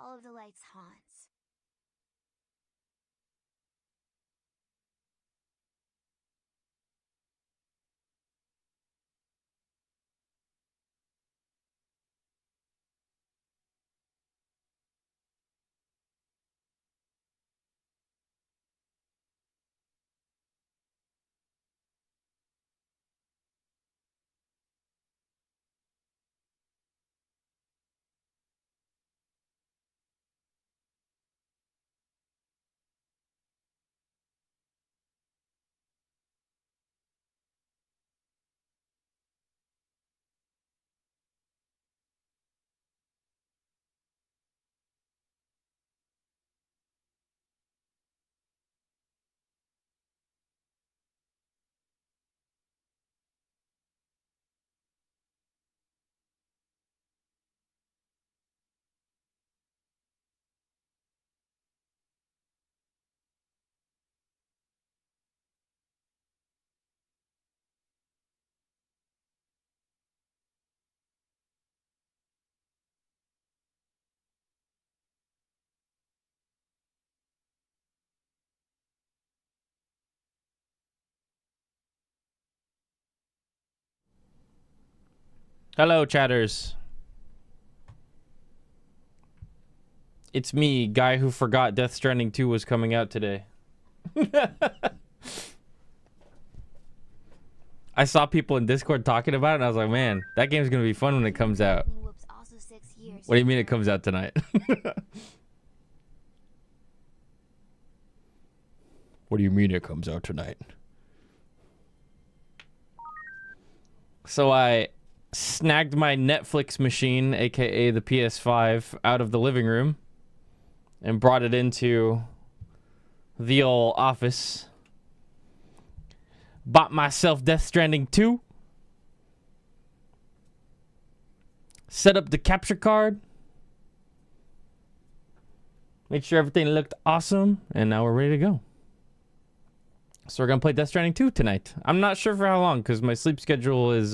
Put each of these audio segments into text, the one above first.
all of the light's haunts. Hello, chatters. It's me, guy who forgot Death Stranding 2 was coming out today. I saw people in Discord talking about it, and I was like, man, that game's going to be fun when it comes out. What do you mean it comes out tonight? What do you mean it comes out tonight? So I snagged my Netflix machine, aka the PS5, out of the living room and brought it into the old office. Bought myself Death Stranding 2. Set up the capture card. Made sure everything looked awesome. And now we're ready to go. So we're going to play Death Stranding 2 tonight. I'm not sure for how long because my sleep schedule is...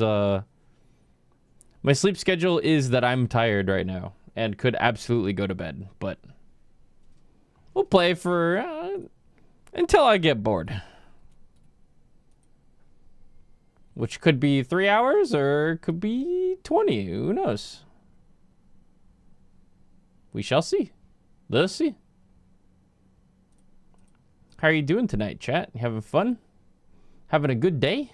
My sleep schedule is that I'm tired right now and could absolutely go to bed. But we'll play for... until I get bored. Which could be 3 hours or it could be 20. Who knows? We shall see. Let us see. How are you doing tonight, chat? You having fun? Having a good day?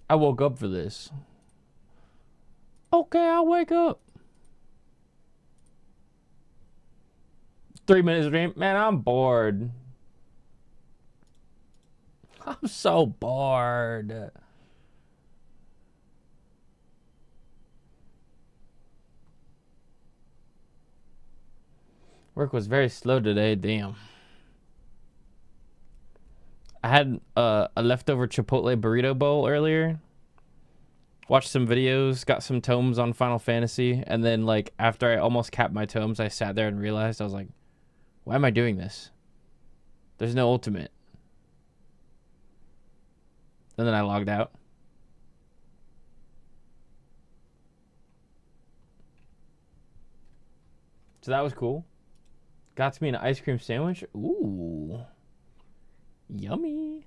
I woke up for this. Okay, I'll wake up. 3 minutes stream. Man, I'm bored. I'm so bored. Work was very slow today. Damn. I had a leftover Chipotle burrito bowl earlier. Watched some videos, got some tomes on Final Fantasy, and then like after I almost capped my tomes, I sat there and realized I was like, why am I doing this? There's no ultimate. And then I logged out. So that was cool. Got me an ice cream sandwich. Ooh. Yummy.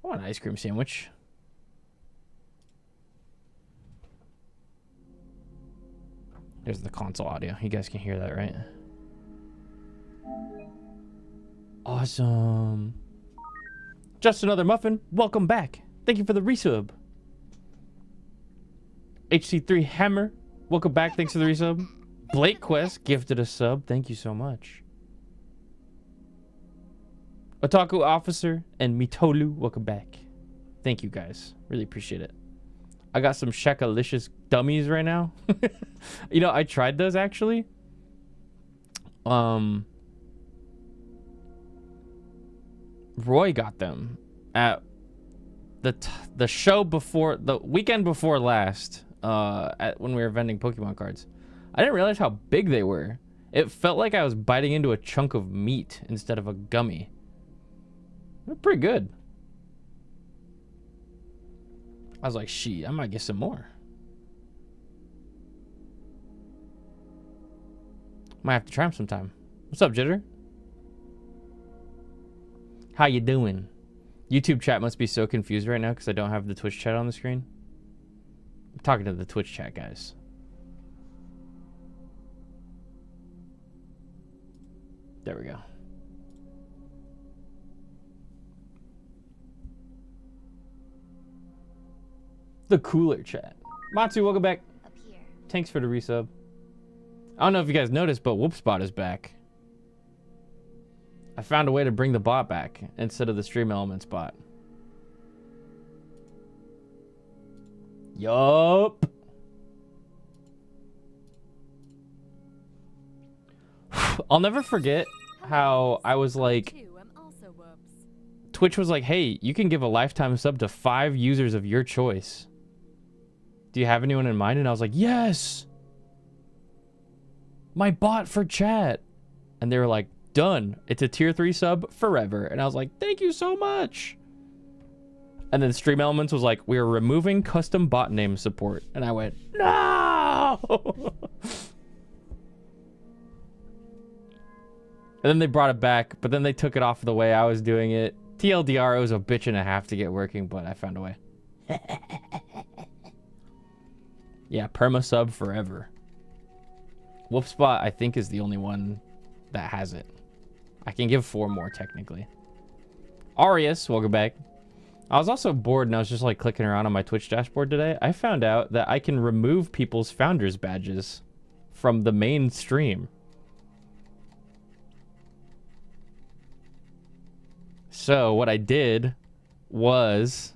I want an ice cream sandwich. There's the console audio. You guys can hear that, right? Awesome. Just another muffin. Welcome back. Thank you for the resub. HC3 Hammer. Welcome back. Thanks for the resub. Blake Quest gifted a sub. Thank you so much. Otaku Officer and Mitolu. Welcome back. Thank you guys. Really appreciate it. I got some Shakalicious dummies right now. You know, I tried those actually. Roy got them at the show before the weekend before last. When we were vending Pokemon cards, I didn't realize how big they were. It felt like I was biting into a chunk of meat instead of a gummy. They're pretty good. I was like, shit, I might get some more. Might have to try them sometime. What's up, Jitter? How you doing? YouTube chat must be so confused right now because I don't have the Twitch chat on the screen. I'm talking to the Twitch chat, guys. There we go. The cooler chat. Matsu, welcome back. Up here. Thanks for the resub. I don't know if you guys noticed, but Woops bot is back. I found a way to bring the bot back instead of the Stream Elements bot. Yup. I'll never forget how I was like, Twitch was like, hey, you can give a lifetime sub to 5 users of your choice. Do you have anyone in mind? And I was like, yes, my bot for chat. And they were like, done. It's a tier 3 sub forever. And I was like, thank you so much. And then Stream Elements was like, we are removing custom bot name support. And I went, no. And then they brought it back, but then they took it off the way I was doing it. TLDR, it was a bitch and a half to get working, but I found a way. Yeah, perma sub forever. Whoopspot, I think, is the only one that has it. I can give 4 more, technically. Arius, welcome back. I was also bored, and I was just, like, clicking around on my Twitch dashboard today. I found out that I can remove people's founders badges from the main stream. So what I did was,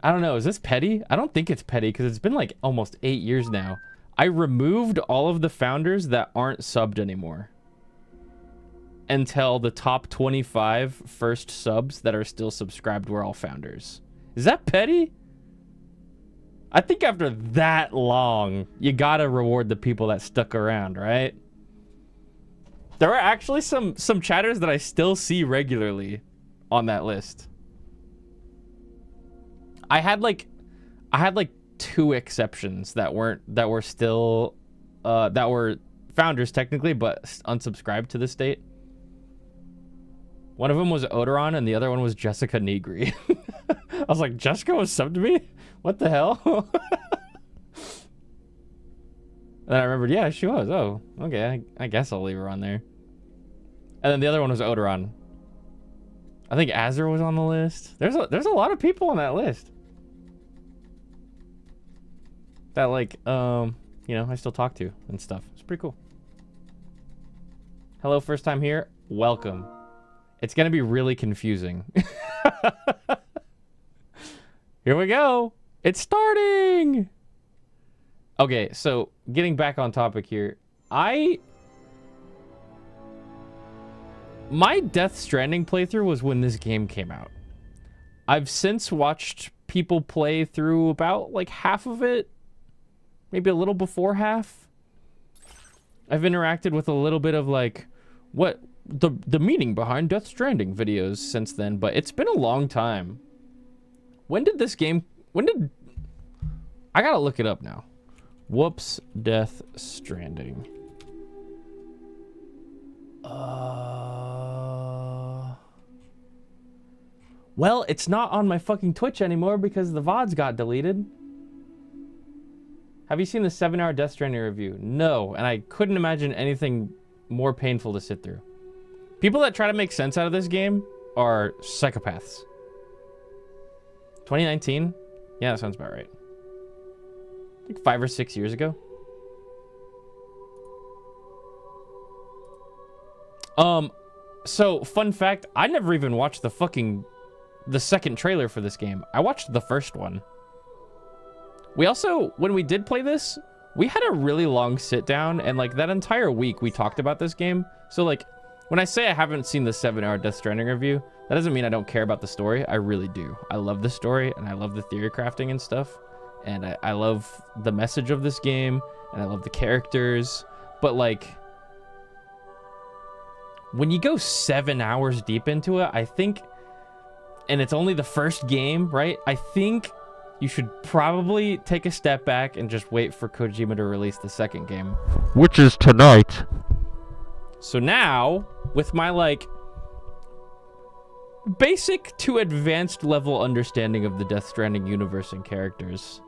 I don't know, is this petty? I don't think it's petty because it's been like almost 8 years now. I removed all of the founders that aren't subbed anymore until the top 25 first subs that are still subscribed were all founders. Is that petty? I think after that long, you gotta reward the people that stuck around, right? There are actually some chatters that I still see regularly on that list. I had like 2 exceptions that were still that were founders technically, but unsubscribed to the state. One of them was Odoron, and the other one was Jessica Negri. I was like, Jessica was subbed to me? What the hell? And I remembered, yeah, she was. Oh, okay. I guess I'll leave her on there. And then the other one was Odoron. I think Azur was on the list. There's a lot of people on that list. That like, you know, I still talk to and stuff. It's pretty cool. Hello, first time here. Welcome. It's gonna be really confusing. Here we go. It's starting. Okay, so getting back on topic here, my Death Stranding playthrough was when this game came out. I've since watched people play through about like half of it, maybe a little before half. I've interacted with a little bit of like what the meaning behind Death Stranding videos since then, but it's been a long time. When did I gotta look it up now. Whoops, Death Stranding. Well, it's not on my fucking Twitch anymore because the VODs got deleted. Have you seen the 7-hour Death Stranding review? No, and I couldn't imagine anything more painful to sit through. People that try to make sense out of this game are psychopaths. 2019? Yeah, that sounds about right. Like 5 or 6 years ago. So fun fact, I never even watched the second trailer for this game. I watched the first one. We also, when we did play this, we had a really long sit down, and like that entire week we talked about this game. So like, when I say I haven't seen the 7-hour Death Stranding review, that doesn't mean I don't care about the story. I really do. I love the story, and I love the theory crafting and stuff. And I love the message of this game, and I love the characters. But like, when you go 7 hours deep into it, I think, and it's only the first game, right? I think you should probably take a step back and just wait for Kojima to release the second game, which is tonight. So now, with my like basic to advanced level understanding of the Death Stranding universe and characters,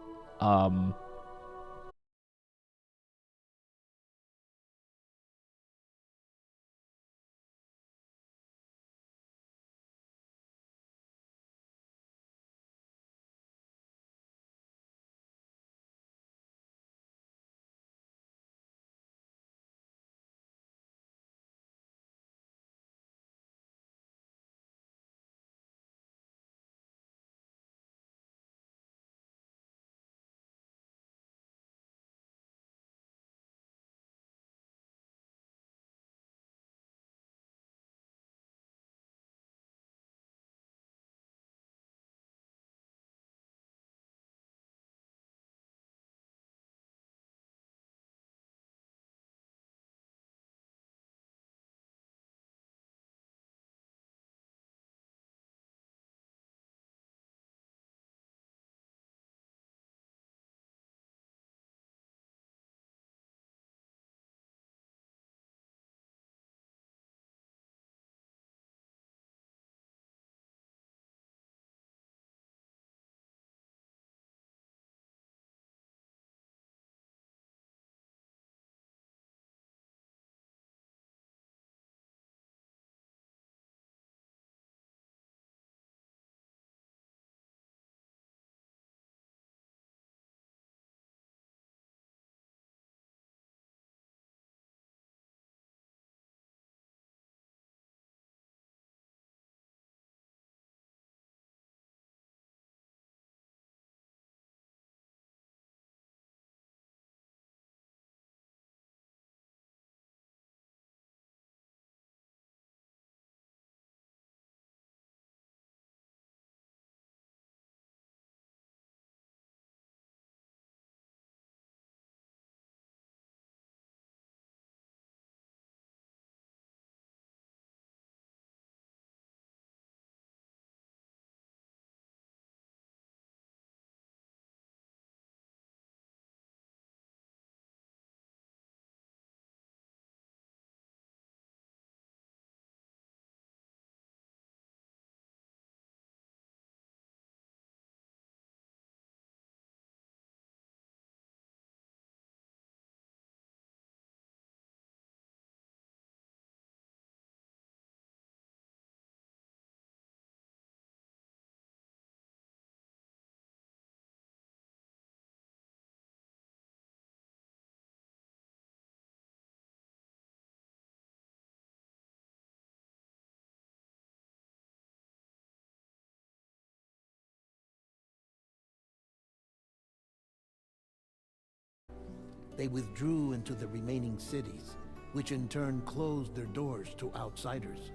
They withdrew into the remaining cities, which in turn closed their doors to outsiders.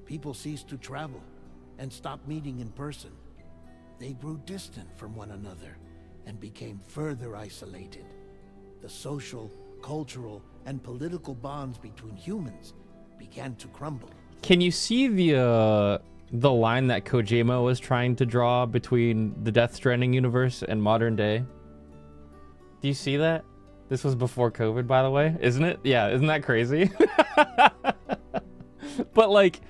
People ceased to travel and stopped meeting in person. They grew distant from one another and became further isolated. The social, cultural, and political bonds between humans began to crumble. can you see the line that Kojima was trying to draw between the Death Stranding universe and modern day? Do you see that? This was before COVID, by the way, isn't it? Yeah, isn't that crazy? But like,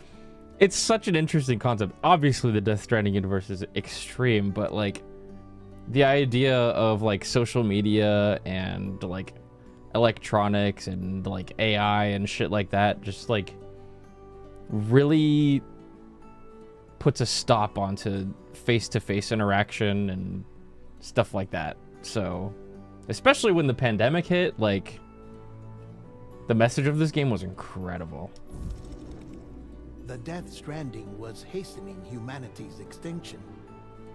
it's such an interesting concept. Obviously, the Death Stranding universe is extreme, but like, the idea of like social media and like electronics and like AI and shit like that just like really puts a stop onto face-to-face interaction and stuff like that. So, especially when the pandemic hit, like, the message of this game was incredible. The Death Stranding was hastening humanity's extinction.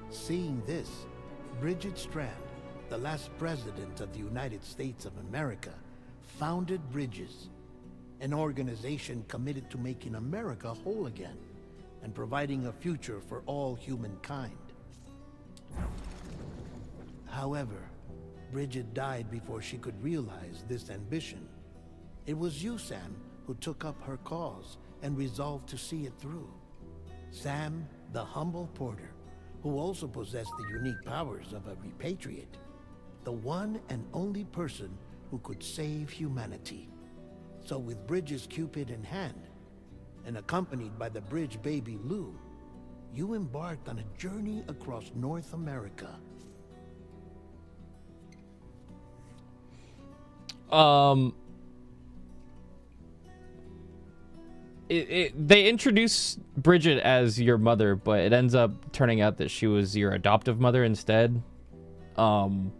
Seeing this, Bridget Strand, the last president of the United States of America, founded Bridges, an organization committed to making America whole again and providing a future for all humankind. However, Bridget died before she could realize this ambition. It was you, Sam, who took up her cause and resolved to see it through. Sam, the humble porter, who also possessed the unique powers of a repatriate. The one and only person who could save humanity. So with Bridge's Cupid in hand, and accompanied by the Bridge baby Lou, you embarked on a journey across North America. They introduce Bridget as your mother, but it ends up turning out that she was your adoptive mother instead. But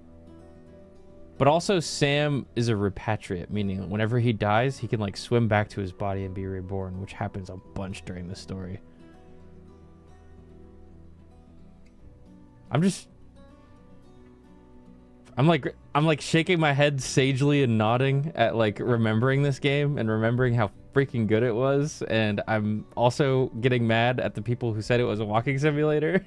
also Sam is a repatriate, meaning whenever he dies, he can like swim back to his body and be reborn, which happens a bunch during the story. I'm like shaking my head sagely and nodding at like remembering this game and remembering how freaking good it was, and I'm also getting mad at the people who said it was a walking simulator.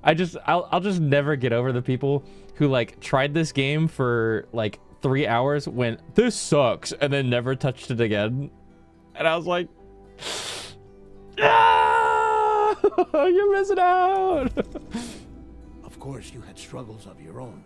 I'll just never get over the people who like tried this game for like 3 hours, went, "This sucks," and then never touched it again. And I was like, ah, you're missing out. Of course, you had struggles of your own.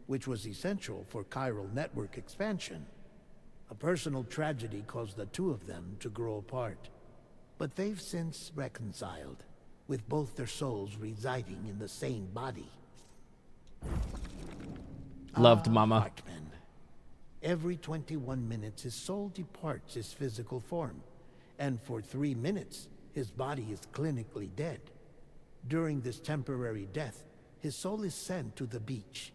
Which was essential for chiral network expansion. A personal tragedy caused the two of them to grow apart. But they've since reconciled, with both their souls residing in the same body. Loved Mama. Hartman. Every 21 minutes his soul departs his physical form, and for 3 minutes his body is clinically dead. During this temporary death, his soul is sent to the beach.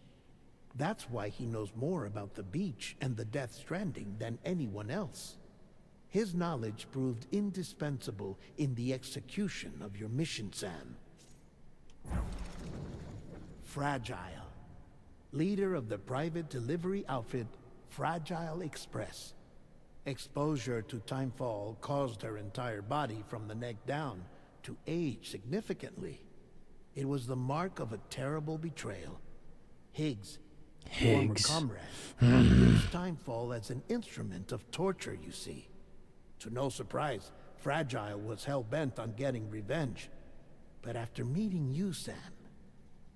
That's why he knows more about the beach and the Death Stranding than anyone else. His knowledge proved indispensable in the execution of your mission, Sam. Fragile, leader of the private delivery outfit Fragile Express. Exposure to timefall caused her entire body from the neck down to age significantly. It was the mark of a terrible betrayal. Higgs, former comrade, used timefall as an instrument of torture, you see. To no surprise, Fragile was hell-bent on getting revenge. But after meeting you, Sam,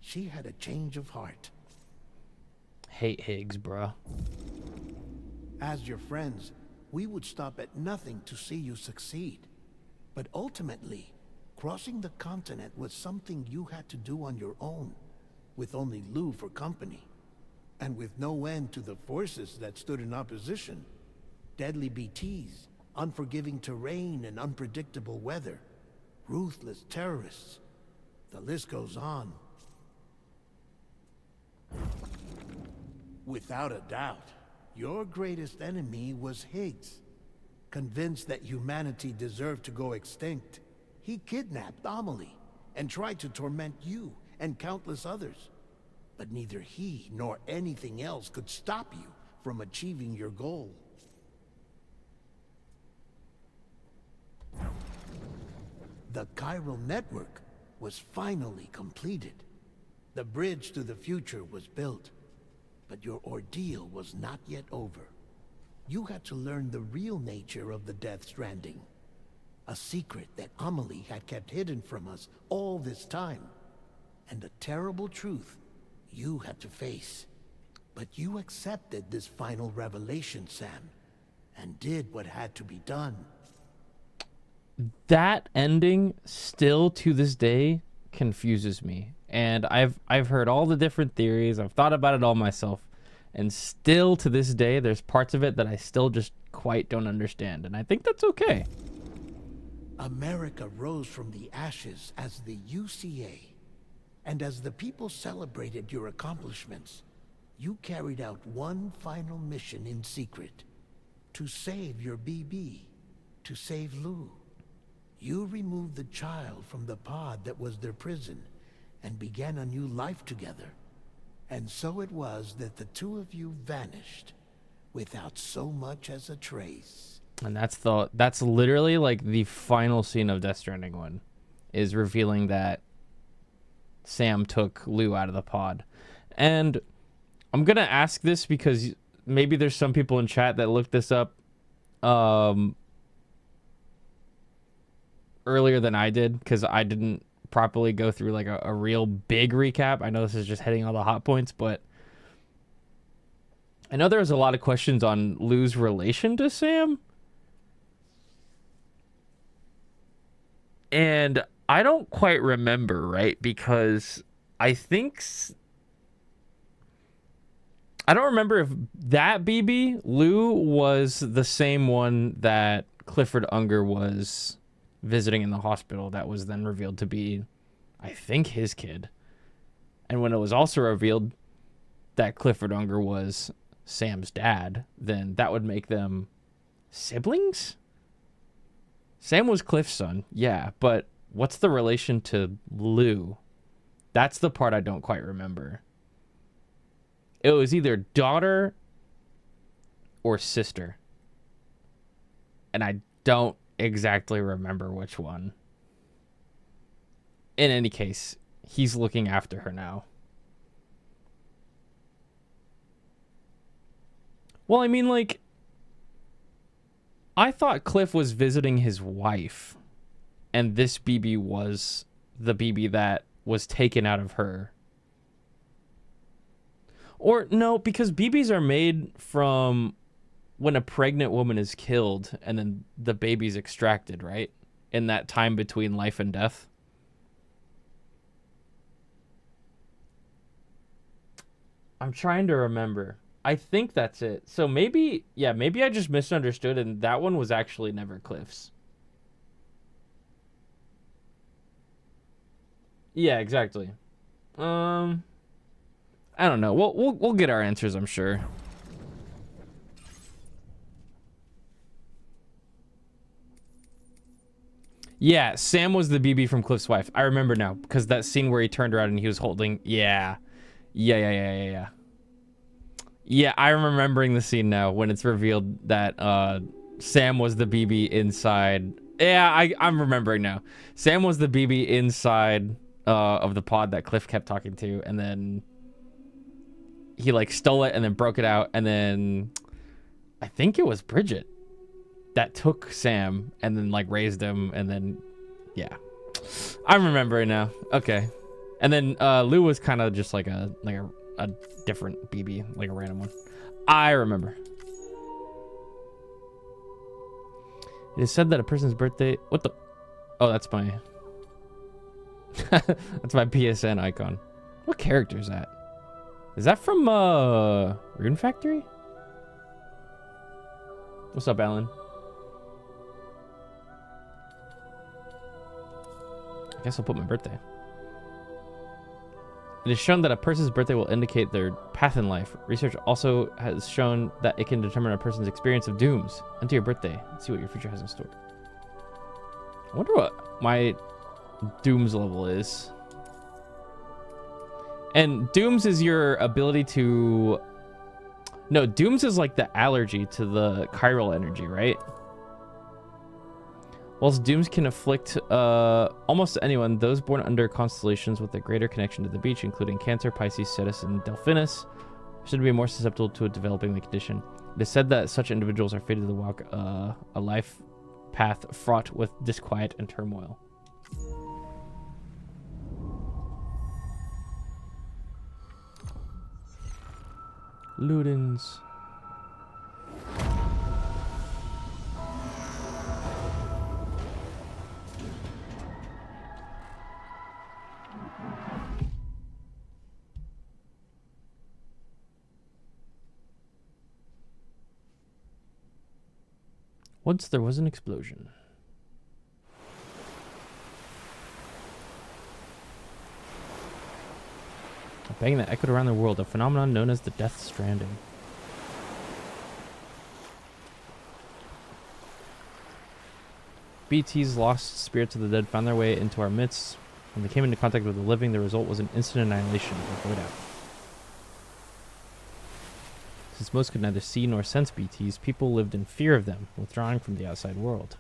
she had a change of heart. Hate Higgs, bruh. As your friends, we would stop at nothing to see you succeed. But ultimately, crossing the continent was something you had to do on your own, with only Lou for company. And with no end to the forces that stood in opposition. Deadly BTs, unforgiving terrain and unpredictable weather, ruthless terrorists. The list goes on. Without a doubt, your greatest enemy was Higgs. Convinced that humanity deserved to go extinct, he kidnapped Amelie and tried to torment you and countless others. But neither he nor anything else could stop you from achieving your goal. The chiral network was finally completed. The bridge to the future was built. But your ordeal was not yet over. You had to learn the real nature of the Death Stranding. A secret that Amelie had kept hidden from us all this time. And a terrible truth you had to face. But you accepted this final revelation, Sam, and did what had to be done. That ending still to this day confuses me. And I've heard all the different theories. I've thought about it all myself. And still to this day, there's parts of it that I still just quite don't understand. And I think that's okay. America rose from the ashes as the UCA. And as the people celebrated your accomplishments, you carried out one final mission in secret. To save your BB. To save Lou. You removed the child from the pod that was their prison and began a new life together. And so it was that the two of you vanished without so much as a trace. And that's literally like the final scene of Death Stranding 1 is revealing that Sam took Lou out of the pod. And I'm going to ask this because maybe there's some people in chat that looked this up earlier than I did because I didn't properly go through like a real big recap. I know this is just hitting all the hot points, but I know there was a lot of questions on Lou's relation to Sam. And I don't quite remember, right? Because I think I don't remember if that BB, Lou, was the same one that Clifford Unger was visiting in the hospital that was then revealed to be, I think, his kid. And when it was also revealed that Clifford Unger was Sam's dad, then that would make them siblings? Sam was Cliff's son, yeah, but what's the relation to Lou? That's the part I don't quite remember. It was either daughter or sister. And I don't exactly remember which one. In any case, he's looking after her now. Well, I mean, like, I thought Cliff was visiting his wife, and this BB was the BB that was taken out of her. Or, no, because BBs are made from when a pregnant woman is killed and then the baby's extracted, right? In that time between life and death. I'm trying to remember. I think that's it. So maybe, yeah, maybe I just misunderstood and that one was actually never Cliff's. Yeah, exactly. I don't know. We'll get our answers, I'm sure. Yeah, Sam was the BB from Cliff's wife. I remember now because that scene where he turned around and he was holding. Yeah. Yeah. Yeah, I'm remembering the scene now when it's revealed that Sam was the BB inside. Yeah, I'm remembering now. Sam was the BB inside of the pod that Cliff kept talking to, and then he like stole it and then broke it out, and then I think it was Bridget that took Sam and then like raised him, and then yeah, I'm remembering now. Okay, and then Lou was kind of just like a different BB, like a random one. I remember. It is said that a person's birthday. What the? Oh, that's my. That's my PSN icon. What character is that? Is that from Rune Factory? What's up, Alan? I guess I'll put my birthday. It is shown that a person's birthday will indicate their path in life. Research also has shown that it can determine a person's experience of dooms. Enter your birthday and see what your future has in store. I wonder what my dooms level is. And dooms is your ability to... No, dooms is like the allergy to the chiral energy, right? Whilst dooms can afflict almost anyone, those born under constellations with a greater connection to the beach, including Cancer, Pisces, Cetus, and Delphinus, should be more susceptible to developing the condition. It is said that such individuals are fated to walk a life path fraught with disquiet and turmoil. Ludens. Once there was an explosion. A bang that echoed around the world, a phenomenon known as the Death Stranding. BT's lost spirits of the dead found their way into our midst. When they came into contact with the living, the result was an instant annihilation or void out. Since most could neither see nor sense BTs, people lived in fear of them, withdrawing from the outside world.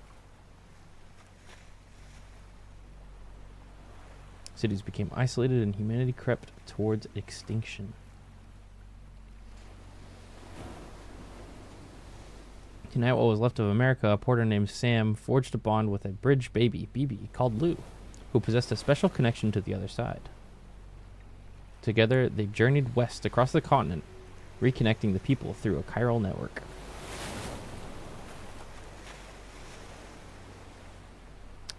Cities became isolated and humanity crept towards extinction. To unite what was left of America, a porter named Sam forged a bond with a bridge baby, BB, called Lou, who possessed a special connection to the other side. Together, they journeyed west across the continent, reconnecting the people through a chiral network.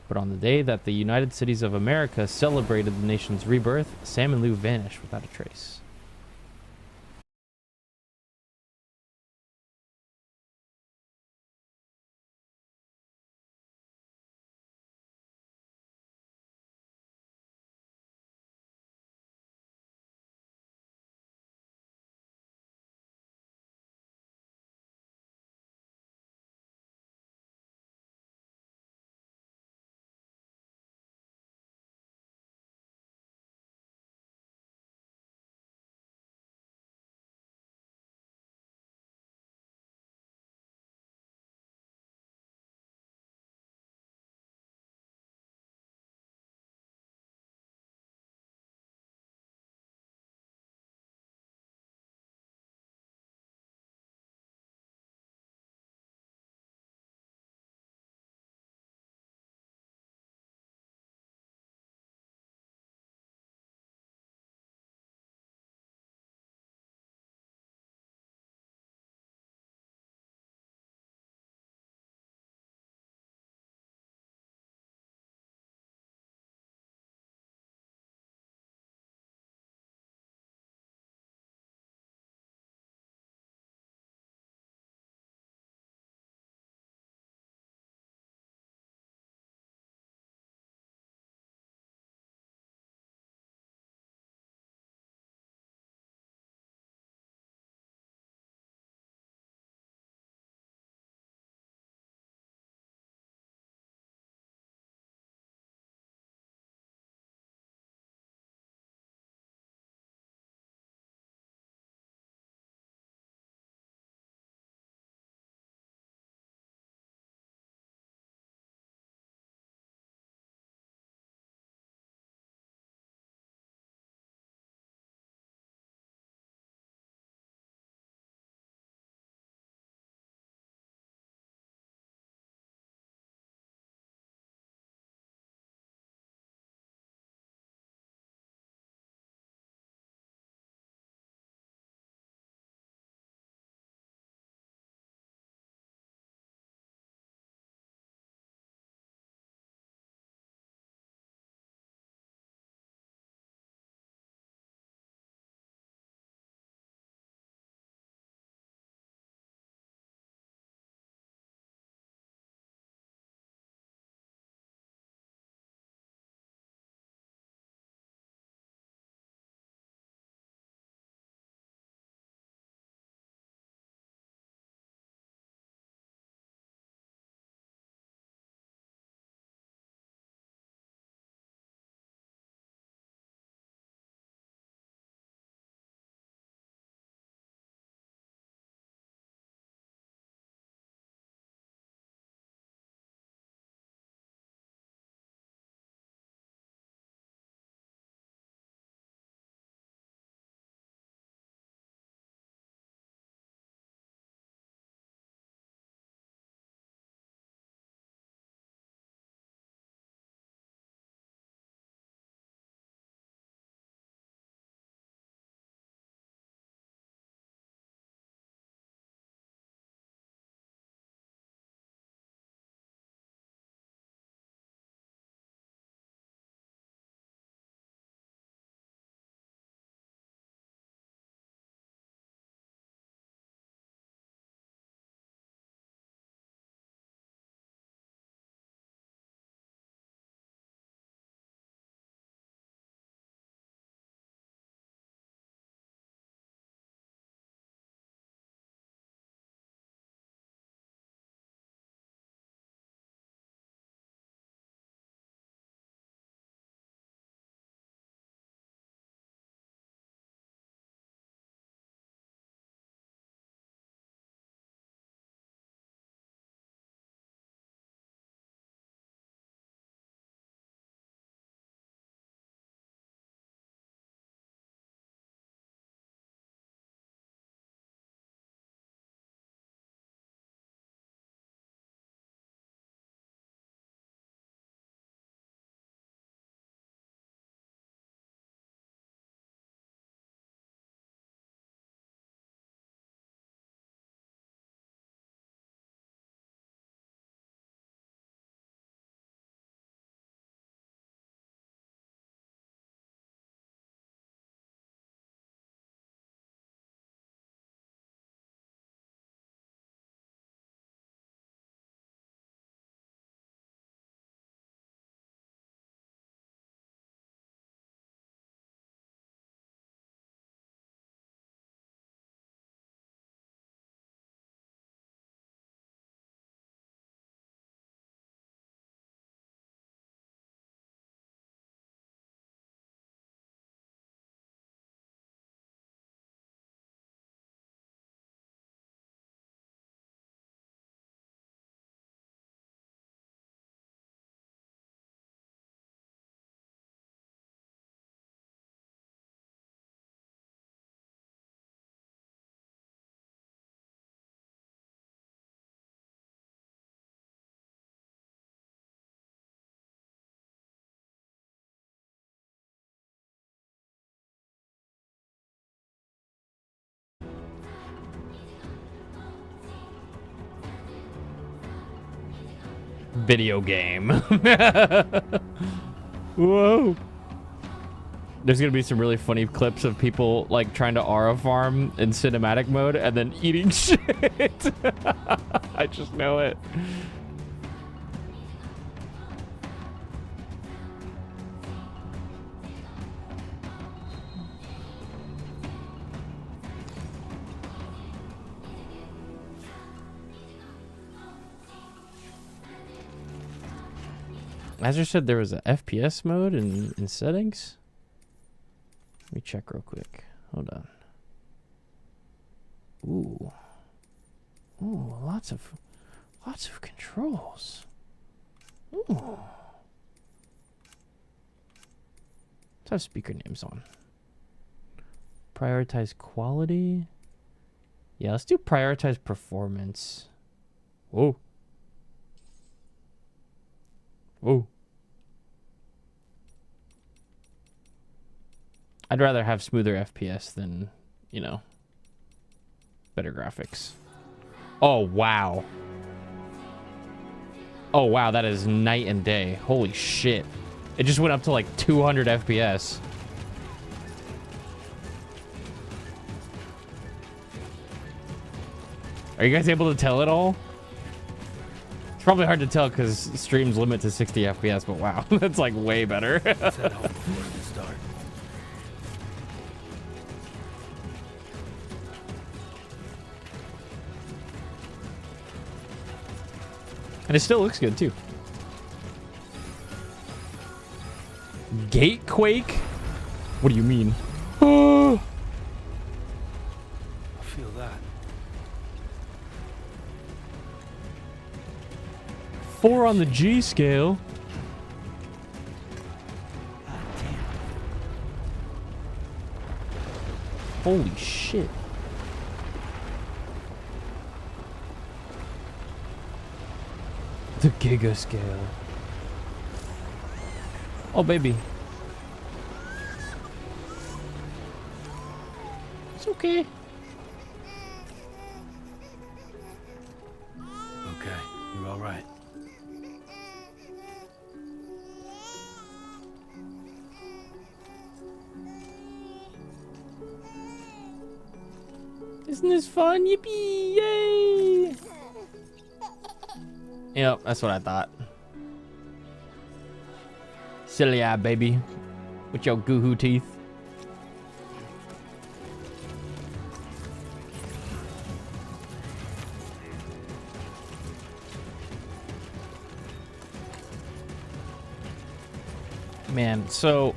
But on the day that the United Cities of America celebrated the nation's rebirth, Sam and Lou vanished without a trace. video game. Whoa. There's gonna be some really funny clips of people like trying to aura farm in cinematic mode and then eating shit. I just know it. Azure said there was a FPS mode in settings. Let me check real quick. Hold on. Ooh. Ooh, lots of controls. Ooh. Let's have speaker names on. Prioritize quality. Yeah, let's do prioritize performance. Whoa. Whoa. I'd rather have smoother FPS than, you know, better graphics. Oh, wow. Oh, wow, that is night and day. Holy shit. It just went up to like 200 FPS. Are you guys able to tell it all? It's probably hard to tell because streams limit to 60 FPS, but wow, that's like way better. And it still looks good too. Gatequake? What do you mean? I feel that. 4 on the G scale. Holy shit. The giga scale. Oh, baby. It's okay. Okay, you're all right. Isn't this fun? Yippee! Yay! Yep, that's what I thought. Silly eye, baby. With your goo-hoo teeth. Man, so...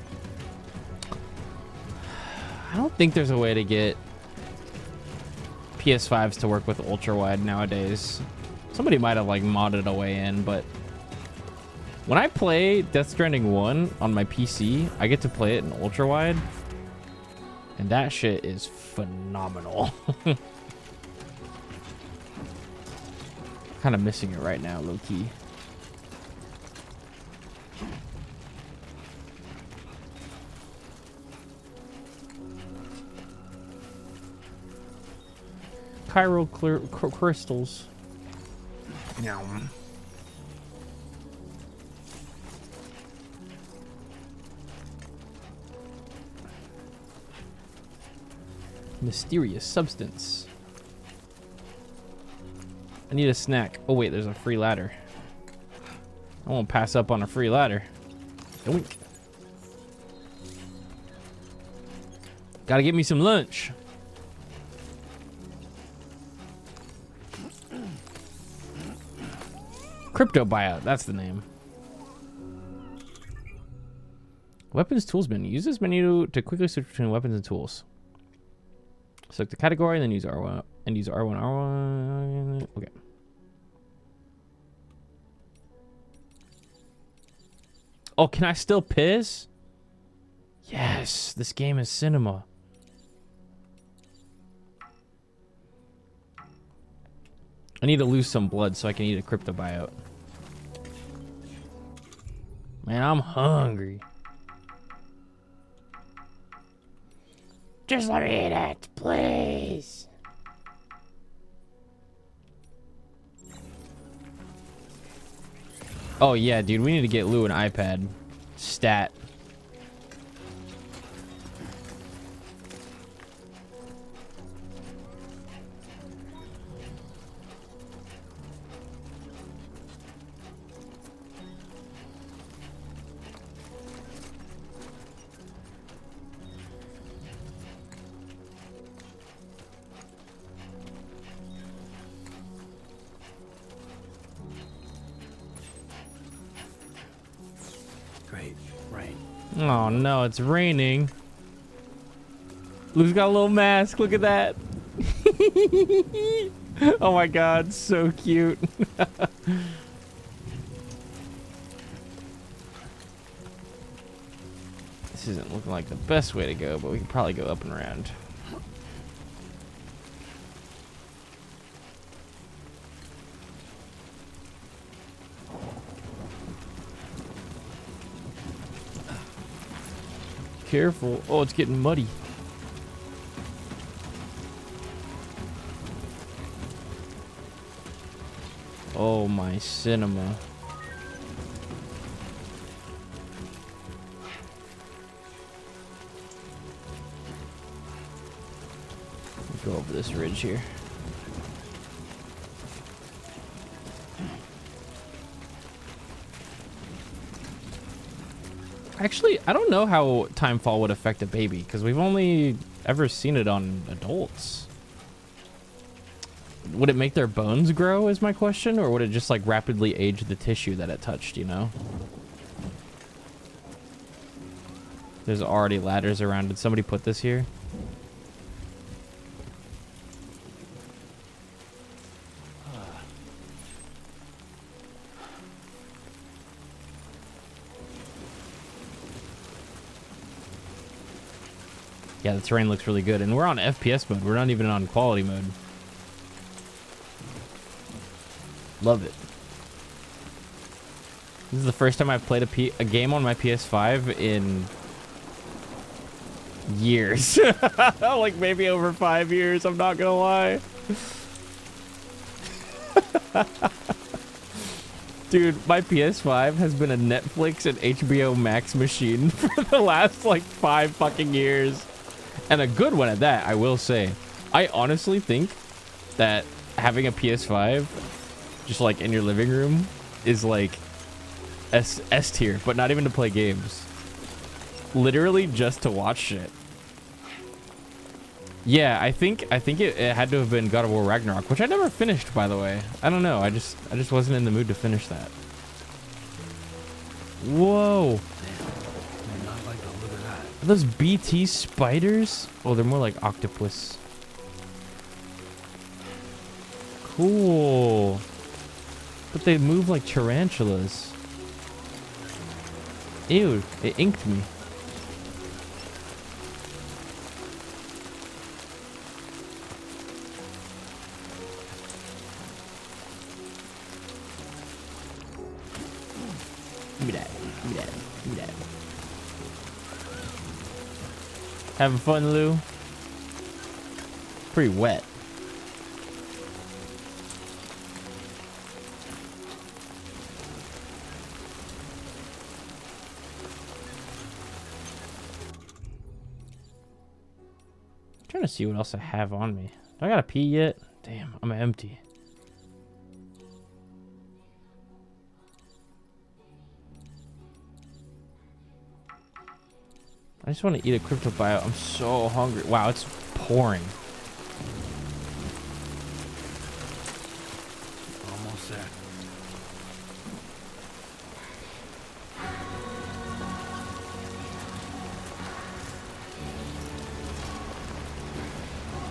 I don't think there's a way to get PS5s to work with ultra-wide nowadays. Somebody might have like modded a way in, but when I play Death Stranding 1 on my PC, I get to play it in ultra-wide, and that shit is phenomenal. Kind of missing it right now, low-key. Chiral crystals. Yum. Mysterious substance. I need a snack. Oh wait, there's a free ladder. I won't pass up on a free ladder. Yoink. Gotta get me some lunch. Crypto buyout, that's the name. Weapons tools menu. Use this menu to quickly switch between weapons and tools. Select the category and then use R1 and use R1. Okay. Oh, can I still piss? Yes, this game is cinema. I need to lose some blood so I can eat a crypto buyout. Man, I'm hungry. Just let me eat it, please. Oh yeah, dude, we need to get Lou an iPad. Stat. Great. Rain. Oh no, it's raining. Lou's got a little mask. Look at that. Oh my god, so cute. This isn't looking like the best way to go, but we can probably go up and around. Careful. Oh, it's getting muddy. Oh, my cinema. Go over this ridge here. Actually, I don't know how timefall would affect a baby because we've only ever seen it on adults. Would it make their bones grow is my question, or would it just like rapidly age the tissue that it touched, you know? There's already ladders around. Did somebody put this here? Yeah, the terrain looks really good. And we're on FPS mode. We're not even on quality mode. Love it. This is the first time I've played a game on my PS5 in years. Like maybe over 5 years, I'm not gonna lie. Dude, my PS5 has been a Netflix and HBO Max machine for the last like 5 fucking years. And a good one at that, I will say. I honestly think that having a PS5 just like in your living room is like S tier, but not even to play games. Literally just to watch shit. Yeah, I think it had to have been God of War Ragnarok, which I never finished, by the way. I don't know. I just wasn't in the mood to finish that. Whoa. Are those BT spiders? Oh, they're more like octopus. Cool. But they move like tarantulas. Ew, it inked me. Give me that. Give me that. Give me that. Having fun, Lou? Pretty wet. I'm trying to see what else I have on me. Do I gotta pee yet? Damn, I'm empty. I just want to eat a crypto bio. I'm so hungry. Wow, it's pouring. Almost there.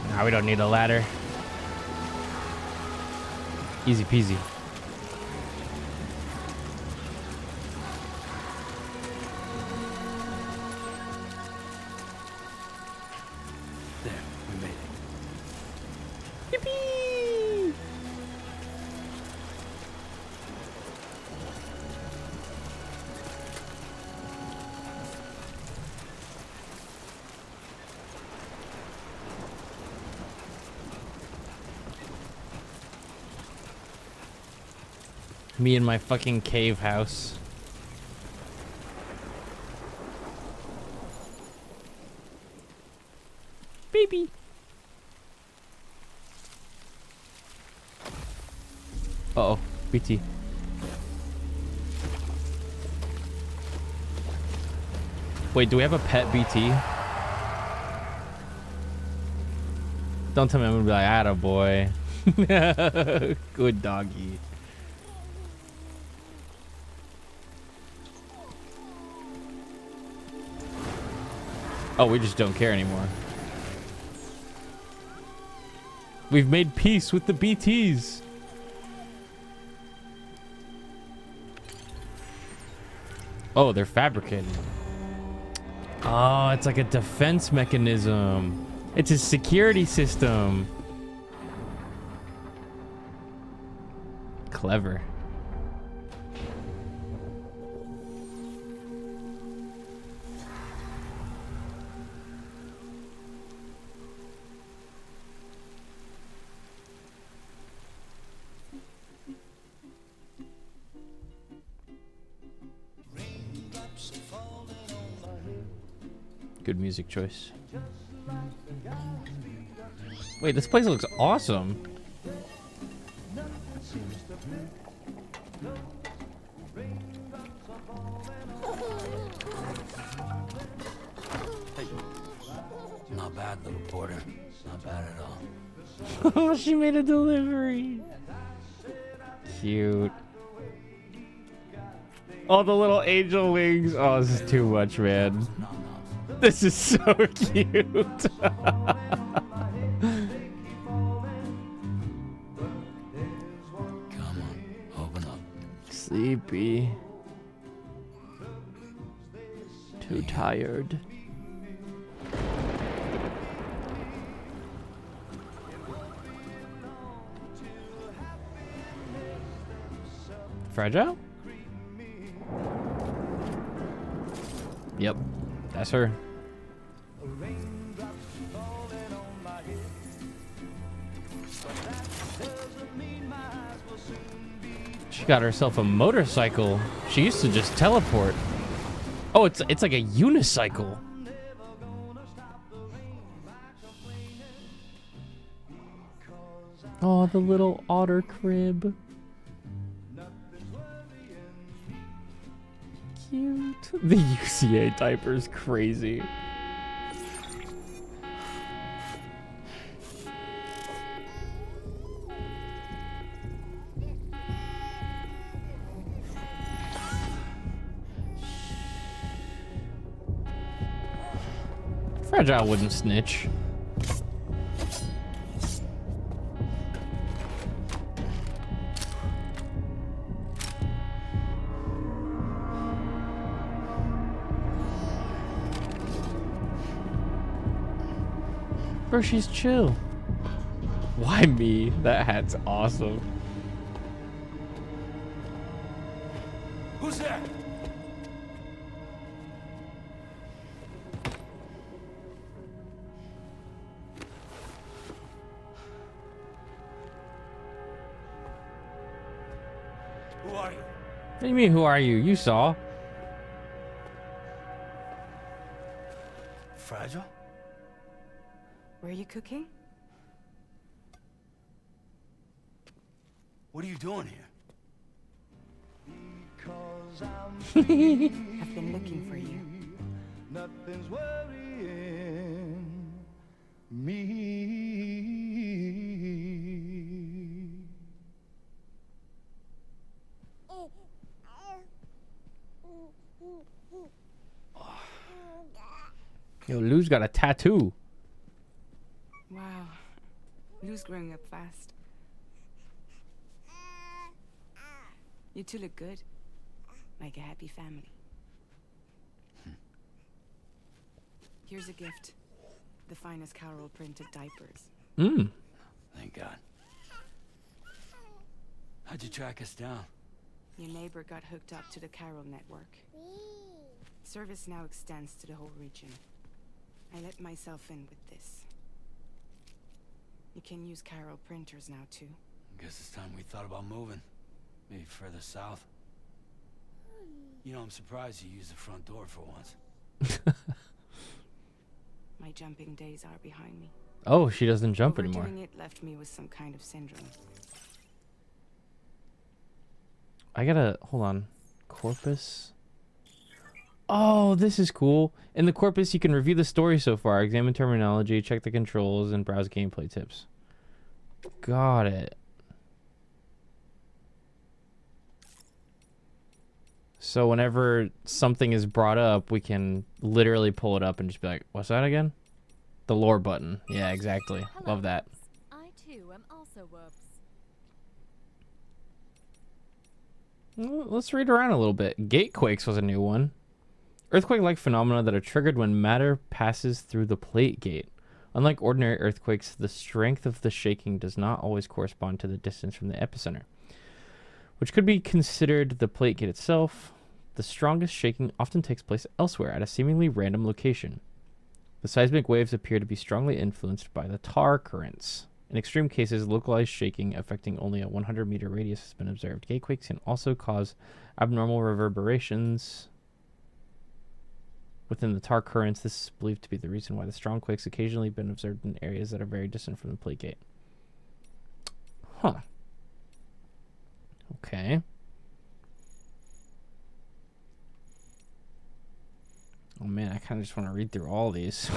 Nah, we don't need a ladder. Easy peasy. There, we made it. Yippee! Me and my fucking cave house. Baby. Uh-oh, BT. Wait, do we have a pet BT? Don't tell me I'm gonna be like, atta boy. Good doggy. Oh, we just don't care anymore. We've made peace with the BTs. Oh, they're fabricated. Oh, it's like a defense mechanism. It's a security system. Clever. Good music choice. Wait, this place looks awesome. Not bad, little porter. Not bad at all. Oh, she made a delivery. Cute. Oh, the little angel wings. Oh, this is too much, man. This is so cute. Come on, open up. Sleepy. Too tired. Fragile? Yep, that's her. She got herself a motorcycle. She used to just teleport. Oh, it's like a unicycle. Oh, the little otter crib. Cute. The UCA diaper's crazy. Fragile wouldn't snitch. Bro, she's chill. Why me? That hat's awesome. Who's there? Who are you? What do you mean, who are you? You saw. Fragile? Were you cooking? What are you doing here? I've been looking for you. Nothing's worrying me. Yo, Lou's got a tattoo. Wow. Lou's growing up fast. You two look good. Like a happy family. Here's a gift. The finest Carol printed diapers. Mmm. Thank God. How'd you track us down? Your neighbor got hooked up to the Carol network. Service now extends to the whole region. I let myself in with this. You can use Carol printers now too. Guess it's time we thought about moving. Maybe further south. You know, I'm surprised you used the front door for once. My jumping days are behind me. Oh, she doesn't jump anymore. Overdoing it left me with some kind of syndrome. I gotta hold on. Corpus. Oh, this is cool. In the corpus, you can review the story so far, examine terminology, check the controls, and browse gameplay tips. Got it. So whenever something is brought up, we can literally pull it up and just be like, what's that again? The lore button. Yeah, exactly. Hello, Love that. Woops. I too am also Woops. Well, let's read around a little bit. Gatequakes was a new one. Earthquake-like phenomena that are triggered when matter passes through the plate gate. Unlike ordinary earthquakes, the strength of the shaking does not always correspond to the distance from the epicenter, which could be considered the plate gate itself. The strongest shaking often takes place elsewhere at a seemingly random location. The seismic waves appear to be strongly influenced by the tar currents. In extreme cases, localized shaking affecting only a 100-meter radius has been observed. Gatequakes can also cause abnormal reverberations within the tar currents. This is believed to be the reason why the strong quakes occasionally been observed in areas that are very distant from the plate gate. Huh. Okay. Oh man, I kind of just want to read through all these.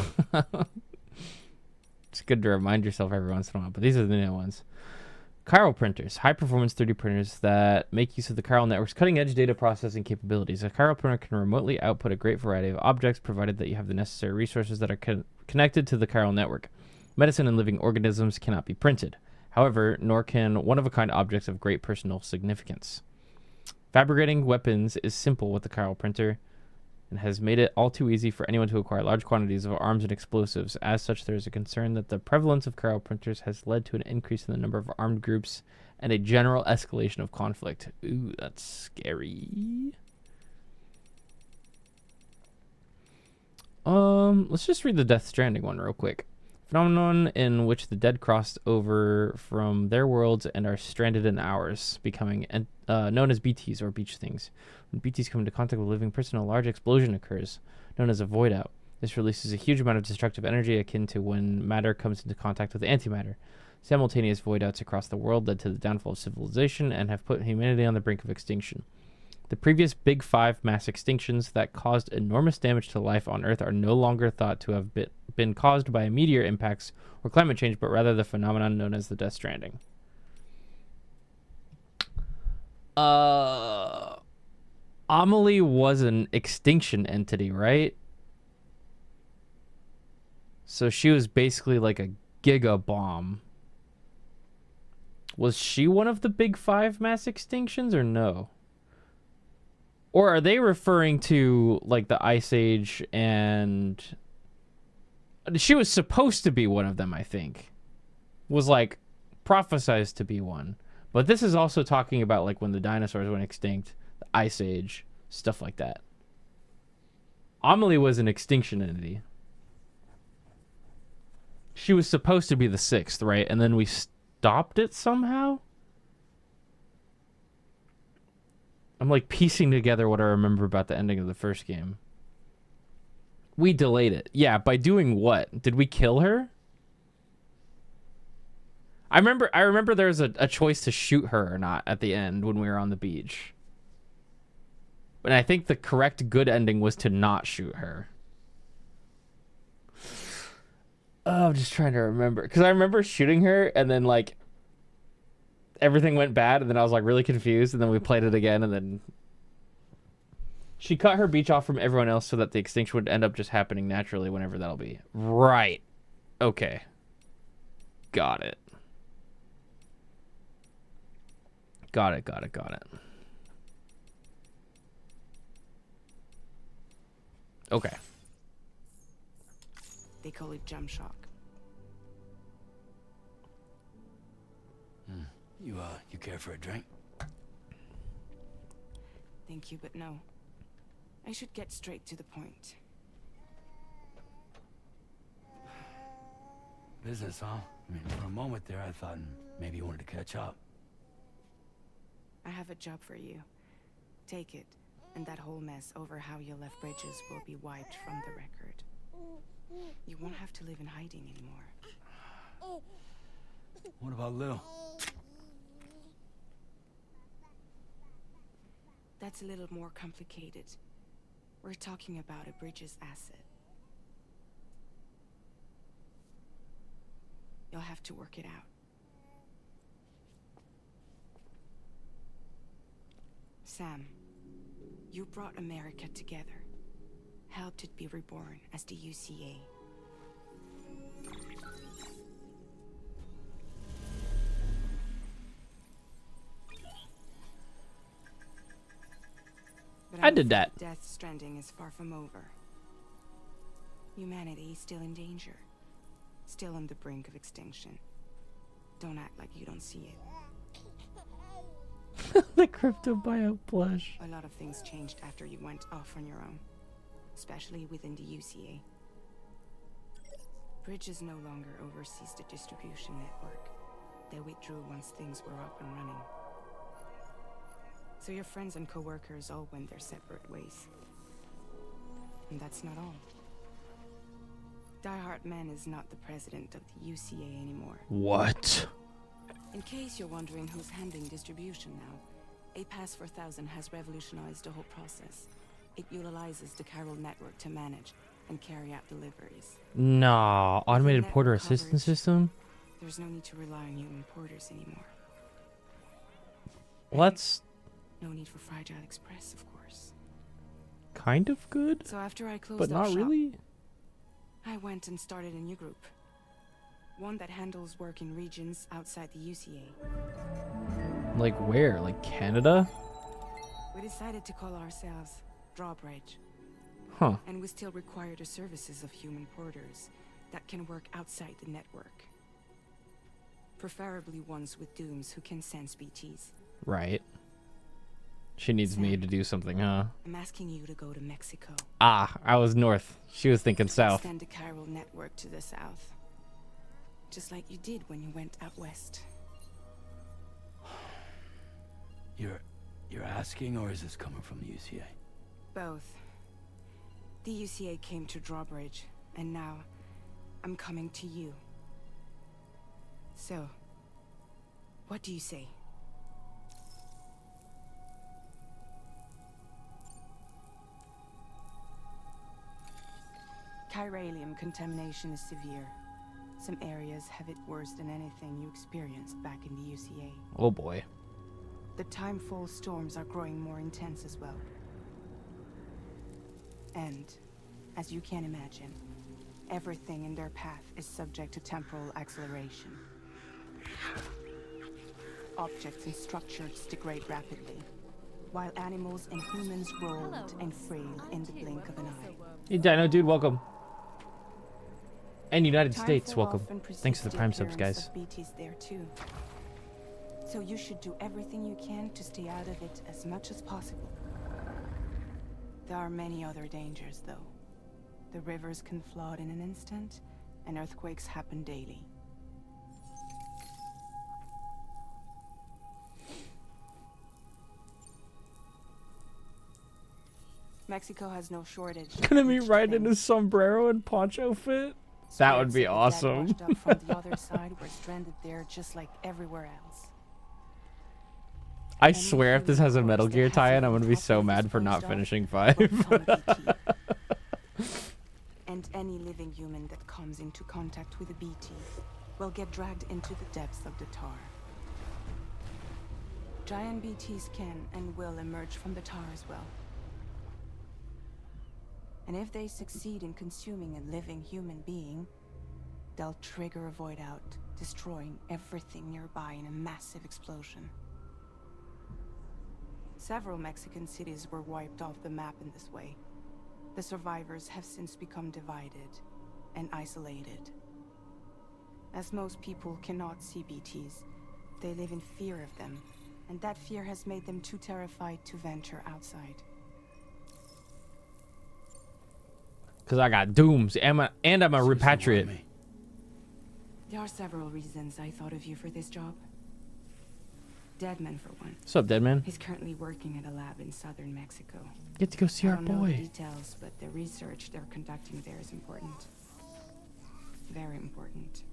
It's good to remind yourself every once in a while, but these are the new ones. Chiral printers, high-performance 3D printers that make use of the chiral network's cutting-edge data processing capabilities. A chiral printer can remotely output a great variety of objects, provided that you have the necessary resources that are connected to the chiral network. Medicine and living organisms cannot be printed. However, nor can one-of-a-kind objects of great personal significance. Fabricating weapons is simple with the chiral printer, and has made it all too easy for anyone to acquire large quantities of arms and explosives. As such, there is a concern that the prevalence of chiral printers has led to an increase in the number of armed groups and a general escalation of conflict. Ooh, that's scary. Let's just read the Death Stranding one real quick. Phenomenon in which the dead crossed over from their worlds and are stranded in ours, becoming known as BTs, or beach things. When BTs come into contact with a living person, a large explosion occurs, known as a void out. This releases a huge amount of destructive energy akin to when matter comes into contact with antimatter. Simultaneous void outs across the world led to the downfall of civilization and have put humanity on the brink of extinction. The previous Big Five mass extinctions that caused enormous damage to life on Earth are no longer thought to have been caused by meteor impacts or climate change, but rather the phenomenon known as the Death Stranding. Amelie was an extinction entity, right? So she was basically like a giga bomb. Was she one of the Big Five mass extinctions or no? Or are they referring to like the Ice Age and... She was supposed to be one of them, I think. Was like prophesized to be one. But this is also talking about like when the dinosaurs went extinct, the Ice Age, stuff like that. Amelie was an extinction entity. She was supposed to be the sixth, right? And then we stopped it somehow? I'm like piecing together what I remember about the ending of the first game. We delayed it. Yeah, by doing what? Did we kill her? I remember there was a choice to shoot her or not at the end when we were on the beach. And I think the correct good ending was to not shoot her. Oh, I'm just trying to remember. Because I remember shooting her and then like everything went bad and then I was like really confused and then we played it again and then she cut her beach off from everyone else so that the extinction would end up just happening naturally whenever that'll be. Right. Okay. Got it. Got it. Okay. They call it jump shock. You care for a drink? Thank you, but no. I should get straight to the point. Business, huh? I mean, for a moment there, I thought maybe you wanted to catch up. I have a job for you. Take it, and that whole mess over how you left Bridges will be wiped from the record. You won't have to live in hiding anymore. What about Lil? That's a little more complicated. We're talking about a Bridges asset. You'll have to work it out. Sam, you brought America together. Helped it be reborn as the UCA. But I did that. Death Stranding is far from over. Humanity is still in danger. Still on the brink of extinction. Don't act like you don't see it. The crypto buyout plush. A lot of things changed after you went off on your own. Especially within the UCA. Bridges no longer oversees the distribution network. They withdrew once things were up and running. So your friends and co-workers all went their separate ways. And that's not all. Die Hartman is not the president of the UCA anymore. What? In case you're wondering who's handling distribution now, a Pass 4000 has revolutionized the whole process. It utilizes the Carol network to manage and carry out deliveries. Nah, automated network porter coverage. assistance system? There's no need to rely on human porters anymore. Well, that's No need for Fragile Express, of course. kind of good, So after I closed but up not shop, really. I went and started a new group. One that handles work in regions outside the UCA. Like where? Like Canada? We decided to call ourselves Drawbridge. Huh. And we still require the services of human porters that can work outside the network. Preferably ones with dooms who can sense BTs. Right. She needs me to do something, huh? I'm asking you to go to Mexico. Ah, I was north. She was thinking south. Extend the Chiral network to the south. Just like you did when you went out west. You're asking, or is this coming from the UCA? Both. The UCA came to Drawbridge, and now I'm coming to you. So, what do you say? Chiralium contamination is severe. Some areas have it worse than anything you experienced back in the UCA. Oh boy. The timefall storms are growing more intense as well. And, as you can imagine, everything in their path is subject to temporal acceleration. Objects and structures degrade rapidly, while animals and humans grow old and frail in the blink of an eye. Hey Dino dude, welcome. And United Timefall States, welcome. often precedes Thanks for the the Prime subs, appearance guys. of BTs there too. So you should do everything you can to stay out of it as much as possible. There are many other dangers, though. The rivers can flood in an instant, and earthquakes happen daily. Mexico has no shortage. Gonna be of right in things. his sombrero and poncho fit. That would Spirits be of the dead awesome. washed up from the other side were stranded there just like everywhere else. I Any swear if this has a human Metal corpse Gear that tie-in, I'm hasn't gonna been be so properly mad for not disposed of finishing will 5. become a BT. And any living human that comes into contact with a BT will get dragged into the depths of the tar. Giant BTs can and will emerge from the tar as well. And if they succeed in consuming a living human being, they'll trigger a void out, destroying everything nearby in a massive explosion. Several Mexican cities were wiped off the map in this way. The survivors have since become divided and isolated. As most people cannot see BTs, they live in fear of them, and that fear has made them too terrified to venture outside. Cause I got dooms, and I'm a repatriate. There are several reasons I thought of you for this job. Deadman for one. What's up, Deadman? He's currently working at a lab in southern Mexico. Get to go see I our don't know the boy. details, but the research they're conducting there is important. Very important.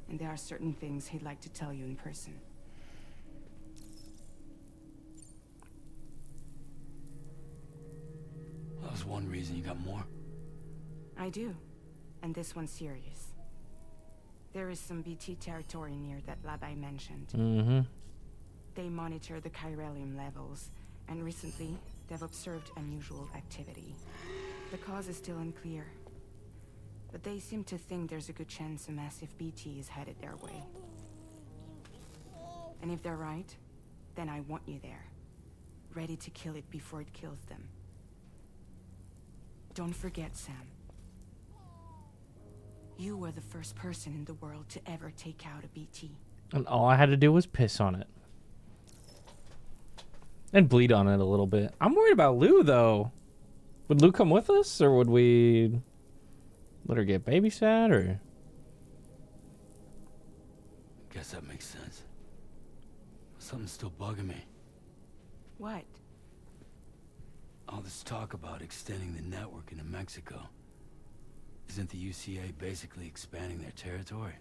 And there are certain things he'd like to tell you in person. That was one reason you got more. I do. And this one's serious. There is some BT territory near that lab I mentioned. Mm-hmm. They monitor the chiralium levels, and recently, they've observed unusual activity. The cause is still unclear, but they seem to think there's a good chance a massive BT is headed their way. And if they're right, then I want you there, ready to kill it before it kills them. Don't forget, Sam. You were the first person in the world to ever take out a BT. And all I had to do was piss on it. And bleed on it a little bit. I'm worried about Lou, though. Would Lou come with us, or would we let her get babysat, or? Guess that makes sense. Something's still bugging me. What? All this talk about extending the network into Mexico. Isn't the UCA basically expanding their territory?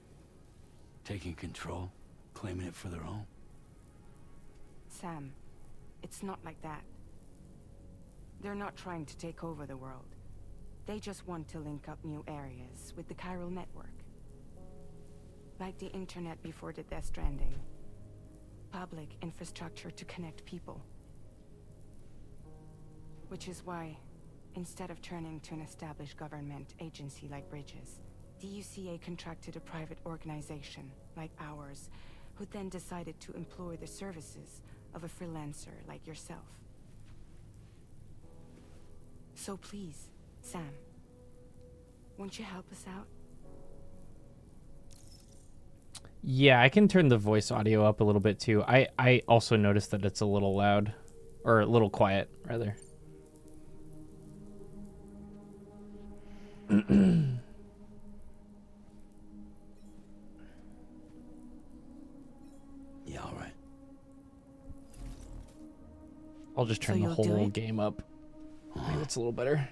Taking control, claiming it for their own? Sam, it's not like that. They're not trying to take over the world. They just want to link up new areas with the chiral network. Like the internet before the Death Stranding. Public infrastructure to connect people. Which is why, instead of turning to an established government agency like Bridges, the UCA contracted a private organization, like ours, who then decided to employ the services of a freelancer like yourself. So please, Sam, won't you help us out? Yeah, I can turn the voice audio up a little bit, too. I also noticed that it's a little loud. Or a little quiet, rather. Yeah, all right. I'll just turn So the you'll do whole it? game up. Maybe it's a little better.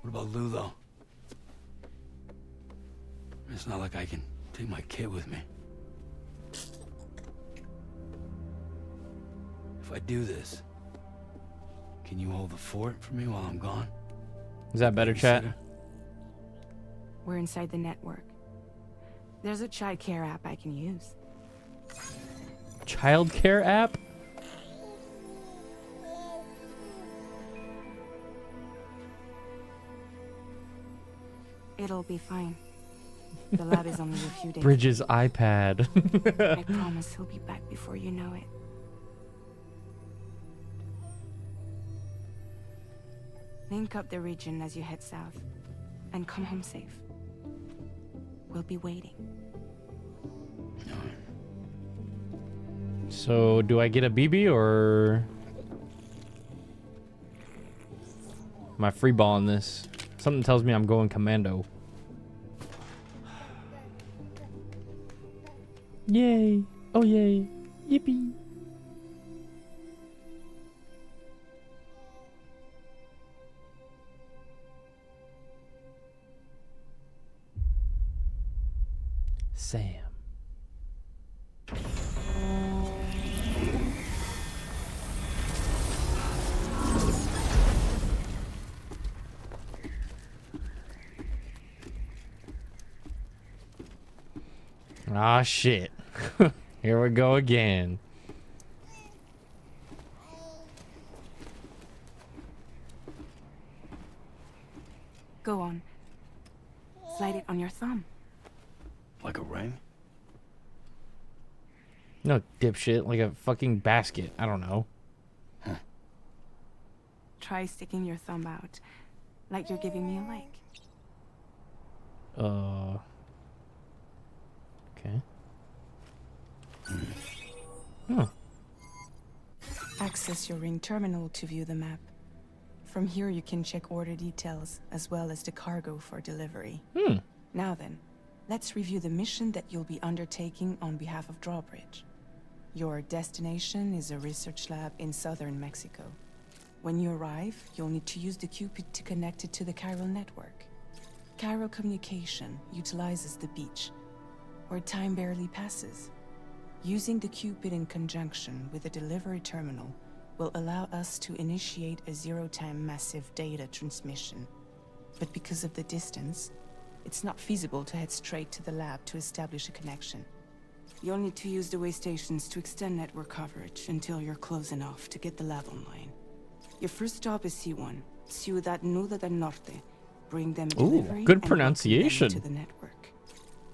What about Lou, though? It's not like I can take my kid with me. If I do this, can you hold the fort for me while I'm gone? Is that better, chat? We're inside the network. There's a child care app I can use. Childcare app? It'll be fine. The lab is only a few days. Bridges' iPad. I promise he'll be back before you know it. Link up the region as you head south, and come home safe. We'll be waiting. So, do I get a BB, or am I freeballing this? Something tells me I'm going commando. Yay! Oh yay! Yippee! Sam. Ah, shit. Here we go again. Go on. Slide it on your thumb. Like a ring? No, dipshit. Like a fucking basket. I don't know. Try sticking your thumb out, like you're giving me a like. Okay. Oh. Access your ring terminal to view the map. From here you can check order details, as well as the cargo for delivery. Now then, let's review the mission that you'll be undertaking on behalf of Drawbridge. Your destination is a research lab in southern Mexico. When you arrive, you'll need to use the Cupid to connect it to the chiral network. Chiral communication utilizes the beach, where time barely passes. Using the Cupid in conjunction with a delivery terminal will allow us to initiate a zero-time massive data transmission. But because of the distance, it's not feasible to head straight to the lab to establish a connection. You'll need to use the way stations to extend network coverage until you're close enough to get the lab online. Your first stop is C1, Ciudad Nuda del Norte. Bring them a delivery good and pronunciation. welcome them to the network.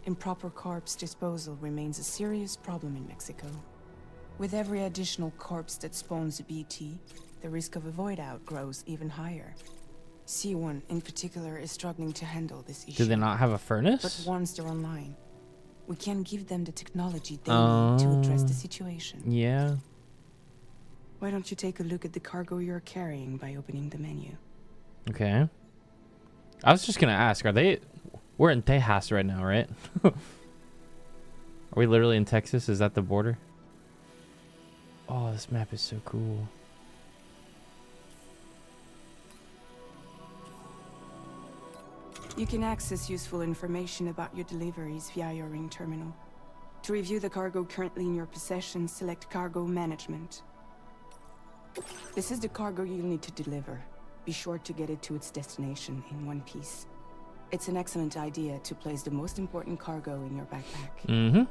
Improper corpse disposal remains a serious problem in Mexico. With every additional corpse that spawns a BT, the risk of a void out grows even higher. C1 in particular is struggling to handle this issue. Do they not have a But furnace? once they're online, we can give them the technology they need to address the situation. Yeah. Why don't you take a look at the cargo you're carrying by opening the menu? Okay. I was just gonna ask, we're in Tejas right now, right? Are we literally in Texas? Is that the border? Oh, this map is so cool. You can access useful information about your deliveries via your ring terminal. To review the cargo currently in your possession, select Cargo Management. This is the cargo you'll need to deliver. Be sure to get it to its destination in one piece. It's an excellent idea to place the most important cargo in your backpack. Mm-hmm.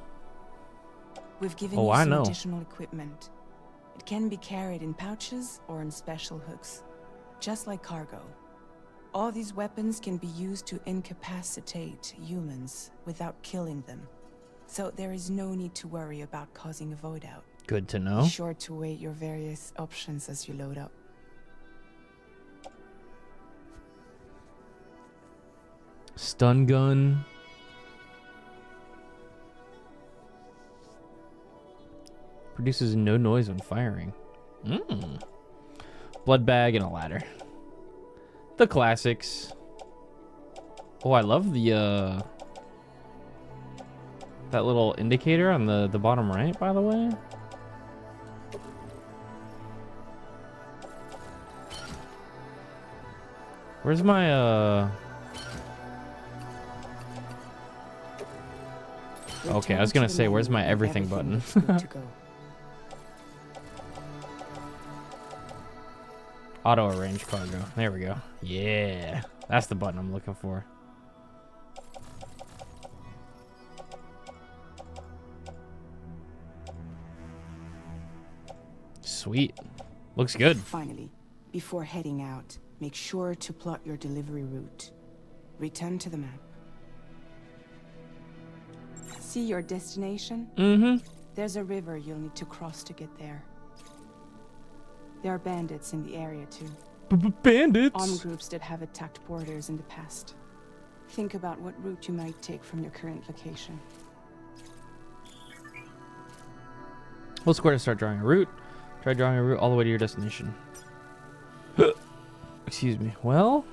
We've given Oh, you I some know. additional equipment. It can be carried in pouches or in special hooks, just like cargo. All these weapons can be used to incapacitate humans without killing them. So there is no need to worry about causing a void out. Good to Be know. sure to weigh your various options as you load up. Stun gun. Produces no noise when firing. Blood bag and a ladder. The classics. Oh, I love the that little indicator on the bottom right, by the way. Where's my Okay, I was gonna say, where's my everything button? Auto arrange cargo. There we go. Yeah, that's the button I'm looking for. Sweet. Looks good. Finally, before heading out, make sure to plot your delivery route. Return to the map. See your destination? Mm-hmm. There's a river you'll need to cross to get there. There are bandits in the area too. Bandits. Armed groups that have attacked borders in the past. Think about what route you might take from your current location. Hold square to start drawing a route. Try drawing a route all the way to your destination. Excuse me. Well,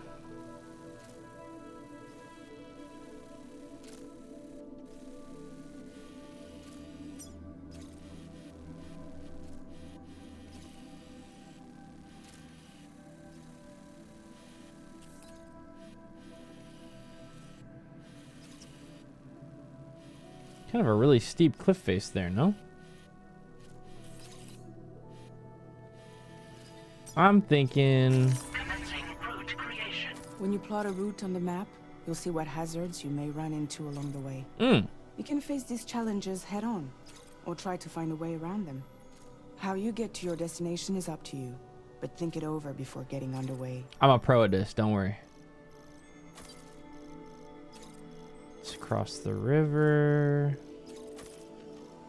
kind of a really steep cliff face there, no? I'm thinking... When you plot a route on the map, you'll see what hazards you may run into along the way. You can face these challenges head on, or try to find a way around them. How you get to your destination is up to you, but think it over before getting underway. I'm a pro at this, don't worry. Let's cross the river.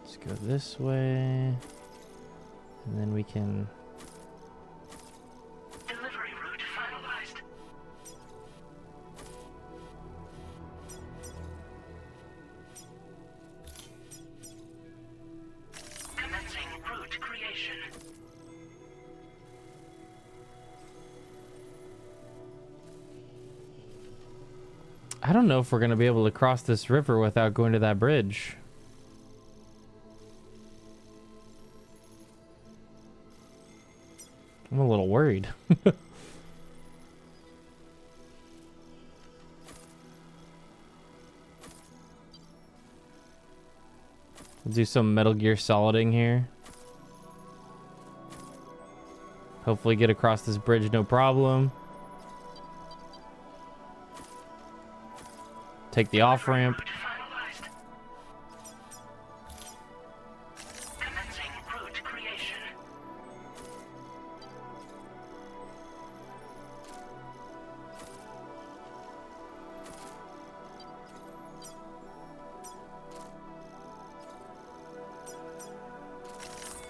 Let's go this way. And then we can... Delivery route finalized. Commencing route creation. I don't know if we're going to be able to cross this river without going to that bridge. I'm a little worried. We'll do some Metal Gear Soliding here. Hopefully get across this bridge no problem. Take the off-ramp. Finalized. Commencing route creation.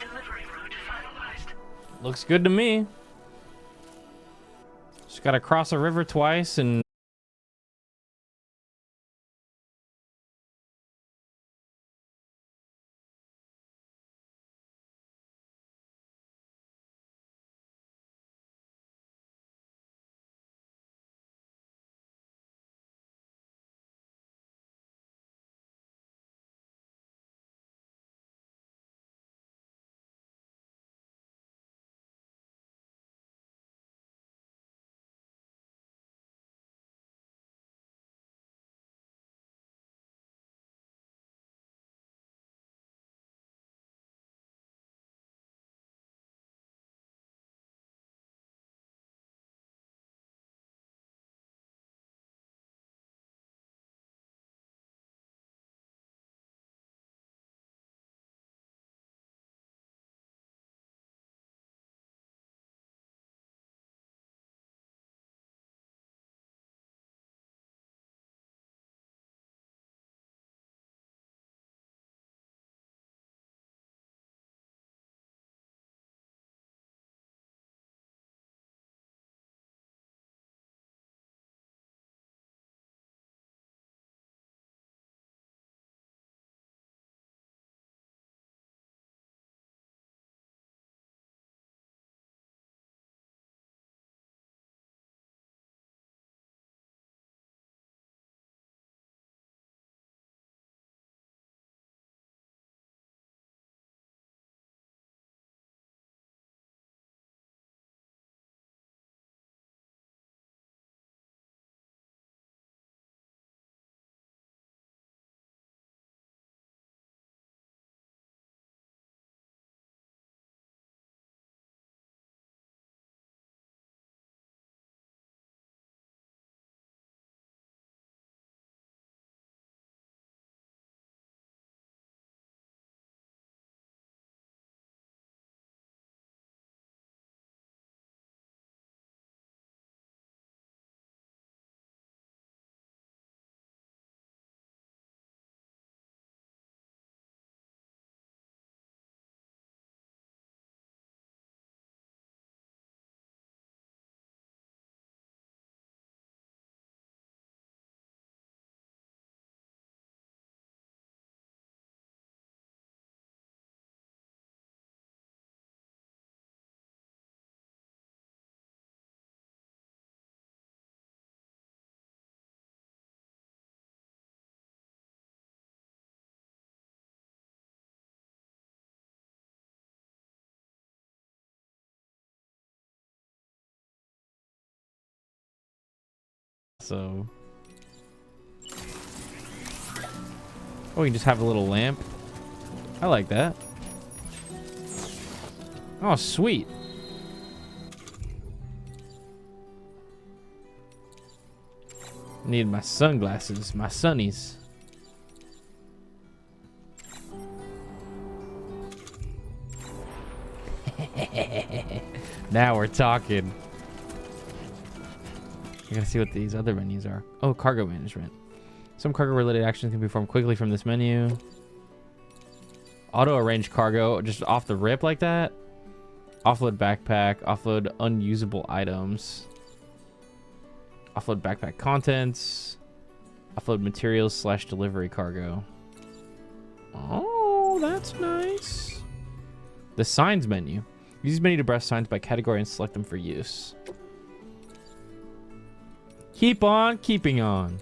Delivery route finalized. Looks good to me. Just gotta cross a river twice and... So... Oh, you just have a little lamp. I like that. Oh, sweet. Need my sunglasses, my sunnies. Now we're talking. I gotta see what these other menus are. Oh, cargo management. Some cargo-related actions can be performed quickly from this menu. Auto-arrange cargo, just off the rip like that. Offload backpack. Offload unusable items. Offload backpack contents. Offload materials / delivery cargo. Oh, that's nice. The signs menu. Use this menu to browse signs by category and select them for use. Keep on keeping on.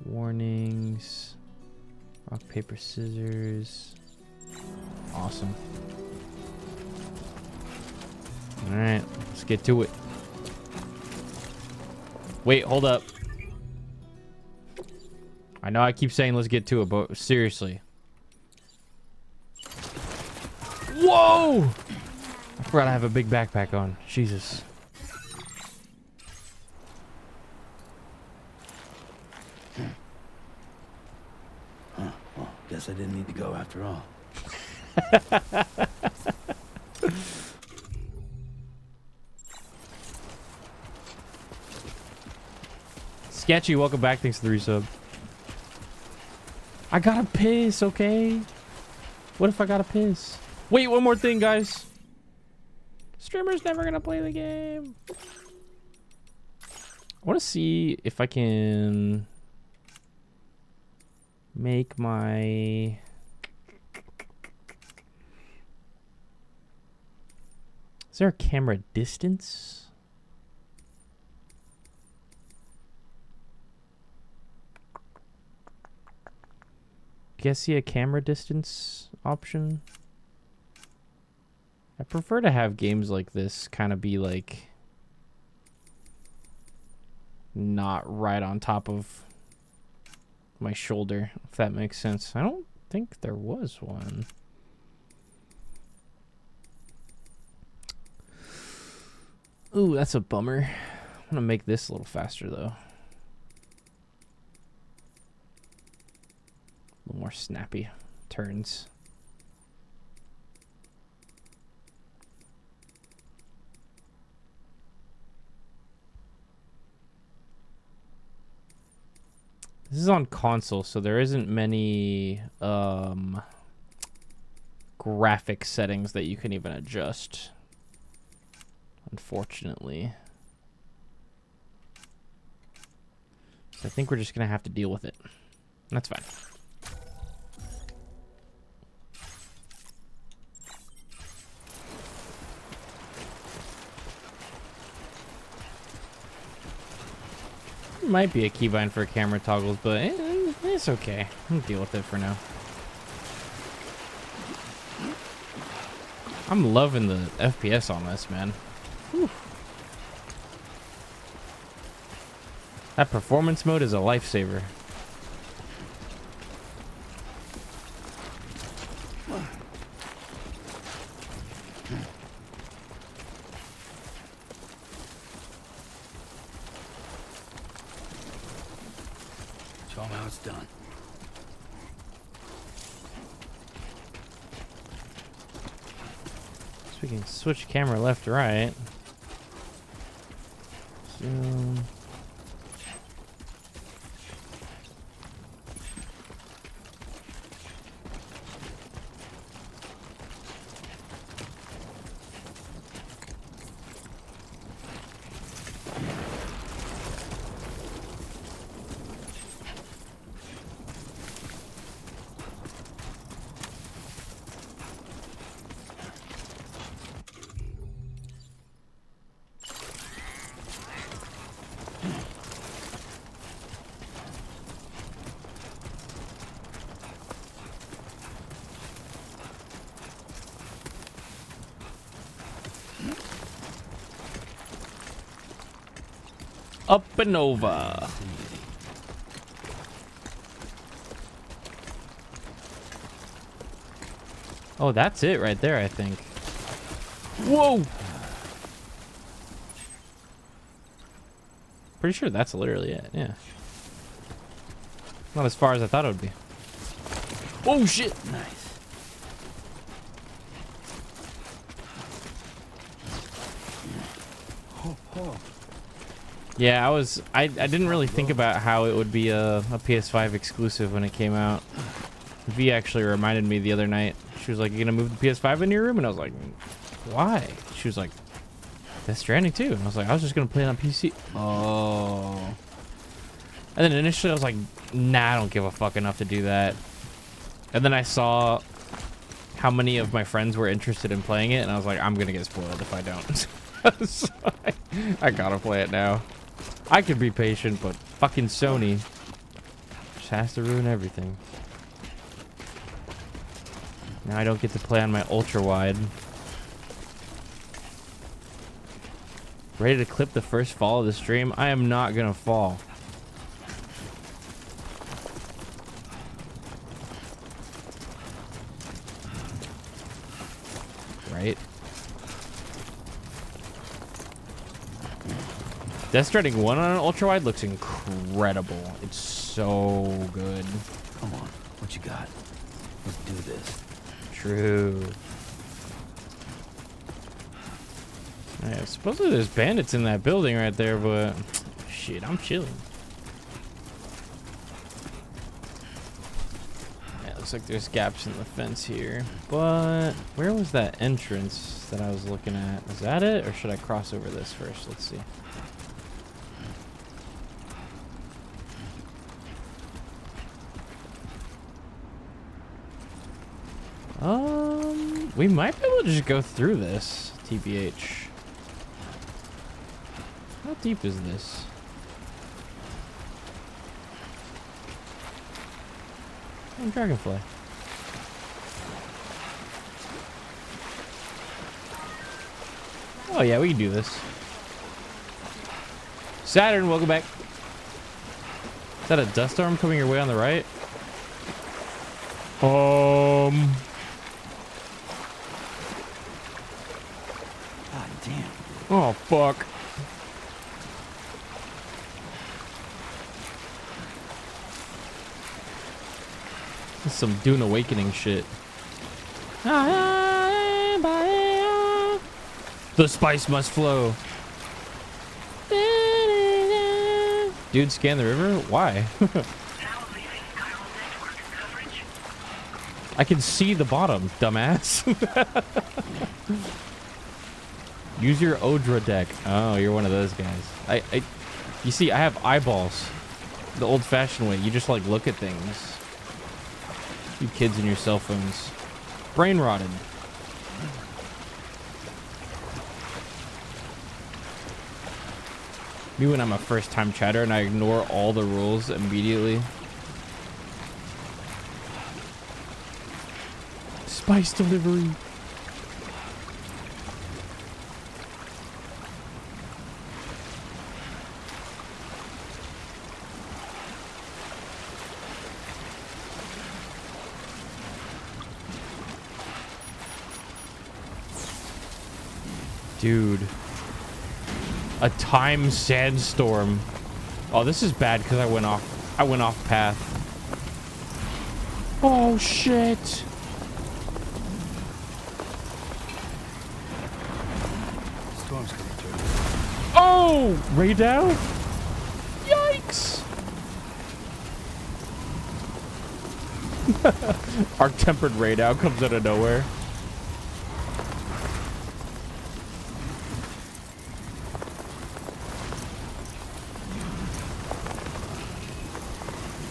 Warnings. Rock, paper, scissors. Awesome. Alright, let's get to it. Wait, hold up. I know I keep saying let's get to it, but seriously. Whoa! I forgot I have a big backpack on. Jesus. Well, guess I didn't need to go after all. Sketchy, welcome back. Thanks for the resub. I gotta piss, okay? What if I gotta piss? Wait, one more thing, guys. Streamer's never gonna play the game. I want to see if I can make my... Is there a camera distance? Do you guys see a camera distance option? I prefer to have games like this kind of be like not right on top of my shoulder, if that makes sense. I don't think there was one. Ooh, that's a bummer. I'm gonna make this a little faster though. A little more snappy turns. This is on console, so there isn't many graphic settings that you can even adjust, unfortunately. So I think we're just gonna have to deal with it. That's fine. Might be a keybind for camera toggles, but it's okay. I'll deal with it for now. I'm loving the FPS on this, man. Whew. That performance mode is a lifesaver. Show 'em how it's done. So we can switch camera left to right. Zoom. Up and over. Oh, that's it right there, I think. Whoa! Pretty sure that's literally it, yeah. Not as far as I thought it would be. Oh, shit! Nice. Yeah, I didn't really think about how it would be a PS5 exclusive when it came out. V actually reminded me the other night. She was like, "You gonna move the PS5 in your room?" And I was like, "Why?" She was like, "That's Stranding too." And I was like, "I was just gonna play it on PC." Oh. And then initially I was like, "Nah, I don't give a fuck enough to do that." And then I saw how many of my friends were interested in playing it, and I was like, "I'm gonna get spoiled if I don't." So I gotta play it now. I could be patient, but fucking Sony. just has to ruin everything. Now I don't get to play on my ultra wide. Ready to clip the first fall of the stream? I am not gonna fall. Right? Death Stranding 1 on an ultra wide looks incredible. It's so good. Come on, what you got? Let's do this. True. Yeah, supposedly there's bandits in that building right there, but shit, I'm chilling. Yeah, looks like there's gaps in the fence here. But where was that entrance that I was looking at? Is that it, or should I cross over this first? Let's see. We might be able to just go through this, TBH. How deep is this? Oh, dragonfly. Oh yeah, we can do this. Saturn, welcome back. Is that a dust storm coming your way on the right? God damn. Oh, fuck. This is some Dune Awakening shit. The spice must flow. Dude, scan the river? Why? Now leaving viral network coverage. I can see the bottom, dumbass. Use your Odra deck. Oh, you're one of those guys. You see, I have eyeballs. The old-fashioned way. You just, like, look at things. You kids and your cell phones. Brain rotted. Me when I'm a first-time chatter and I ignore all the rules immediately. Spice delivery. Dude. A time sandstorm. Oh, this is bad because I went off path. Oh shit. Storm's coming through. Oh, Reedus. Yikes. Our tempered Reedus comes out of nowhere.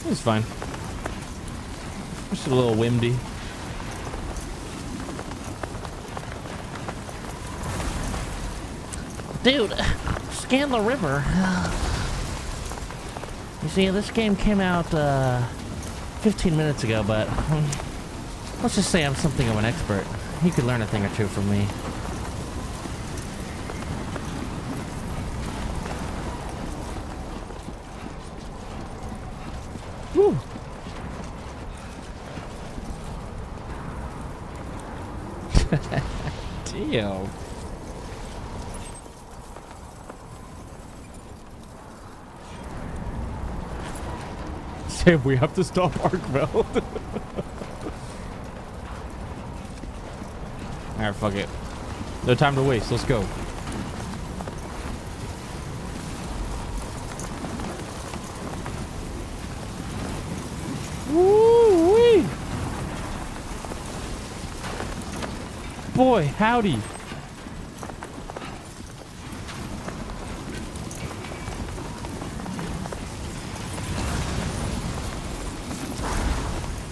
It's fine. Just a little windy. Dude, scan the river. You see, this game came out 15 minutes ago, but let's just say I'm something of an expert. You could learn a thing or two from me. Woo. Damn. Sam, we have to stop Arkveld. Alright, fuck it. No time to waste. Let's go. Woo-wee. Boy, howdy.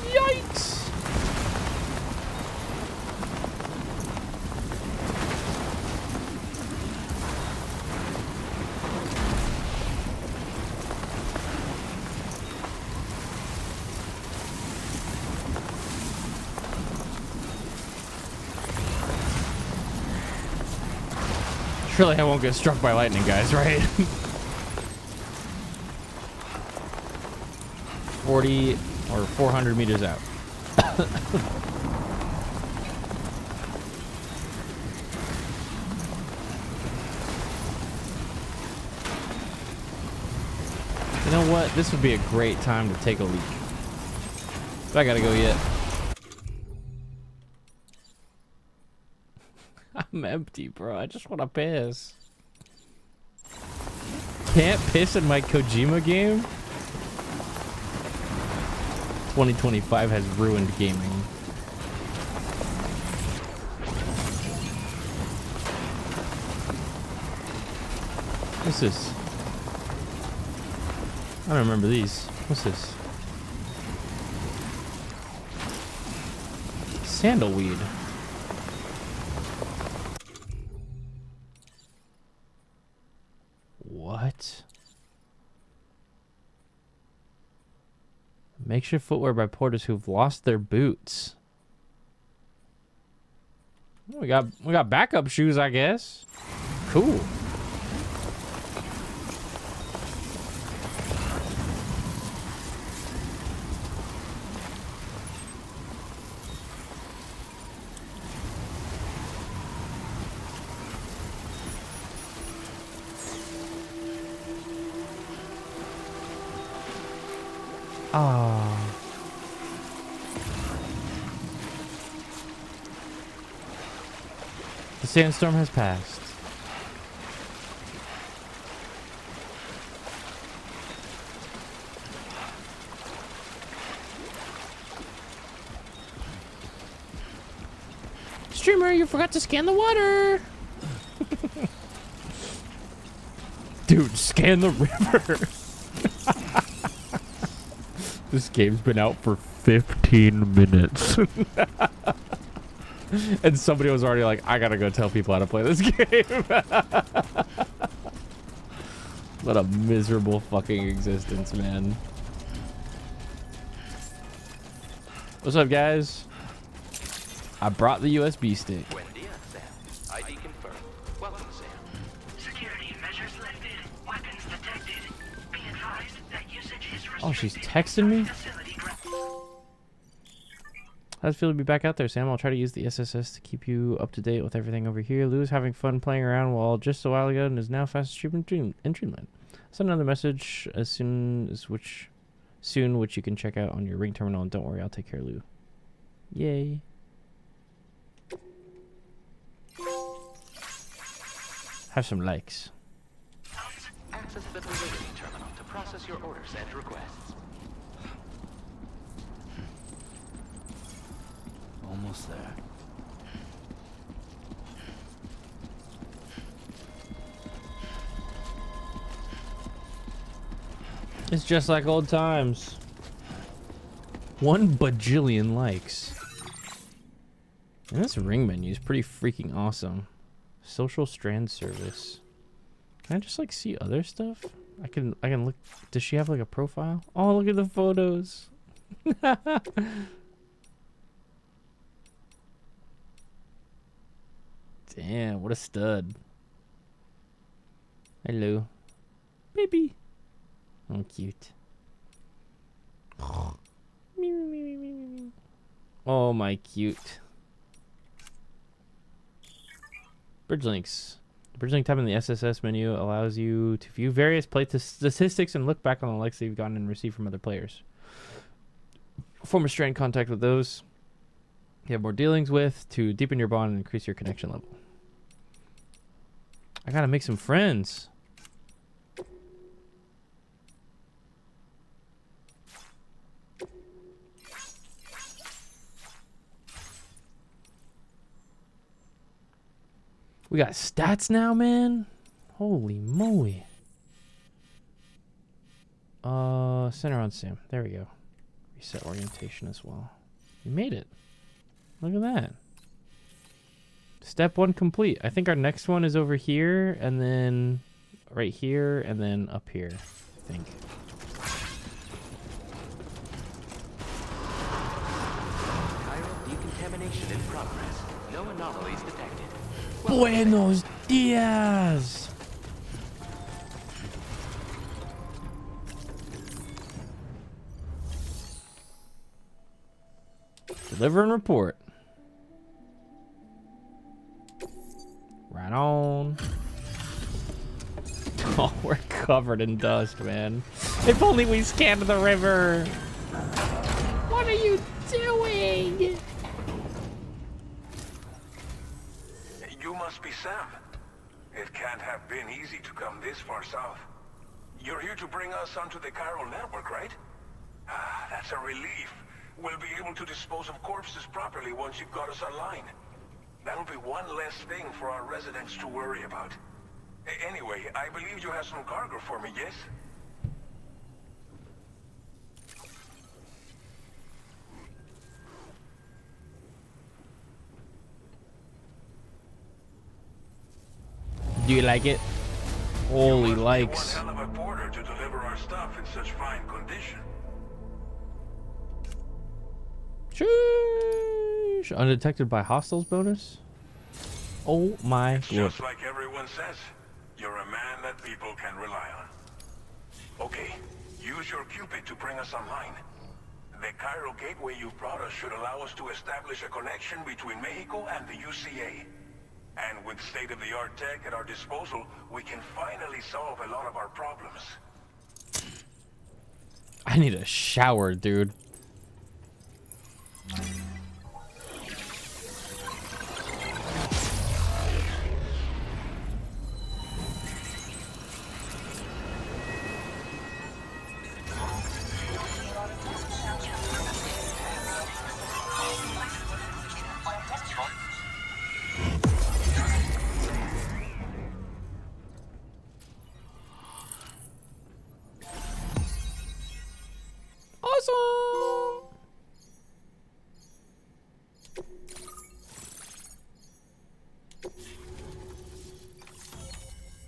Yikes. Surely I won't get struck by lightning, guys, right? 40 or 400 meters out. You know what? This would be a great time to take a leak. But I gotta go yet. I'm empty, bro. I just want to piss. Can't piss in my Kojima game? 2025 has ruined gaming. What's this? I don't remember these. What's this? Sandalweed. What? Makeshift footwear by porters who've lost their boots. We got backup shoes, I guess. Cool. Ah. The sandstorm has passed. Streamer, you forgot to scan the water. Dude, scan the river. This game's been out for 15 minutes. And somebody was already like, I gotta go tell people how to play this game. What a miserable fucking existence, man. What's up, guys? I brought the USB stick. Buen dia, Sam. ID confirmed. Welcome, Sam. Security measures lifted. Weapons detected. Be advised that usage is restricted. Oh, she's texting me? How's it feel to be back out there, Sam? I'll try to use the SSS to keep you up to date with everything over here. Lou's having fun playing around while just a while ago and is now fast asleep in Dreamland. Send another message as soon as which you can check out on your ring terminal. And don't worry, I'll take care of Lou. Yay. Have some likes. Access the delivery terminal to process your orders and requests. Almost there. It's just like old times. 1 bajillion likes. And this ring menu is pretty freaking awesome. Social strand service. Can I just like see other stuff? I can look. Does she have like a profile? Oh, look at the photos. Damn, what a stud. Hello. Baby. Oh, cute. Oh, my cute. Bridge links. The bridge link tab in the SSS menu allows you to view various play statistics and look back on the likes that you've gotten and received from other players. Form a strand contact with those you have more dealings with to deepen your bond and increase your connection level. I gotta make some friends. We got stats now, man. Holy moly. Center on Sam. There we go. Reset orientation as well. We made it. Look at that. Step 1 complete. I think our next one is over here, and then right here, and then up here, I think. Chiral decontamination in progress. No anomalies detected. Buenos dias. Deliver and report. Right on. Oh, we're covered in dust, man. If only we scanned the river. What are you doing? You must be Sam. It can't have been easy to come this far south. You're here to bring us onto the chiral network, right? Ah, that's a relief. We'll be able to dispose of corpses properly once you've got us online. That'll be one less thing for our residents to worry about. Anyway, I believe you have some cargo for me, yes? Do you like it? Holy likes. One hell of a porter to deliver our stuff in such fine condition. Sheesh. Undetected by hostiles bonus? Oh my god. Just like everyone says, you're a man that people can rely on. Okay, use your Cupid to bring us online. The chiral gateway you've brought us should allow us to establish a connection between Mexico and the UCA. And with state-of-the-art tech at our disposal, we can finally solve a lot of our problems. I need a shower, dude. Awesome!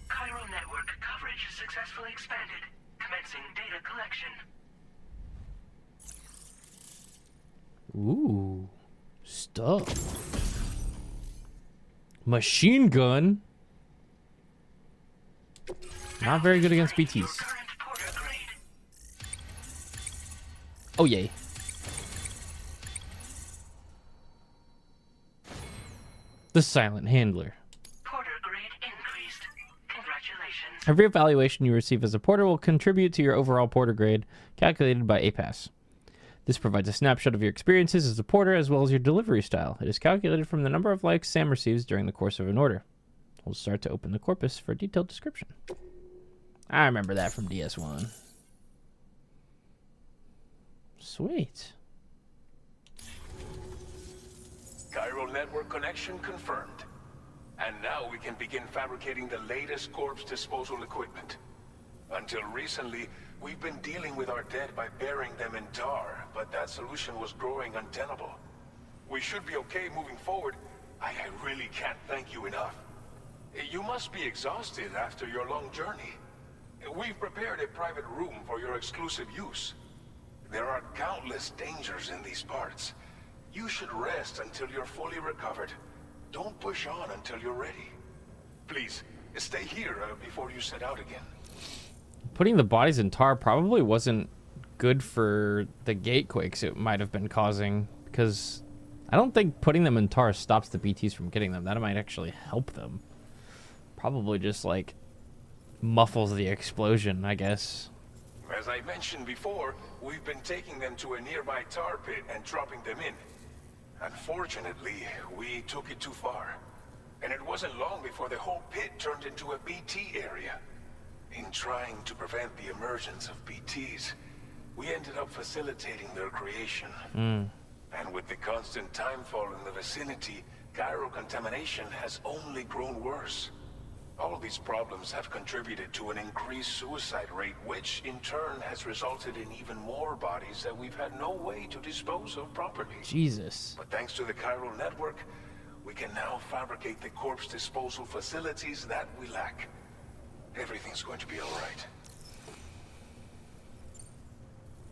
Chiral network coverage successfully expanded. Commencing data collection. Ooh, stuff. Machine gun. Not very good against BTs. Current porter grade. Oh yay. The silent handler. Porter grade increased. Congratulations. Every evaluation you receive as a porter will contribute to your overall porter grade, calculated by APAS. This provides a snapshot of your experiences as a porter as well as your delivery style. It is calculated from the number of likes Sam receives during the course of an order. We'll start to open the corpus for a detailed description. I remember that from DS1. Sweet. Chiral network connection confirmed. And now we can begin fabricating the latest corpse disposal equipment. Until recently, we've been dealing with our dead by burying them in tar, but that solution was growing untenable. We should be okay moving forward. I really can't thank you enough. You must be exhausted after your long journey. We've prepared a private room for your exclusive use. There are countless dangers in these parts. You should rest until you're fully recovered. Don't push on until you're ready. Please, stay here before you set out again. Putting the bodies in tar probably wasn't good for the gate quakes it might have been causing, because I don't think putting them in tar stops the BTs from getting them. That might actually help them. Probably just like muffles the explosion, I guess. As I mentioned before, we've been taking them to a nearby tar pit and dropping them in. Unfortunately, we took it too far. And it wasn't long before the whole pit turned into a BT area. In trying to prevent the emergence of BTs, we ended up facilitating their creation. And with the constant timefall in the vicinity, chiral contamination has only grown worse. All of these problems have contributed to an increased suicide rate, which in turn has resulted in even more bodies that we've had no way to dispose of properly. Jesus. But thanks to the chiral network, we can now fabricate the corpse disposal facilities that we lack. Everything's going to be all right.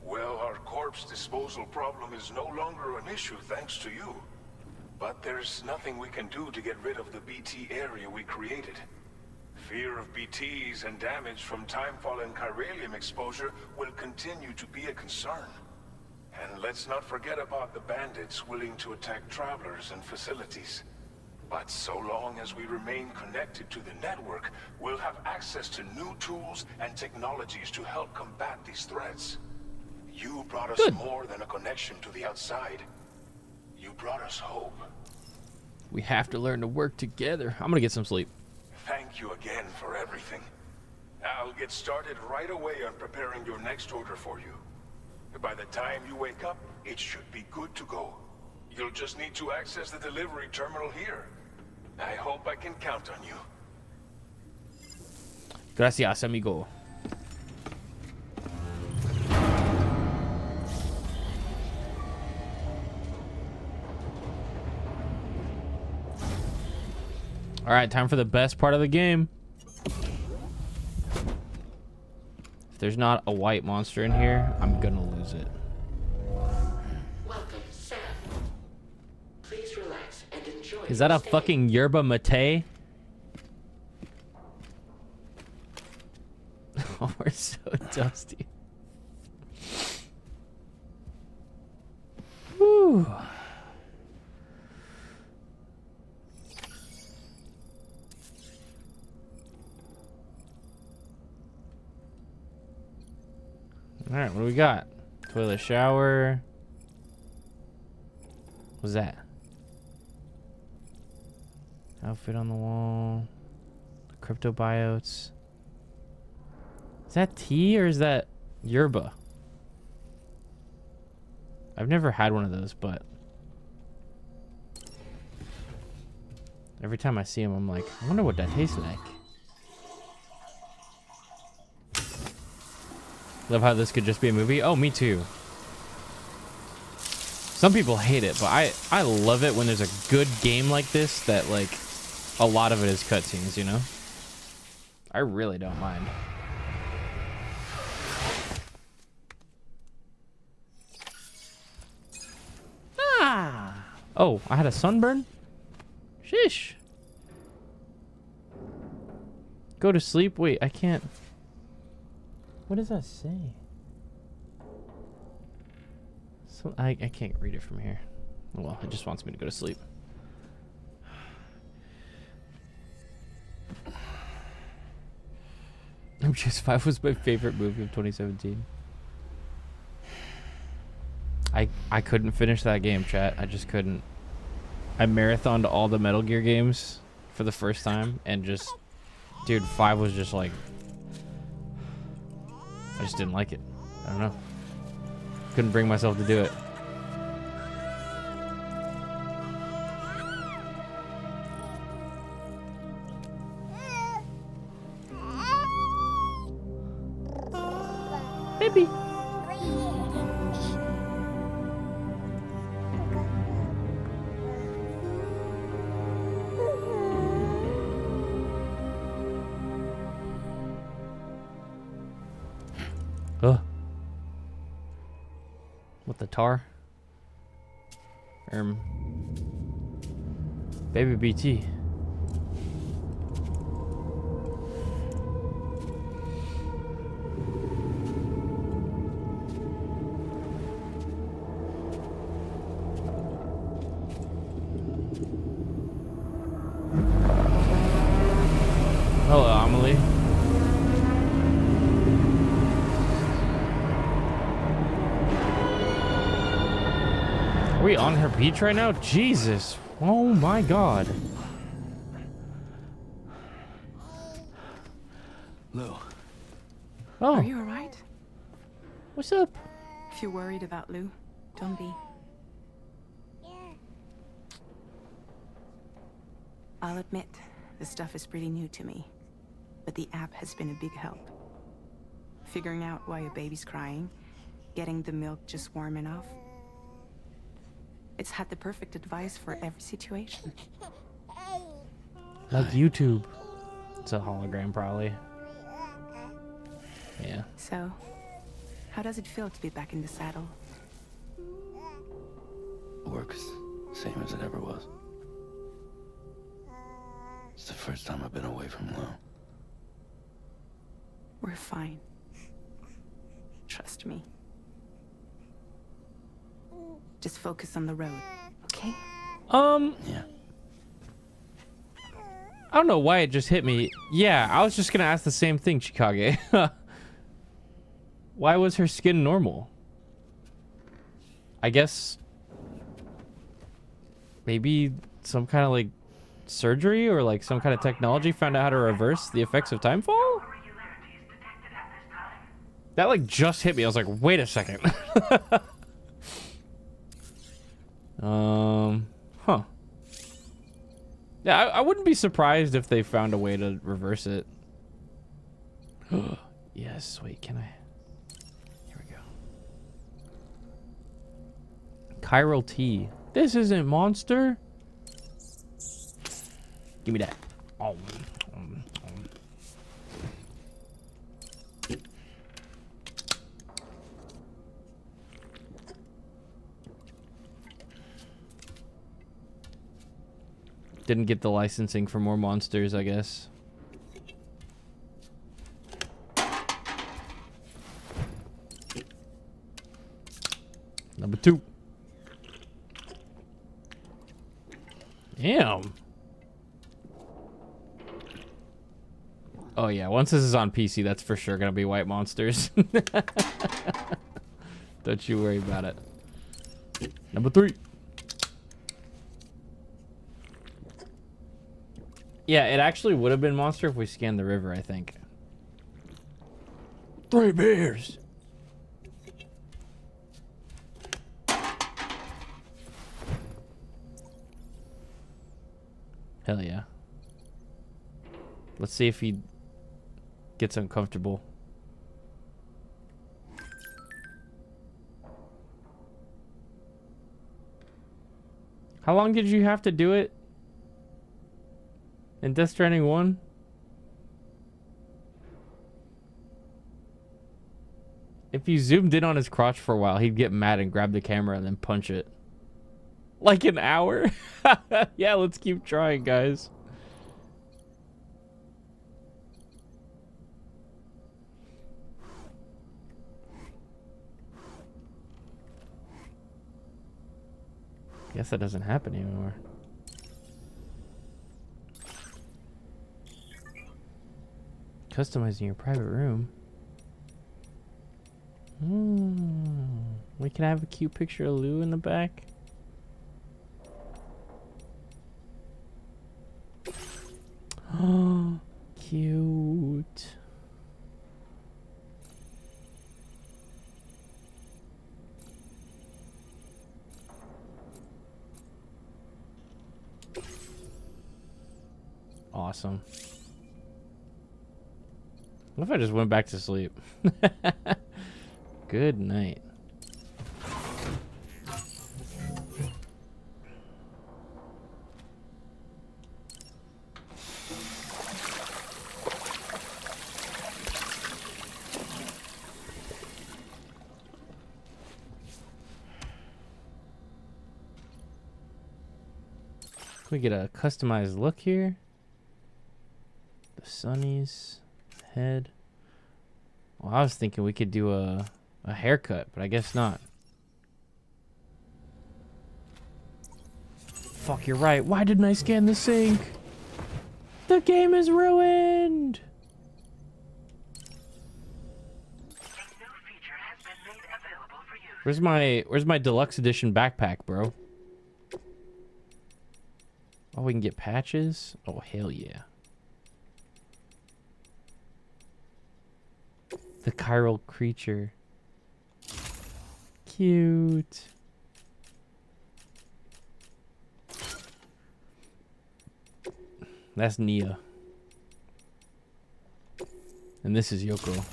Well, our corpse disposal problem is no longer an issue thanks to you. But there's nothing we can do to get rid of the BT area we created. Fear of BTs and damage from timefall and chiralium exposure will continue to be a concern. And let's not forget about the bandits willing to attack travelers and facilities. But so long as we remain connected to the network, we'll have access to new tools and technologies to help combat these threats. You brought us more than a connection to the outside. You brought us hope. We have to learn to work together. I'm gonna get some sleep. Thank you again for everything. I'll get started right away on preparing your next order for you. By the time you wake up, it should be good to go. You'll just need to access the delivery terminal here. I hope I can count on you. Gracias, amigo. All right, time for the best part of the game. If there's not a white monster in here, I'm gonna lose it. Welcome, Sam. Please relax and enjoy. Is that a fucking yerba mate? Oh, we're so dusty. Whew. All right, what do we got? Toilet, shower. What's that? Outfit on the wall. Crypto biotes. Is that tea or is that yerba? I've never had one of those, but every time I see them, I'm like, I wonder what that tastes like. Love how this could just be a movie. Oh, me too. Some people hate it, but I love it when there's a good game like this that, like, a lot of it is cutscenes, you know? I really don't mind. Ah! Oh, I had a sunburn? Sheesh. Go to sleep? Wait, I can't. What does that say? So I can't read it from here. Well, it just wants me to go to sleep. MGS5 was my favorite movie of 2017. I couldn't finish that game, chat. I just couldn't. I marathoned all the Metal Gear games for the first time, and just, dude, 5 was just like, I just didn't like it. I don't know. Couldn't bring myself to do it. Baby. What, the tar? Baby BT. Hello, Amelie. Are we on her beach right now? Jesus. Oh my god. Lou. Oh. Are you alright? What's up? If you're worried about Lou, don't be. I'll admit, this stuff is pretty new to me, but the app has been a big help. Figuring out why a baby's crying, getting the milk just warm enough. It's had the perfect advice for every situation. Like YouTube. It's a hologram, probably. Yeah. So, how does it feel to be back in the saddle? Works same as it ever was. It's the first time I've been away from Lou. We're fine. Trust me. Just focus on the road, okay? Yeah. I don't know why it just hit me. Yeah, I was just gonna ask the same thing, Chikage. Why was her skin normal? I guess maybe some kind of like surgery or like some kind of technology found out how to reverse the effects of timefall? That like just hit me. I was like, wait a second. Huh. Yeah, I wouldn't be surprised if they found a way to reverse it. Yes, wait, can I? Here we go. Chiral tea. This isn't monster. Give me that. Oh. Didn't get the licensing for more monsters, I guess. Number 2. Damn. Oh yeah, once this is on PC, that's for sure gonna be white monsters. Don't you worry about it. Number 3. Yeah, it actually would have been monster if we scanned the river, I think. 3 beers. Hell yeah. Let's see if he gets uncomfortable. How long did you have to do it? In Death Stranding 1? If you zoomed in on his crotch for a while, he'd get mad and grab the camera and then punch it. Like an hour? Yeah, let's keep trying, guys. Guess that doesn't happen anymore. Customizing your private room. We can have a cute picture of Lou in the back. Oh, cute. Awesome. What if I just went back to sleep? Good night. Can we get a customized look here? The Sunnies head. Well, I was thinking we could do a haircut, but I guess not. Fuck, you're right. Why didn't I scan the sink? The game is ruined. Where's my deluxe edition backpack, bro? Oh, we can get patches? Oh, hell yeah. The chiral creature. Cute. That's Nia. And this is Yoko.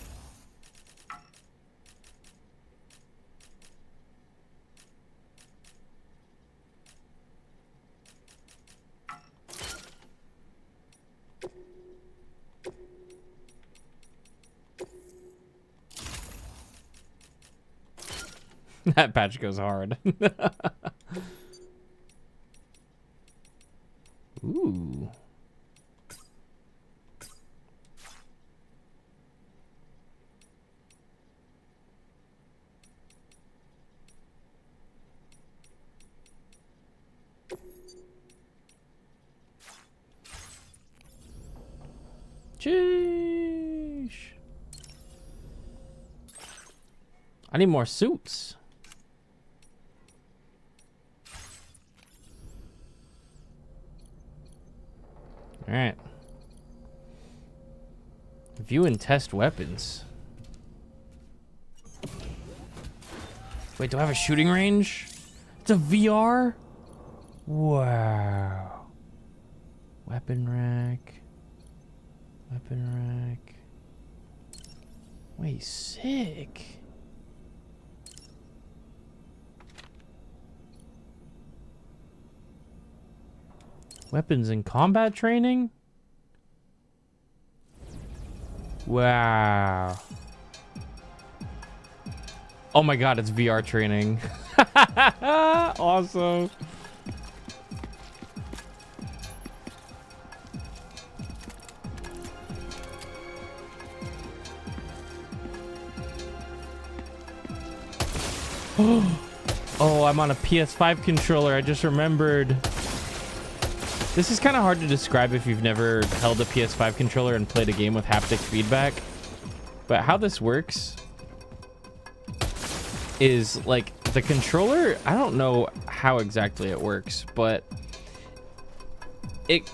That patch goes hard. I need more suits. All right. View and test weapons. Wait, do I have a shooting range? It's a VR? Wow. Weapon rack. Weapon rack. Wait, sick. Weapons and combat training? Wow. Oh my god, it's VR training. Awesome. Oh, I'm on a PS5 controller. I just remembered. This is kind of hard to describe if you've never held a PS5 controller and played a game with haptic feedback. But how this works is like the controller, I don't know how exactly it works, but it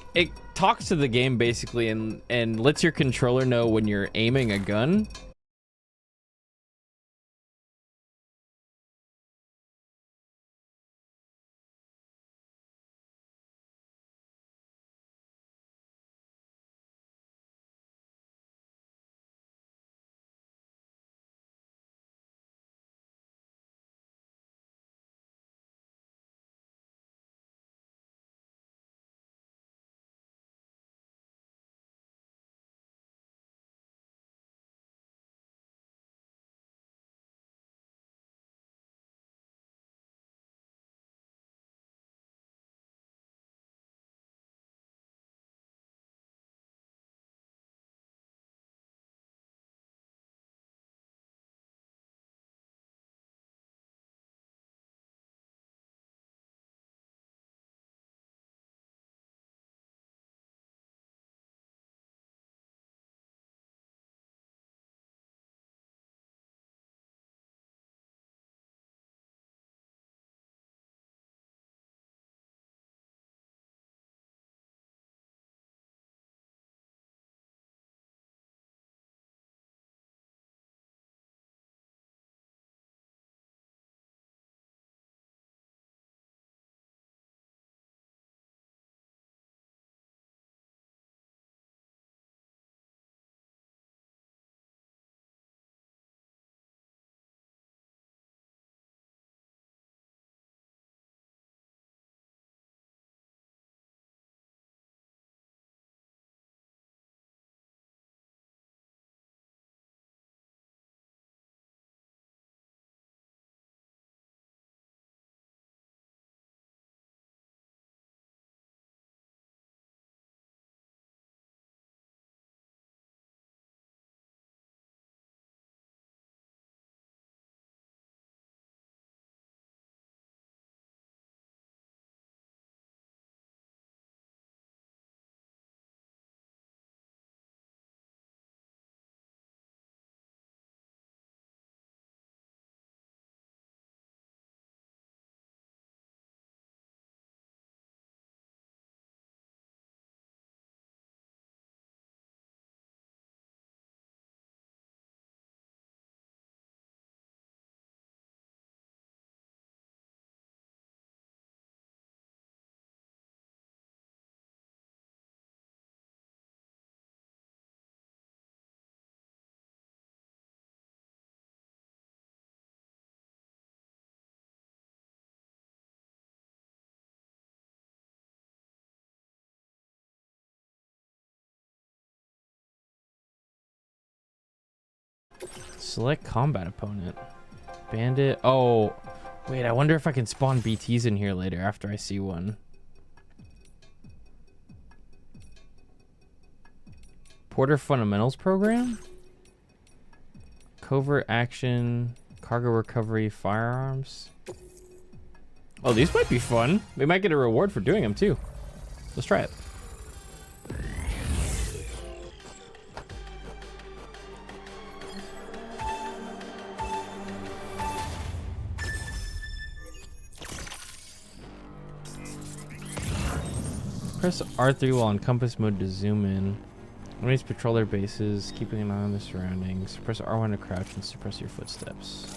talks to the game basically and lets your controller know when you're aiming a gun. Select combat opponent. Bandit. Oh, wait, I wonder if I can spawn BTs in here later after I see one. Porter Fundamentals Program? Covert action, cargo recovery, firearms. Oh, these might be fun. We might get a reward for doing them too. Let's try it. Press R3 while in compass mode to zoom in. Enemies patrol their bases, keeping an eye on their surroundings. Press R1 to crouch and suppress your footsteps.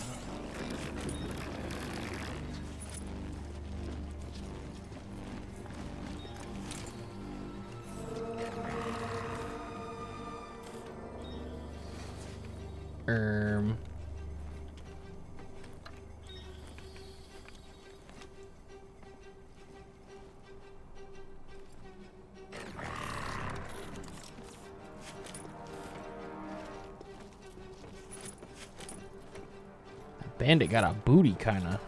Bandit got a booty, kinda.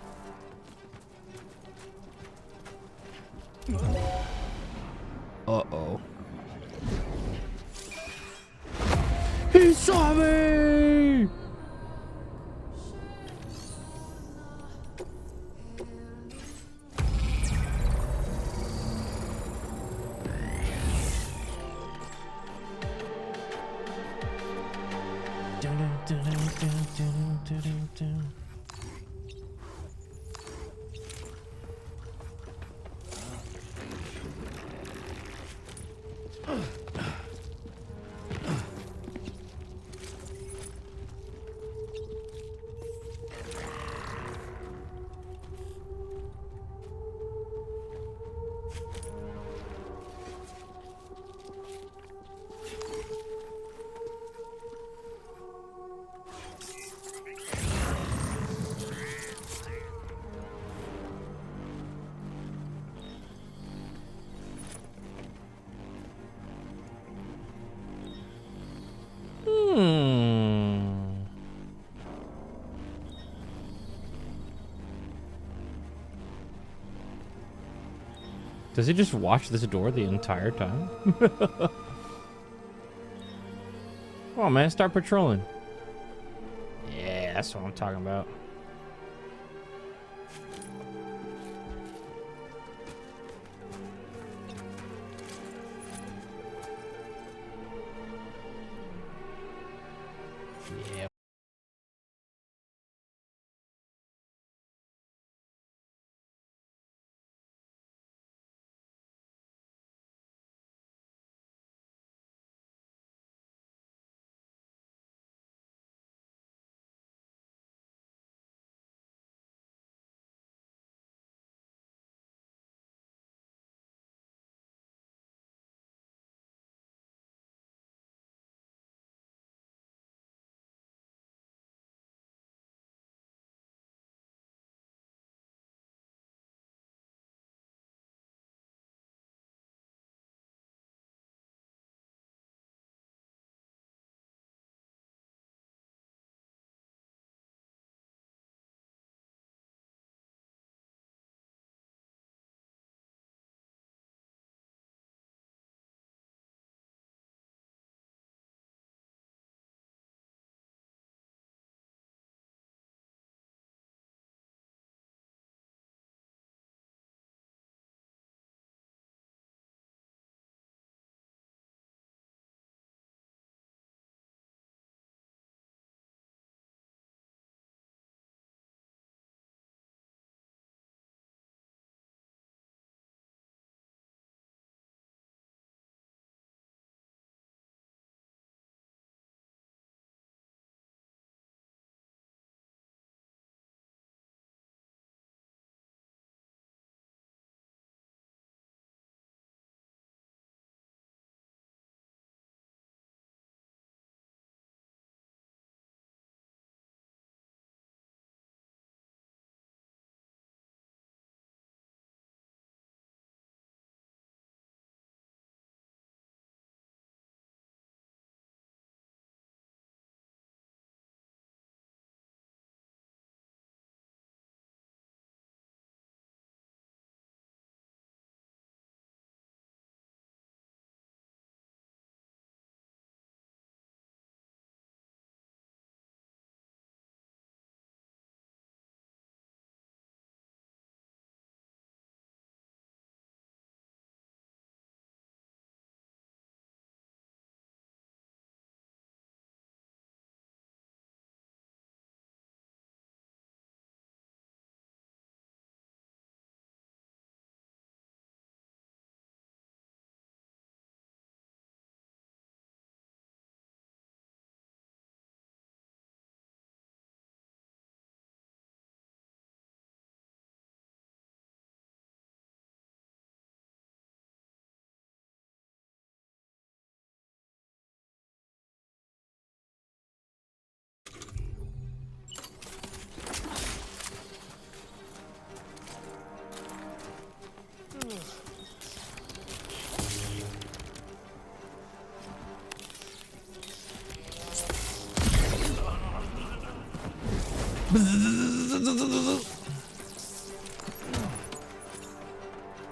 Uh-oh. He saw me! Does he just watch this door the entire time? Come on, man. Start patrolling. Yeah, that's what I'm talking about.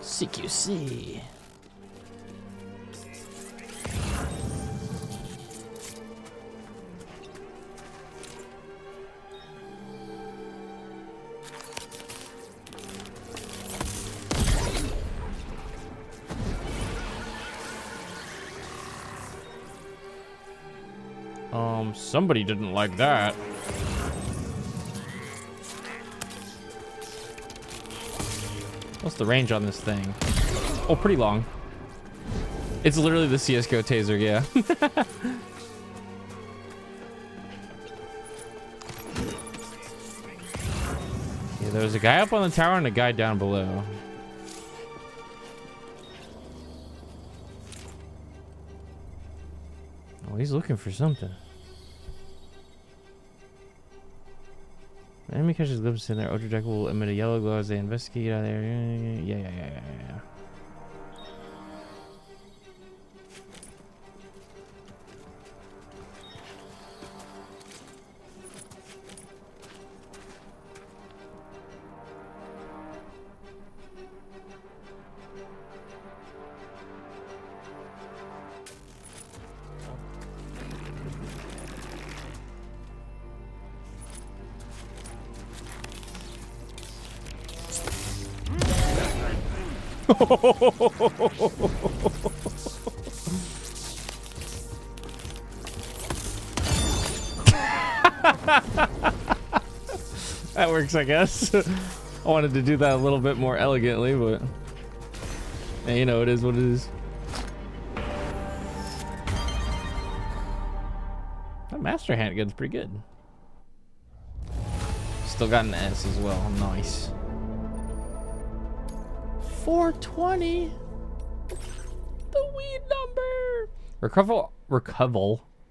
CQC. Somebody didn't like that. What's the range on this thing? Oh, pretty long. It's literally the CSGO taser, yeah. Yeah, there was a guy up on the tower and a guy down below. Oh, he's looking for something. Enemy catches glimpses in there. Ultra deck will emit a yellow glow as they investigate out there. Yeah. That works, I guess. I wanted to do that a little bit more elegantly, but yeah, you know, it is what it is. That master handgun's pretty good. Still got an S as well. Nice. 420. The weed number.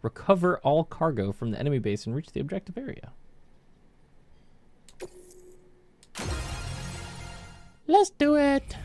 Recover all cargo from the enemy base and reach the objective area. Let's do it.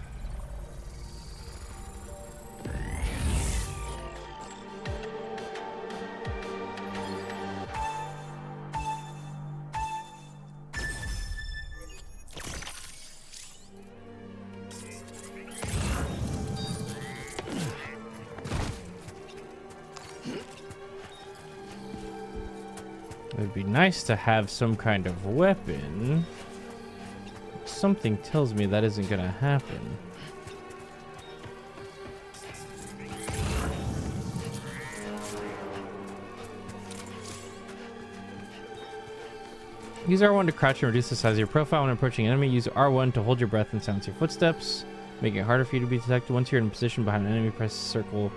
It would be nice to have some kind of weapon. Something tells me that isn't gonna happen. Use R1 to crouch and reduce the size of your profile when approaching an enemy. Use R1 to hold your breath and silence your footsteps, making it harder for you to be detected. Once you're in position behind an enemy, press circle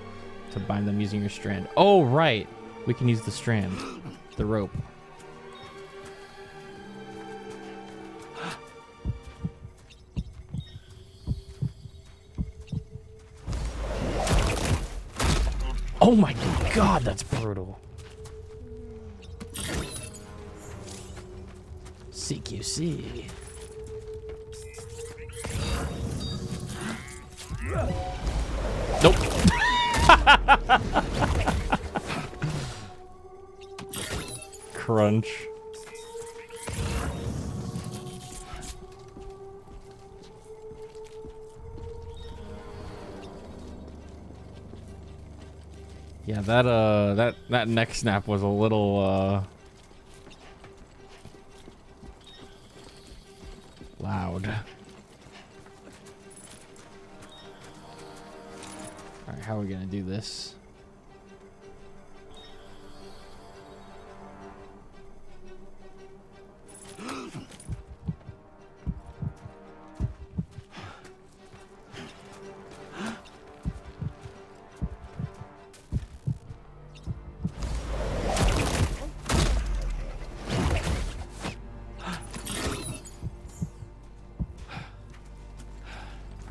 to bind them using your strand. Oh, right. We can use the strand. The rope. Oh my god, that's brutal. CQC. Nope. Crunch. Yeah, that neck snap was a little loud. All right, how are we gonna do this?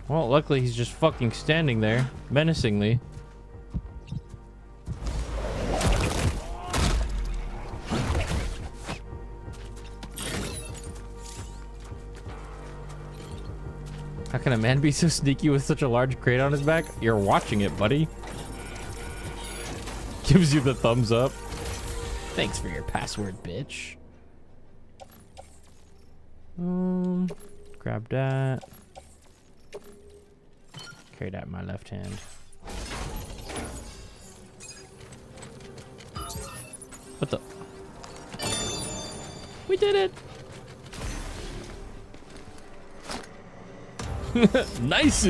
Well, luckily he's just fucking standing there, menacingly. How can a man be so sneaky with such a large crate on his back? You're watching it, buddy. Gives you the thumbs up. Thanks for your password, bitch. Grab that. Carry that in my left hand. What the? We did it! Nice!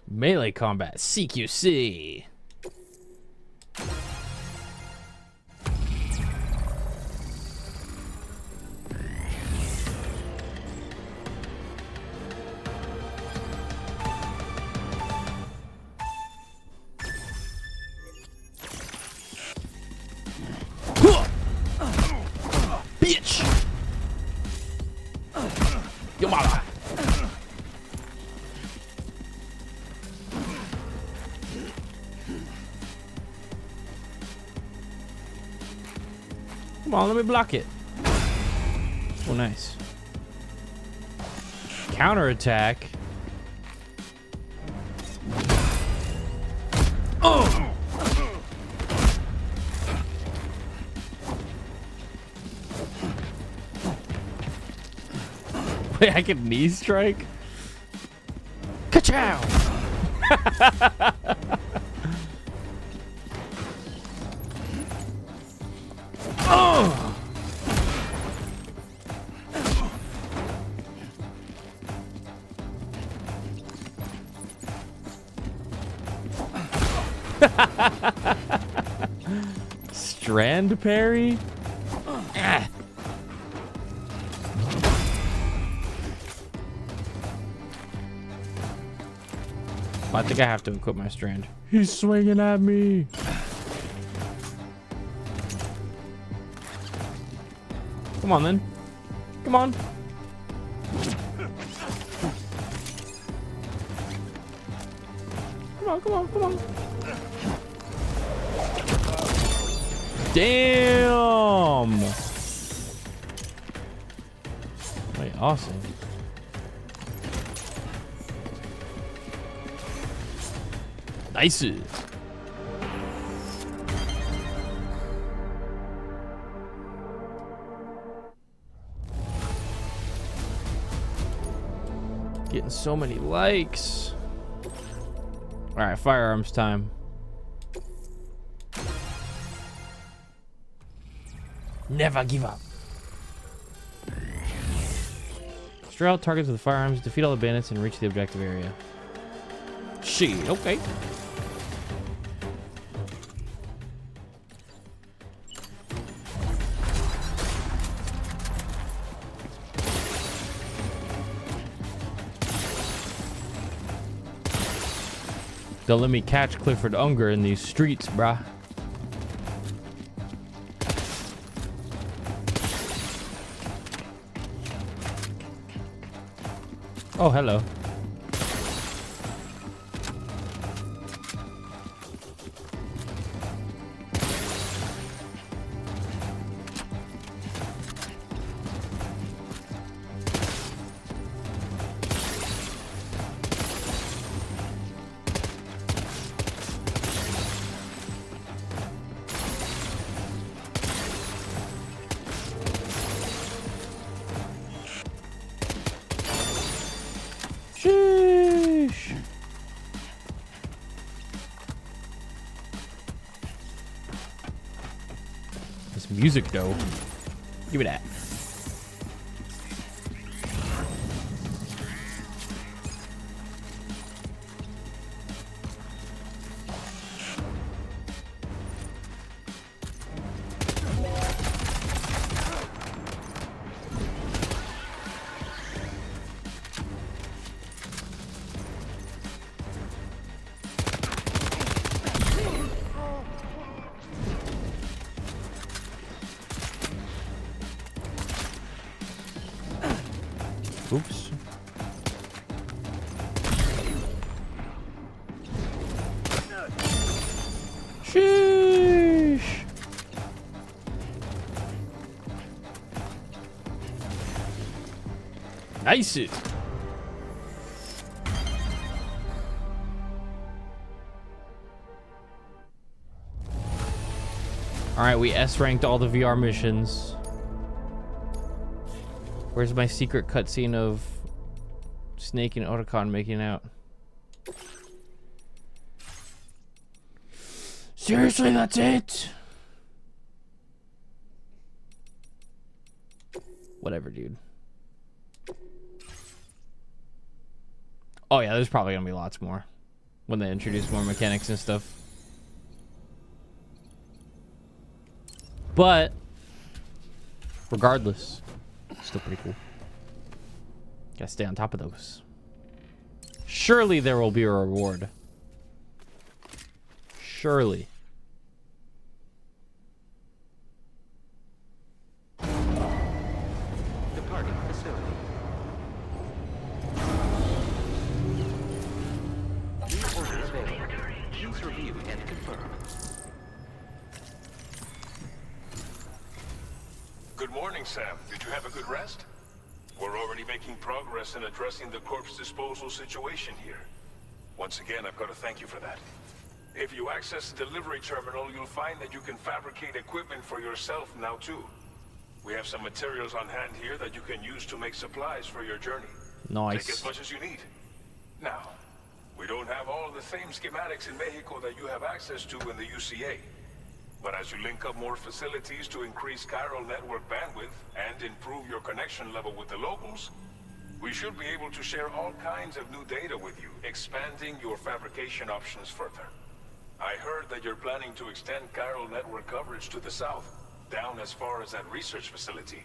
Melee combat, CQC. Bitch! Yo mama! Come on, let me block it. Oh, nice. Counterattack. Oh! Wait, I can knee strike? Ka-chow! Oh! Strand parry? Ah. I think I have to equip my strand. He's swinging at me. Come on then. Come on. Come on, come on, come on. Damn. Wait, awesome. Nice. Getting so many likes. All right, firearms time. Never give up. Destroy all targets with firearms, defeat all the bandits, and reach the objective area. Shit, okay. Don't let me catch Clifford Unger in these streets, brah. Oh, hello. Sheesh. This music though. Give me that. Oops. Sheesh. Nice. Alright, we S-ranked all the VR missions. Where's my secret cutscene of Snake and Otacon making out? Seriously, that's it? Whatever, dude. Oh yeah, there's probably gonna be lots more when they introduce more mechanics and stuff. But regardless, still pretty cool. Gotta stay on top of those. Surely there will be a reward. Surely. Departing facility. New order available. Please review and confirm. Good morning, Sam. Did you have a good rest? We're already making progress in addressing the corpse disposal situation here. Once again, I've got to thank you for that. If you access the delivery terminal, you'll find that you can fabricate equipment for yourself now too. We have some materials on hand here that you can use to make supplies for your journey. Nice. Take as much as you need. Now, we don't have all the same schematics in Mexico that you have access to in the UCA. But as you link up more facilities to increase chiral network bandwidth and improve your connection level with the locals, we should be able to share all kinds of new data with you, expanding your fabrication options further. I heard that you're planning to extend chiral network coverage to the south, down as far as that research facility.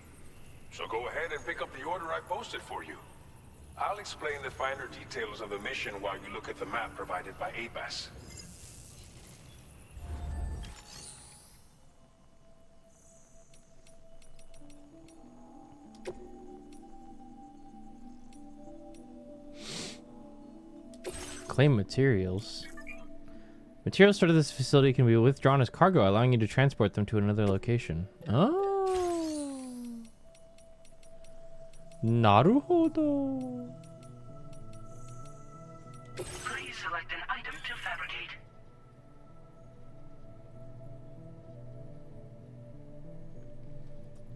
So go ahead and pick up the order I posted for you. I'll explain the finer details of the mission while you look at the map provided by ABAS. Claim materials. Materials stored at this facility can be withdrawn as cargo, allowing you to transport them to another location. Oh. Naruhodo. Please select an item to fabricate.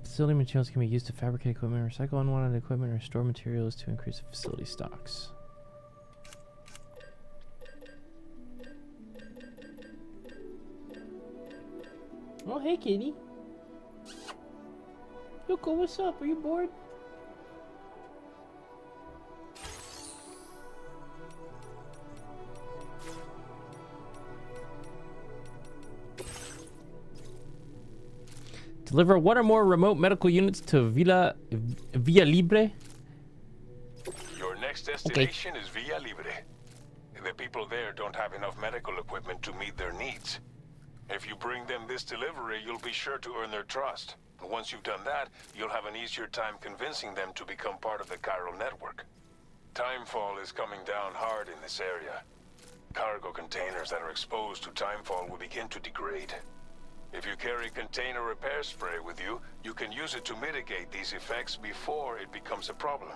Facility materials can be used to fabricate equipment, recycle unwanted equipment, or store materials to increase the facility stocks. Oh, hey, kitty. Yoko, what's up? Are you bored? Deliver one or more remote medical units to Villa Libre. Your next destination is Villa Libre. The people there don't have enough medical equipment to meet their needs. If you bring them this delivery, you'll be sure to earn their trust. Once you've done that, you'll have an easier time convincing them to become part of the chiral network. Timefall is coming down hard in this area. Cargo containers that are exposed to timefall will begin to degrade. If you carry container repair spray with you, you can use it to mitigate these effects before it becomes a problem.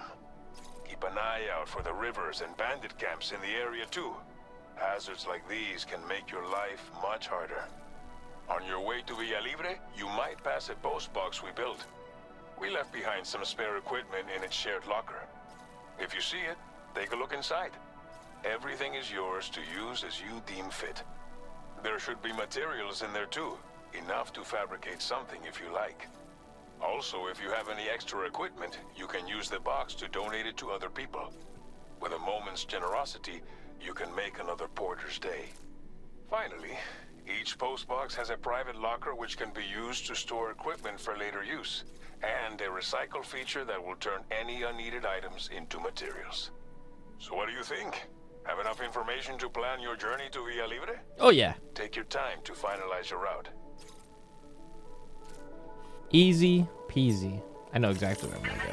Keep an eye out for the rivers and bandit camps in the area too. Hazards like these can make your life much harder. On your way to Villa Libre, you might pass a post box we built. We left behind some spare equipment in its shared locker. If you see it, take a look inside. Everything is yours to use as you deem fit. There should be materials in there too, enough to fabricate something if you like. Also, if you have any extra equipment, you can use the box to donate it to other people. With a moment's generosity, you can make another porter's day. Finally, each postbox has a private locker which can be used to store equipment for later use, and a recycle feature that will turn any unneeded items into materials. So what do you think? Have enough information to plan your journey to Villa Libre? Oh yeah. Take your time to finalize your route. Easy peasy. I know exactly where I'm gonna go.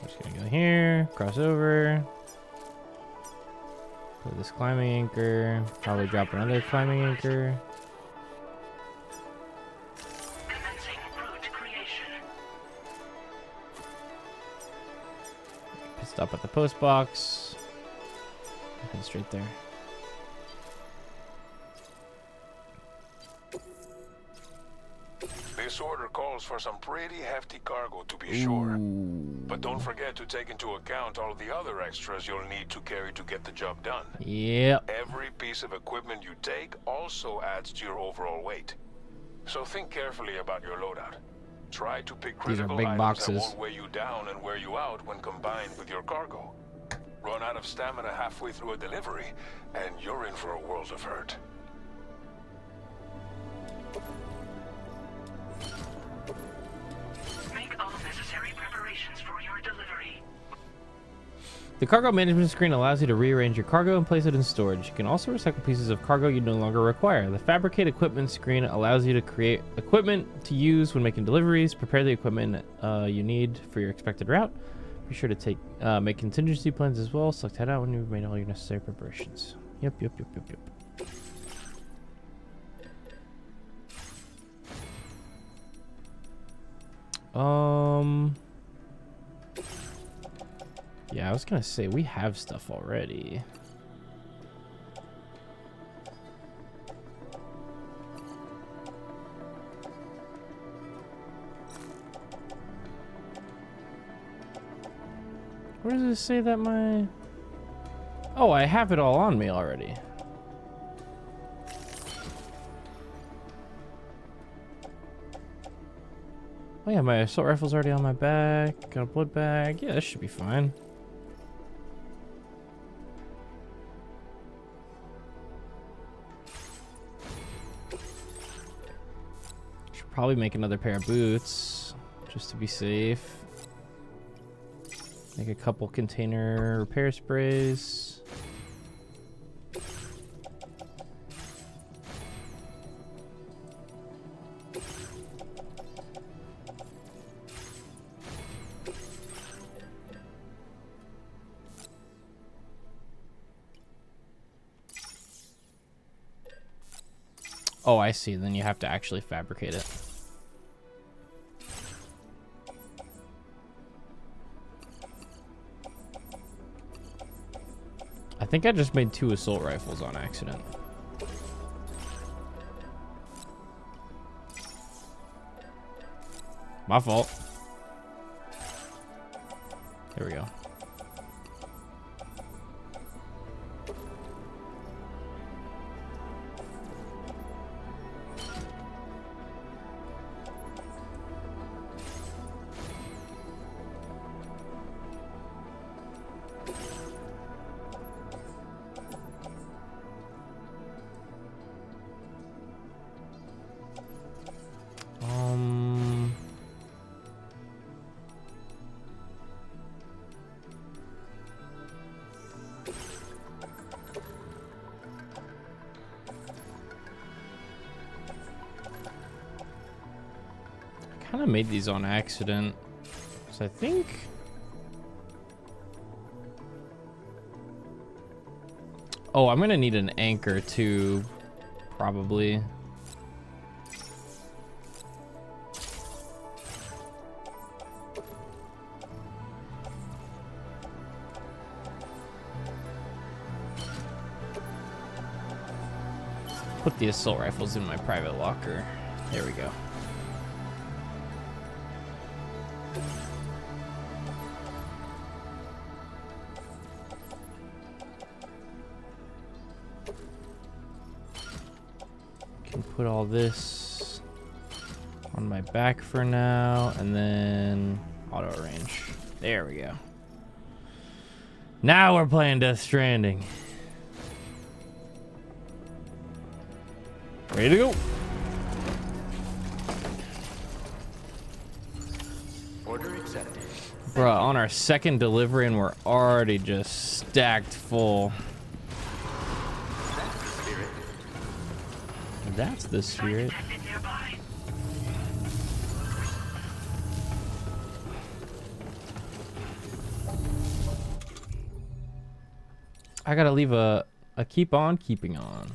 I'm just gonna go here, cross over, put this climbing anchor, probably drop another climbing anchor. Stop at the post box. Head straight there. This order calls for some pretty hefty cargo to be sure. But don't forget to take into account all the other extras you'll need to carry to get the job done. Yep. Every piece of equipment you take also adds to your overall weight. So think carefully about your loadout. Try to pick These are critical big items boxes. that won't weigh you down and wear you out when combined with your cargo. Run out of stamina halfway through a delivery, and you're in for a world of hurt. Make all necessary preparations for your delivery. The cargo management screen allows you to rearrange your cargo and place it in storage. You can also recycle pieces of cargo you no longer require. The fabricate equipment screen allows you to create equipment to use when making deliveries. Prepare the equipment you need for your expected route. Be sure to make contingency plans as well. Select head out when you've made all your necessary preparations. Yep. Yeah, I was gonna say we have stuff already. Where does it say that my... Oh, I have it all on me already. Oh yeah, my assault rifle's already on my back. Got a blood bag. Yeah, this should be fine. Should probably make another pair of boots just to be safe. Make a couple container repair sprays. Oh, I see. Then you have to actually fabricate it. I think I just made 2 assault rifles on accident. My fault. There we go. Kind of made these on accident, so I think I'm gonna need an anchor too, probably. Put the assault rifles in my private locker. There we go. Can put all this on my back for now, and then auto arrange. There we go. Now we're playing Death Stranding. Ready to go. Order accepted. Bruh, on our second delivery and we're already just stacked full. That's the spirit. I gotta leave a keep on keeping on.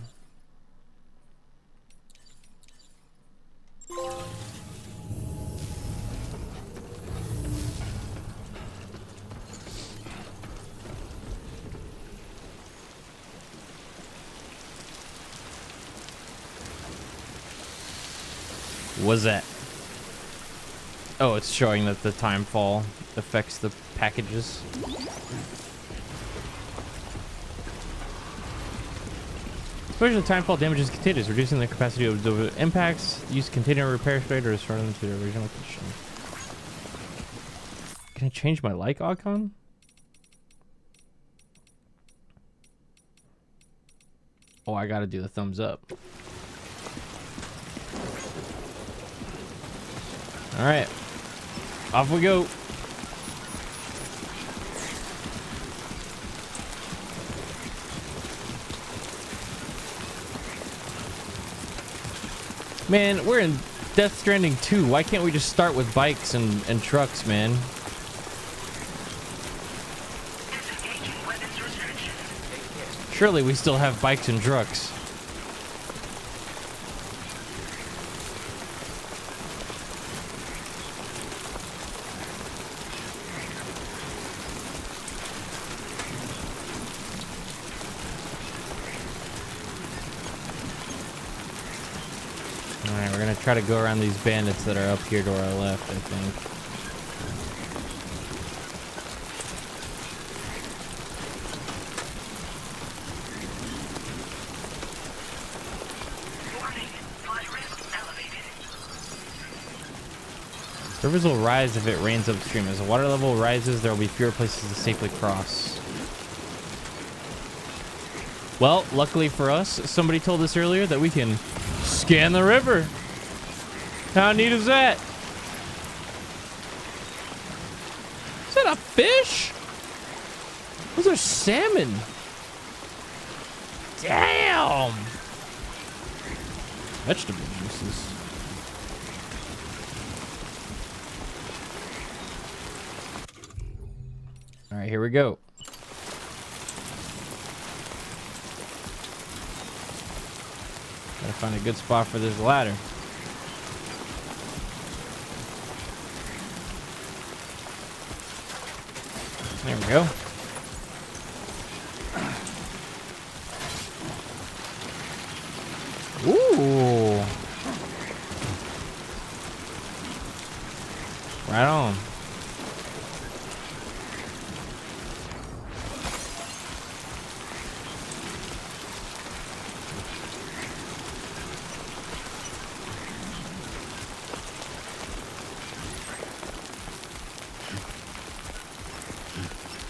Was that? Oh, it's showing that the time fall affects the packages. Exposure to timefall damages containers, reducing the capacity of the impacts. Use container repair spray to restore them to their original condition. Can I change my like icon? Oh, I gotta do the thumbs up. All right, off we go. Man, we're in Death Stranding 2. Why can't we just start with bikes and trucks, man? Surely we still have bikes and trucks. Alright, we're gonna try to go around these bandits that are up here to our left, I think. Rivers will rise if it rains upstream. As the water level rises, there will be fewer places to safely cross. Well, luckily for us, somebody told us earlier that we can scan the river. How neat is that? Is that a fish? Those are salmon. Damn. Vegetable juices. All right, here we go. Gotta find a good spot for this ladder. There we go. Ooh. Right on.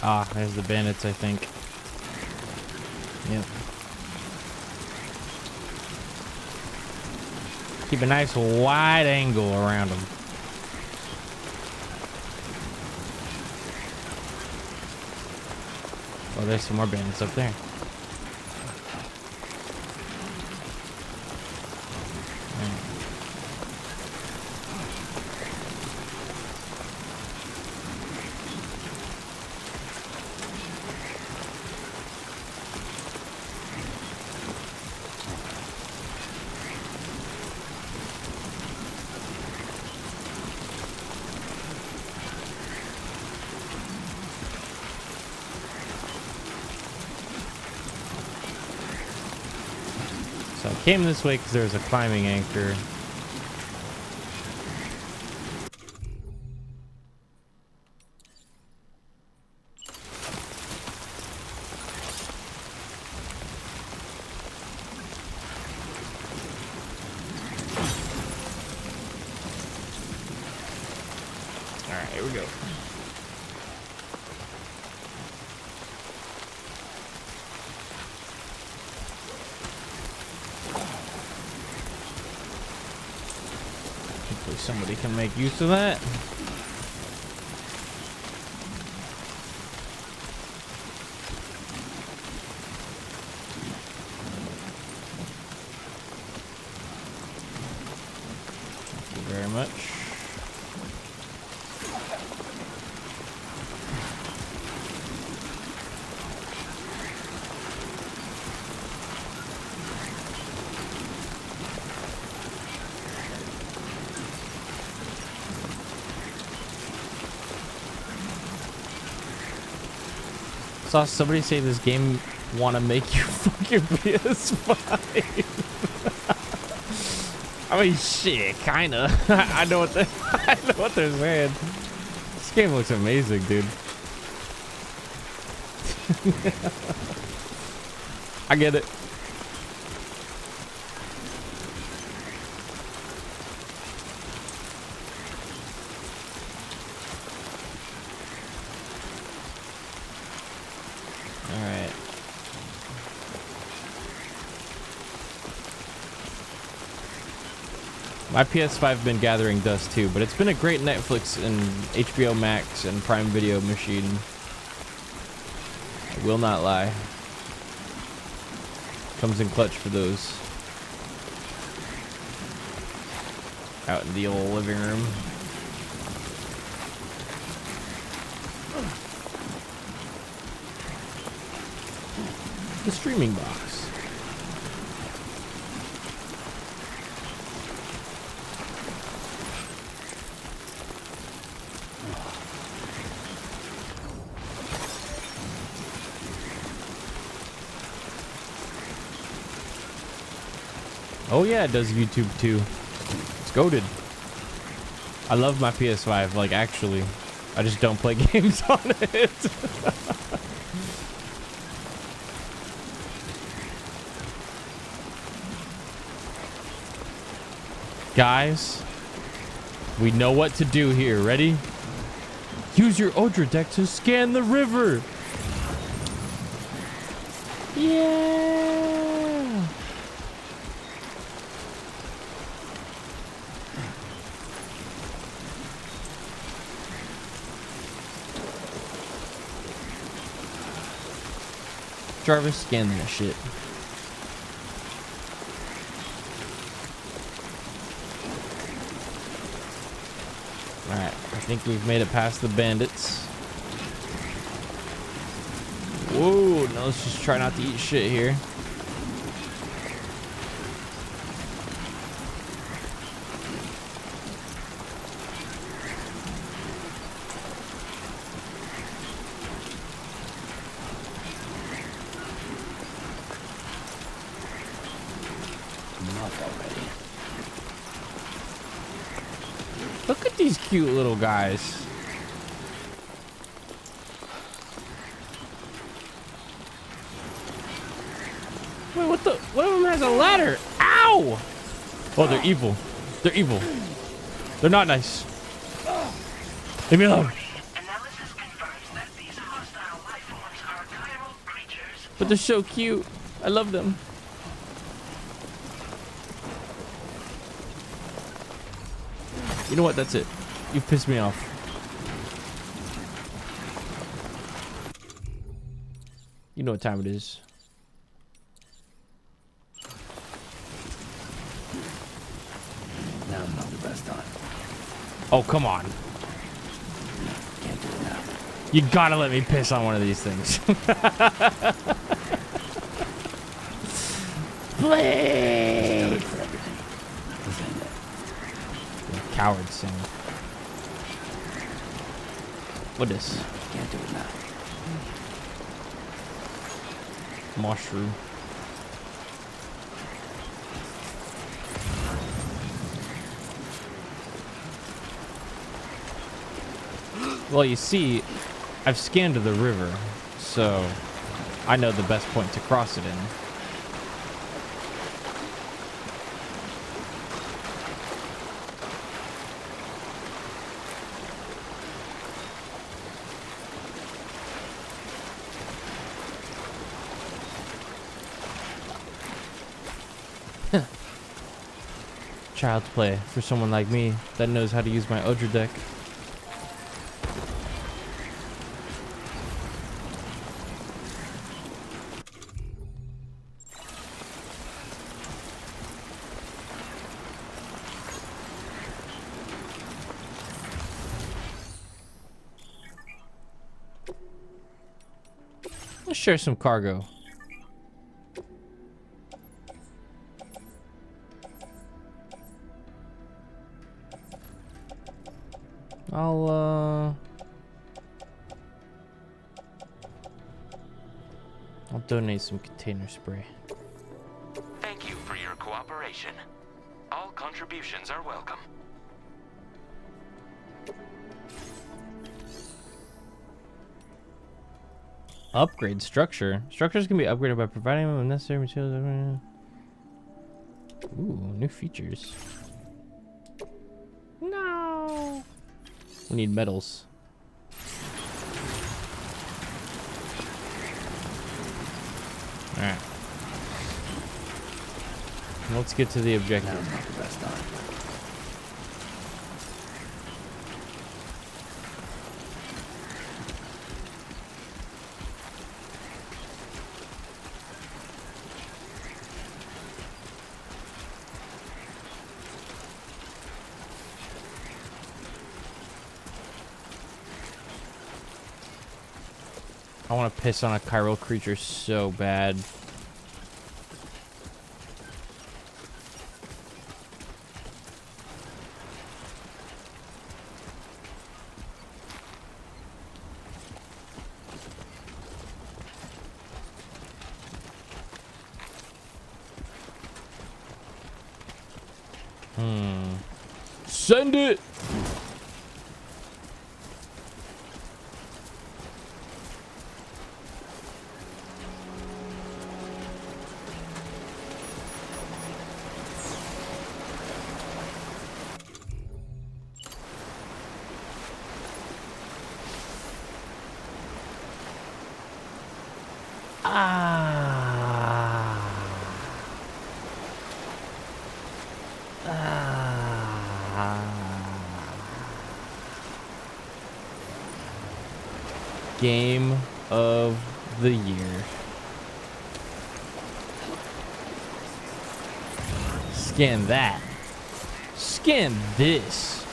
Ah, there's the bandits, I think. Yep. Keep a nice wide angle around them. Oh, there's some more bandits up there. So I came this way because there's a climbing anchor. All right, here we go. Hopefully somebody can make use of that. Thank you very much. Saw somebody say this game want to make you fuck your PS5. I mean, shit, kinda. I know what I know what they're saying. This game looks amazing, dude. I get it. All right. My PS5 been gathering dust too, but it's been a great Netflix and HBO Max and Prime Video machine. I will not lie. Comes in clutch for those. Out in the old living room. The streaming box. Oh yeah, it does YouTube too. It's goated. I love my PS5, like actually. I just don't play games on it. Guys, we know what to do here. Ready? Use your Odra deck to scan the river. Yeah. Jarvis, scan that shit. Alright, I think we've made it past the bandits. Whoa, now let's just try not to eat shit here. Look at these cute little guys. Wait, what the? One of them has a ladder. Ow! Oh, they're evil. They're evil. They're not nice. Leave me alone. Analysis confirms that these hostile life forms are chiral creatures. But they're so cute. I love them. You know what? That's it. You've pissed me off. You know what time it is. Now's not the best time. Oh, come on. Can't do it now. You gotta let me piss on one of these things. Please. For everything. Listen to that. Coward sin. What is? Can't do it now. Mushroom. Well, you see, I've scanned the river, so I know the best point to cross it in. Child's play for someone like me that knows how to use my Odra deck. Let's share some cargo. I'll donate some container spray. Thank you for your cooperation. All contributions contributions are welcome. Upgrade structure. Structures can be upgraded by providing them with necessary materials. Ooh, new features. No. We need metals. Alright. Let's get to the objective. Now's not the best time. I want to piss on a chiral creature so bad. Send it! Game of the year. Scan that. Scan this.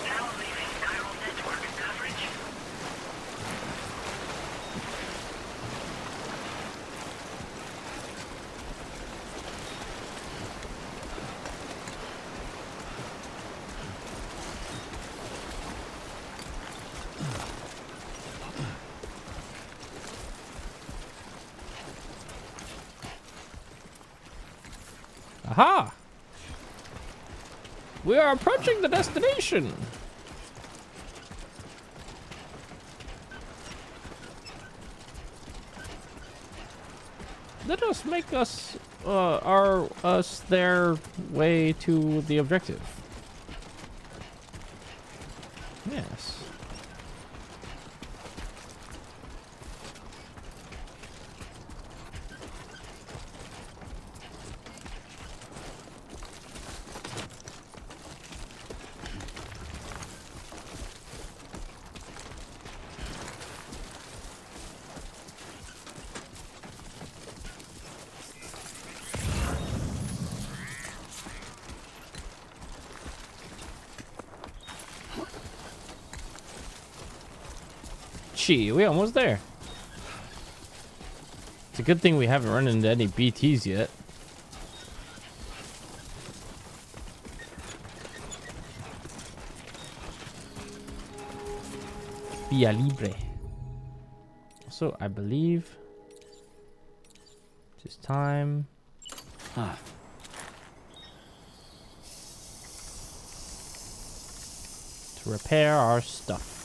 Now leaving chiral network coverage. Aha! We are approaching the destination. Let us make us their way to the objective. Yes. Gee, we almost there. It's a good thing we haven't run into any BTs yet. Via Libre. So I believe it's time to repair our stuff.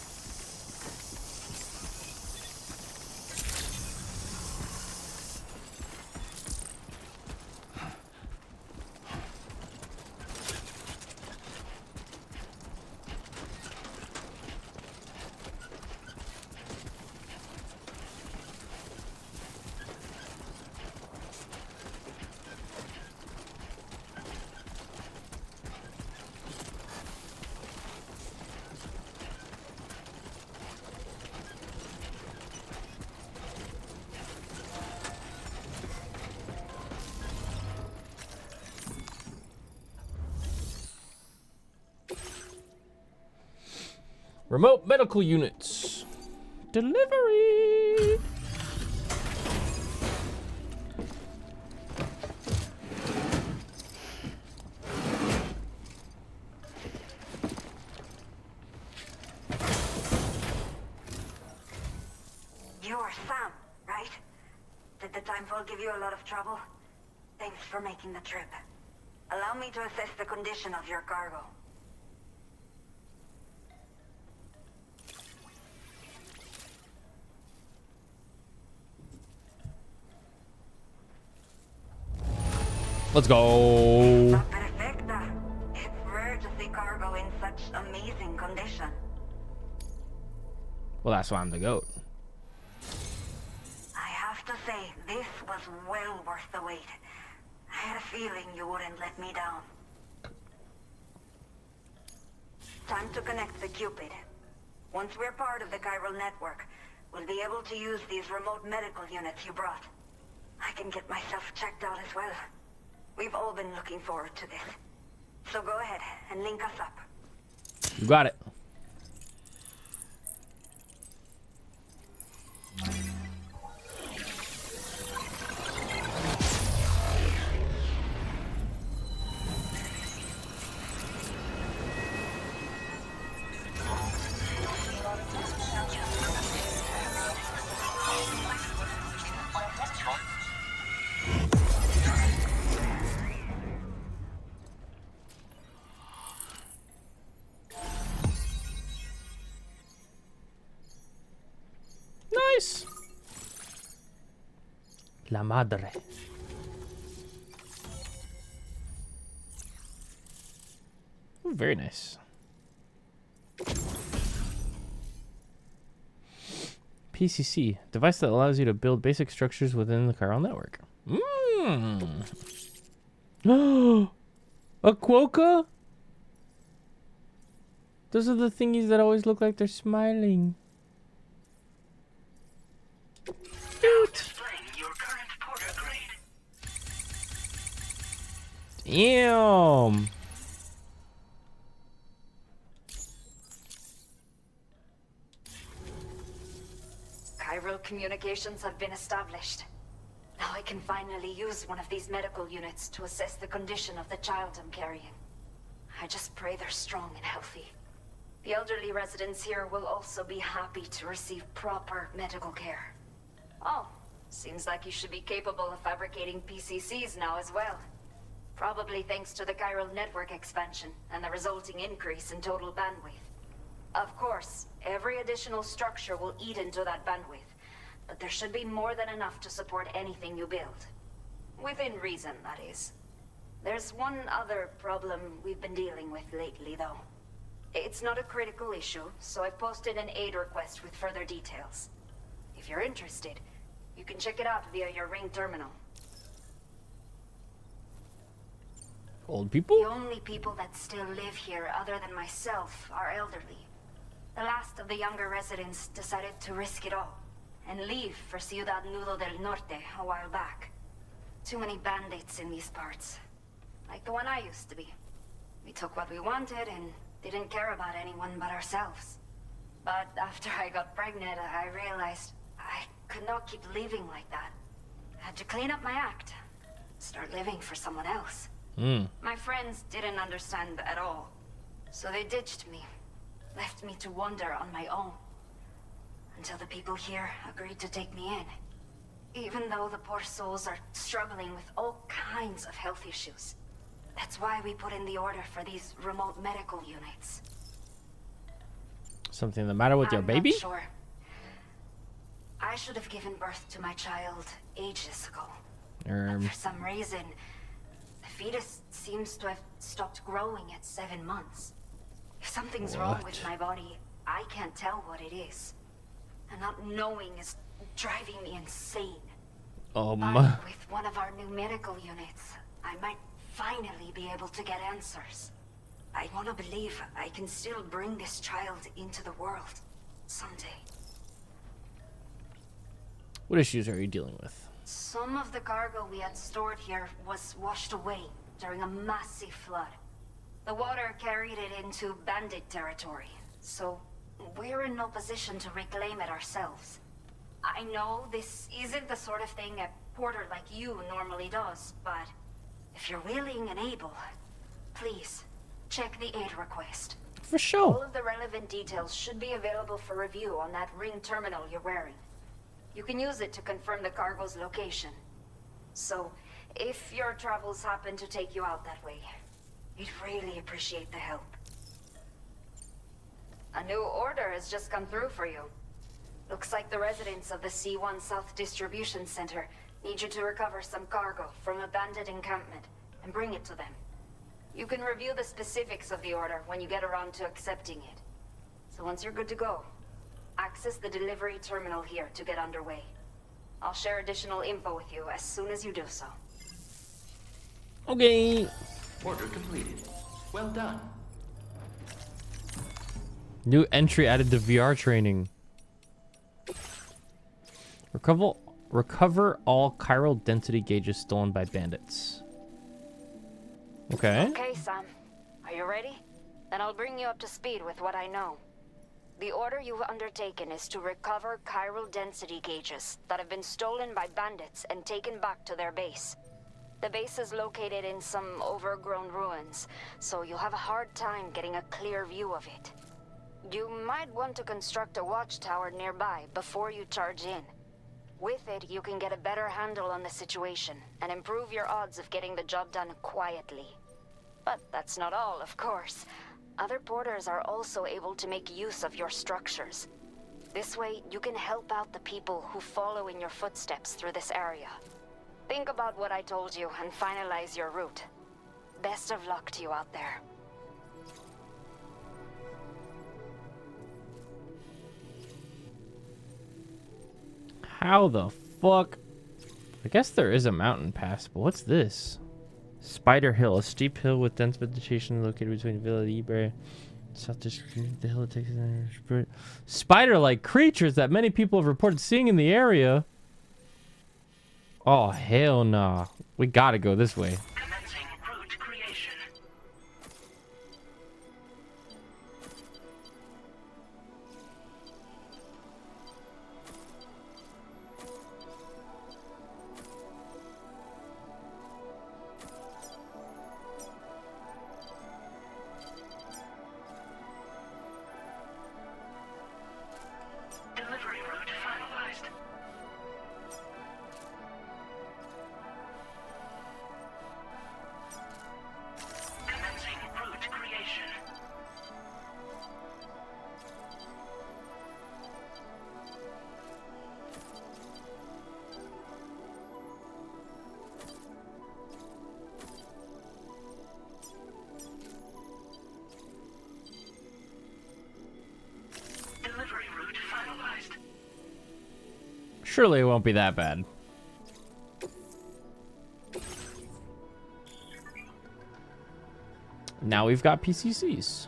Remote medical units. Delivery. You're Sam, right? if I'll give you a lot of trouble. Thanks for making the trip. Allow me to assess the condition of your cargo. Let's go. Perfecta. It's rare to see cargo in such amazing condition. Well, that's why I'm the goat. I have to say, this was well worth the wait. I had a feeling you wouldn't let me down. Time to connect the Cupid. Once we're part of the chiral network, we'll be able to use these remote medical units you brought. I can get myself checked out as well. We've all been looking forward to this. So go ahead and link us up. You got it. Nice. La madre. Ooh, very nice. PCC, device that allows you to build basic structures within the chiral network. A quokka? Those are the thingies that always look like they're smiling. Damn. Chiral communications have been established. Now I can finally use one of these medical units to assess the condition of the child I'm carrying. I just pray they're strong and healthy. The elderly residents here will also be happy to receive proper medical care. Oh, seems like you should be capable of fabricating PCCs now as well. Probably thanks to the chiral network expansion and the resulting increase in total bandwidth. Of course, every additional structure will eat into that bandwidth, but there should be more than enough to support anything you build. Within reason, that is. There's one other problem we've been dealing with lately, though. It's not a critical issue, so I've posted an aid request with further details. If you're interested, you can check it out via your ring terminal. Old people? The only people that still live here other than myself are elderly. The last of the younger residents decided to risk it all and leave for Ciudad Nudo del Norte a while back. Too many bandits in these parts. Like the one I used to be. We took what we wanted and didn't care about anyone but ourselves. But after I got pregnant, I realized I could not keep living like that. I had to clean up my act. Start living for someone else. My friends didn't understand at all. So they ditched me. Left me to wander on my own. Until the people here agreed to take me in. Even though the poor souls are struggling with all kinds of health issues. That's why we put in the order for these remote medical units. Something the matter with your baby? I'm not sure. I should have given birth to my child ages ago. But for some reason, the fetus seems to have stopped growing at 7 months. If something's wrong with my body, I can't tell what it is. And not knowing is driving me insane. But with one of our new medical units, I might finally be able to get answers. I want to believe I can still bring this child into the world someday. What issues are you dealing with? Some of the cargo we had stored here was washed away during a massive flood. The water carried it into bandit territory, so we're in no position to reclaim it ourselves. I know this isn't the sort of thing a porter like you normally does, but if you're willing and able, please check the aid request. For sure. All of the relevant details should be available for review on that ring terminal you're wearing. You can use it to confirm the cargo's location, So, if your travels happen to take you out that way, we'd really appreciate the help. A new order has just come through for you. Looks like the residents of the C1 South Distribution Center need you to recover some cargo from a bandit encampment and bring it to them. You can review the specifics of the order when you get around to accepting it. So once you're good to go, access the delivery terminal here to get underway. I'll share additional info with you as soon as you do so. Okay. Order completed. Well done. New entry added to VR training. Recover all chiral density gauges stolen by bandits. Okay. Okay, Sam. Are you ready? Then I'll bring you up to speed with what I know. The order you've undertaken is to recover chiral density gauges that have been stolen by bandits and taken back to their base. The base is located in some overgrown ruins, so you'll have a hard time getting a clear view of it. You might want to construct a watchtower nearby before you charge in. With it, you can get a better handle on the situation and improve your odds of getting the job done quietly. But that's not all, of course. Other porters are also able to make use of your structures. This way, you can help out the people who follow in your footsteps through this area. Think about what I told you and finalize your route. Best of luck to you out there. How the fuck? I guess there is a mountain pass, but what's this? Spider Hill, a steep hill with dense vegetation located between Villa Libre. South District, the hill takes spider-like creatures that many people have reported seeing in the area. Oh, hell nah. We gotta go this way. Commencing route creation. Delivery route finalized. Commencing route creation. Delivery route finalized. Surely it won't be that bad. Now we've got PCCs.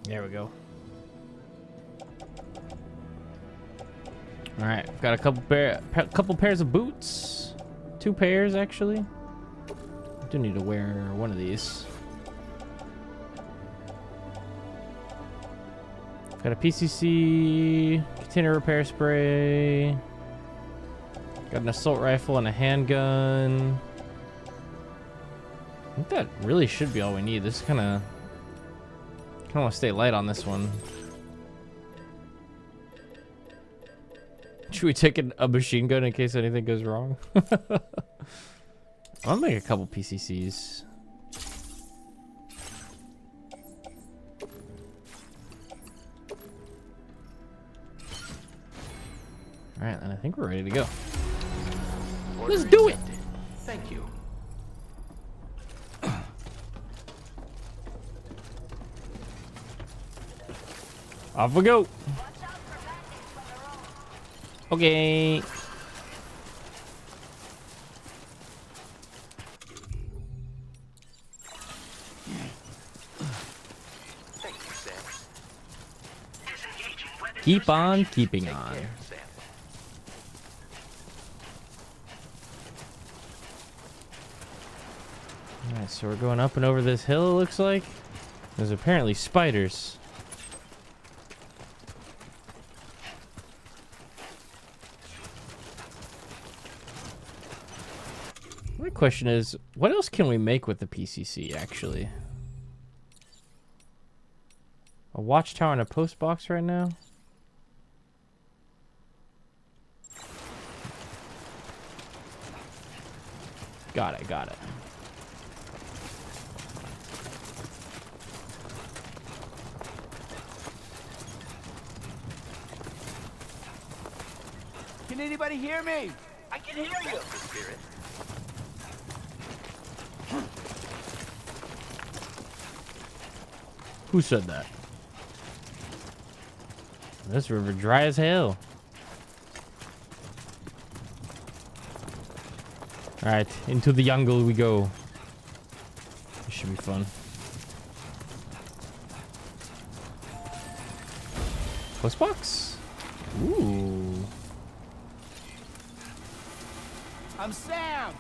There we go. All right, got a couple pairs of boots. 2 pairs actually. I do need to wear one of these. Got a PCC, container repair spray. Got an assault rifle and a handgun. I think that really should be all we need. This kind of want to stay light on this one. Should we take a machine gun in case anything goes wrong? I'll make a couple PCCs. All right, then I think we're ready to go. Let's do it. Thank you. Off we go. Watch out for Okay. Thank you, Sam. Disengaging weapons. Keep on keeping Take on. care, Sam. Alright, so we're going up and over this hill, it looks like. There's apparently spiders. My question is, what else can we make with the PCC, actually? A watchtower and a post box right now? Got it, got it. Can anybody hear me? I can hear you. The spirit. Who said that? This river dry as hell. Alright, into the jungle we go. This should be fun. Postbox? Ooh. I'm Sam.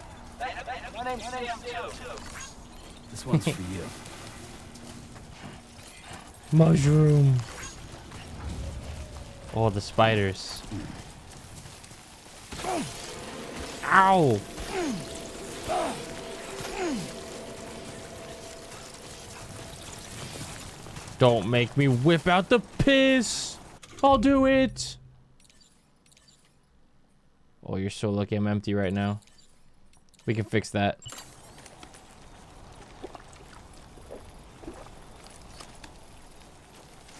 My name's Sam too. This one's for you. Mushroom. Oh, the spiders. Ow. Don't make me whip out the piss. I'll do it. Oh, you're so lucky I'm empty right now. We can fix that.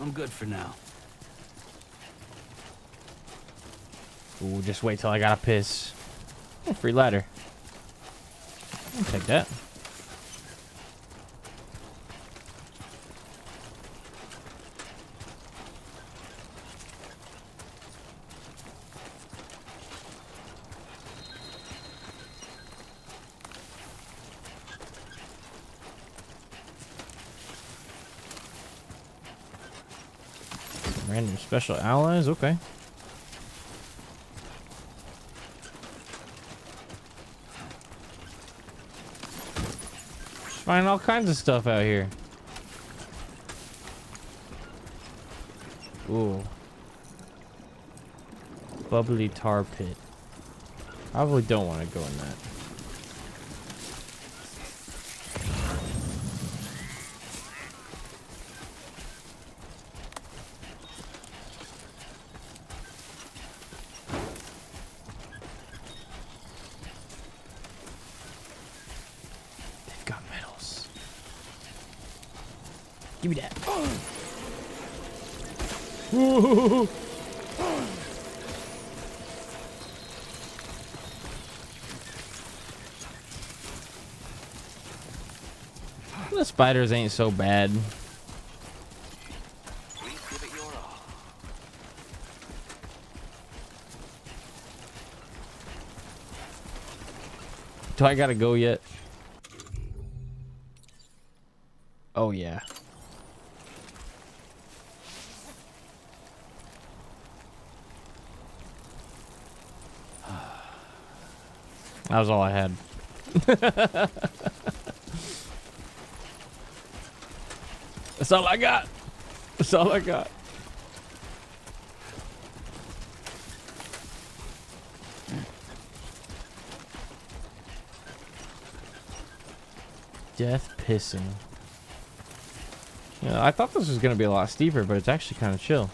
I'm good for now. Ooh, just wait till I gotta piss. Oh, free ladder. I'll take that. Random special allies, okay. Find all kinds of stuff out here. Ooh. Bubbly tar pit. Probably don't want to go in that. They've got medals. Give me that. Whoa. The spiders ain't so bad. Please give it your all. Do I gotta go yet? Oh yeah. That was all I had. That's all I got. That's all I got. Death pissing. Yeah, I thought this was gonna be a lot steeper, but it's actually kind of chill.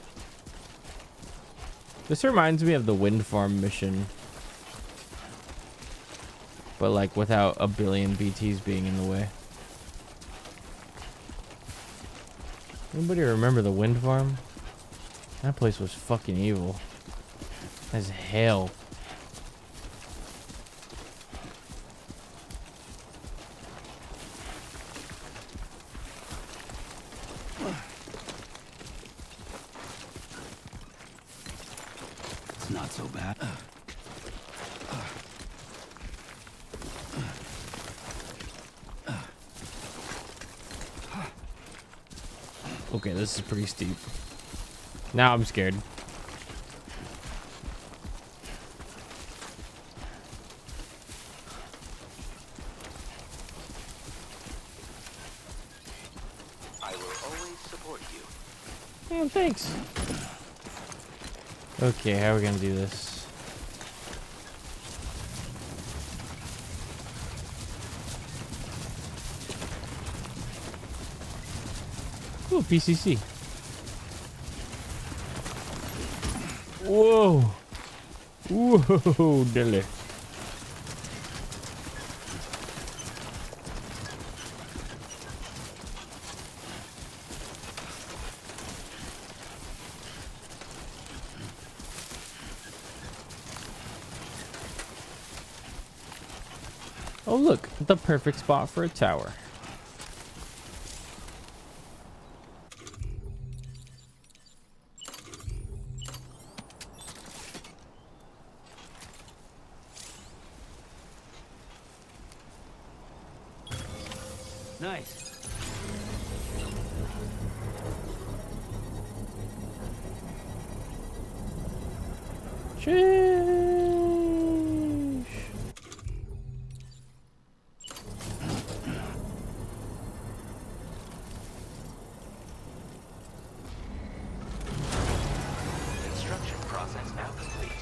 This reminds me of the wind farm mission, but like without a billion BTs being in the way. Anybody remember the wind farm? That place was fucking evil as hell. It's not so bad. Okay, this is pretty steep. Now I'm scared. I will always support you. Oh, thanks. Okay, how are we gonna do this? Ooh, PCC. Whoa. Whoa, dilly. Oh, look, the perfect spot for a tower. Nice. Sheesh. Construction process now complete.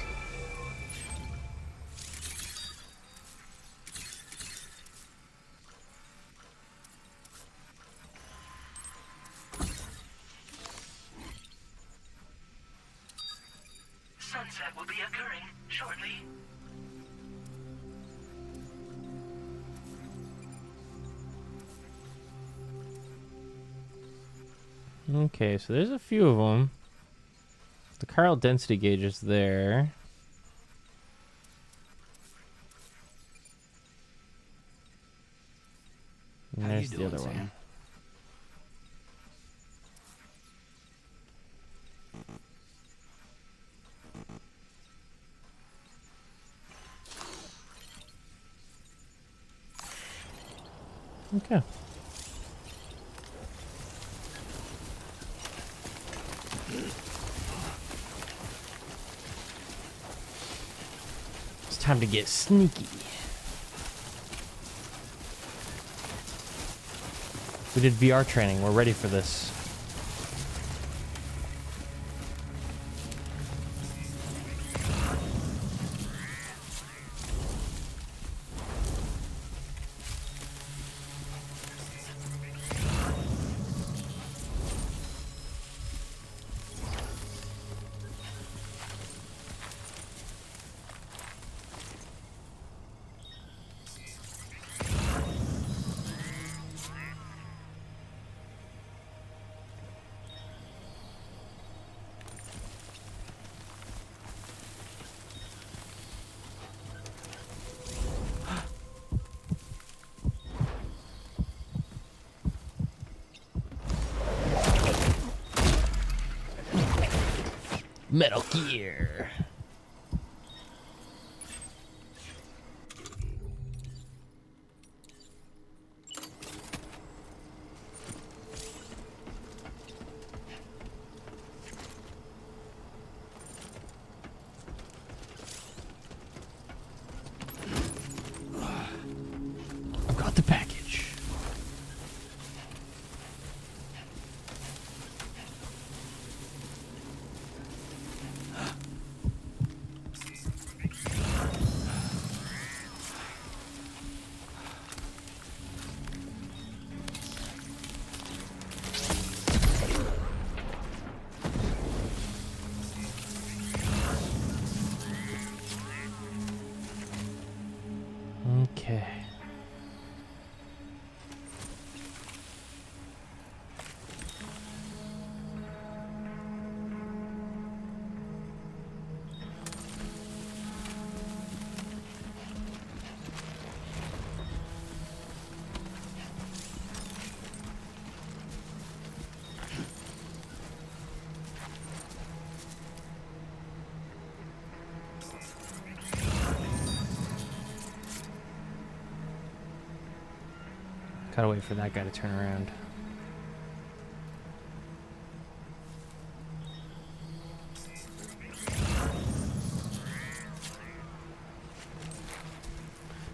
Sunset will be occurring shortly. Okay, so there's a few of them. The chiral density gauge is there. And How you there's the doing, other one. Sam? Okay. It's time to get sneaky. We did VR training. We're ready for this. Metal Gear. I've got the package. Okay. Gotta wait for that guy to turn around.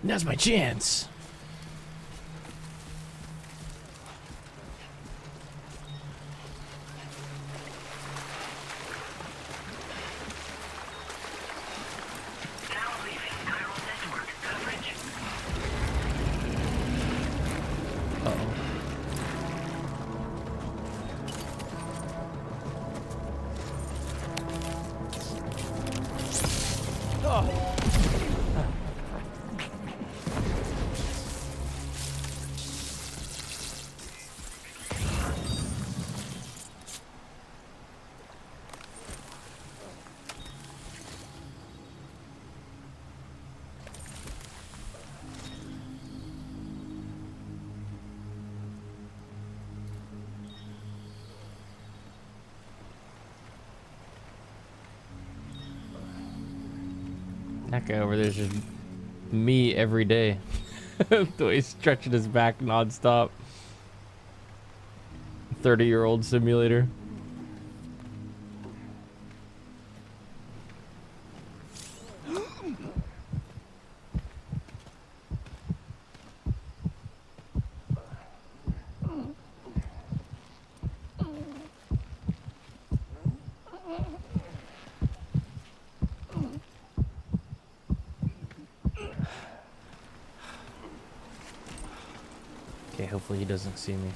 Now's my chance. That guy over there is just me every day. The way he's stretching his back nonstop. 30-year-old simulator. Okay, hopefully he doesn't see me.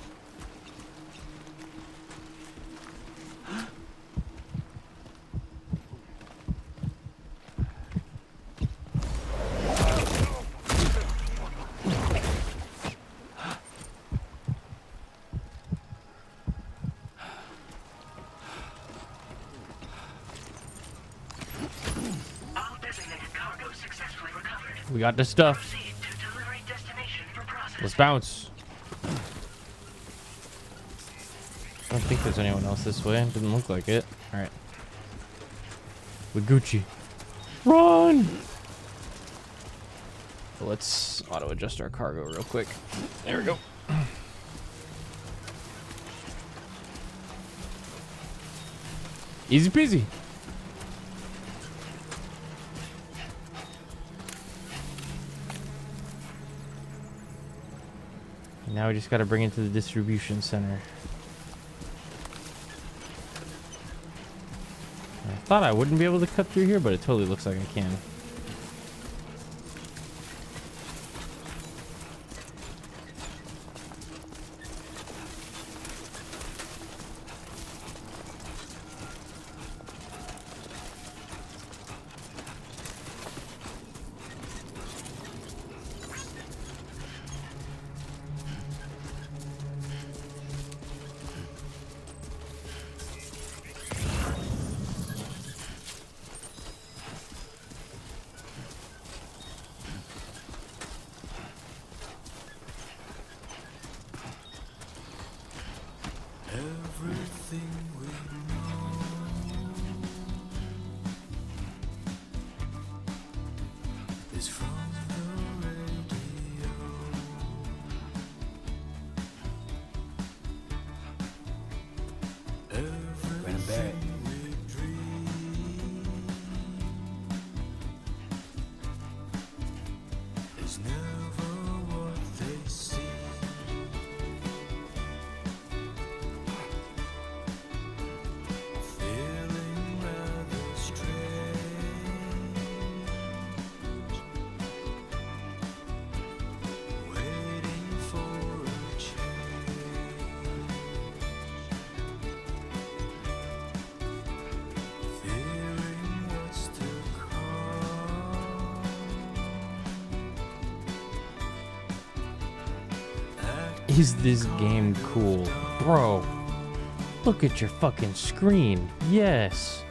All designated cargo successfully recovered. We got the stuff. Proceed to delivery destination for processing. Let's bounce. I don't think there's anyone else this way. It doesn't look like it. Alright. We Gucci. Run! Let's auto adjust our cargo real quick. There we go. Easy peasy. Now we just gotta bring it to the distribution center. I thought I wouldn't be able to cut through here, but it totally looks like I can. Is this game cool? Bro, look at your fucking screen. Yes.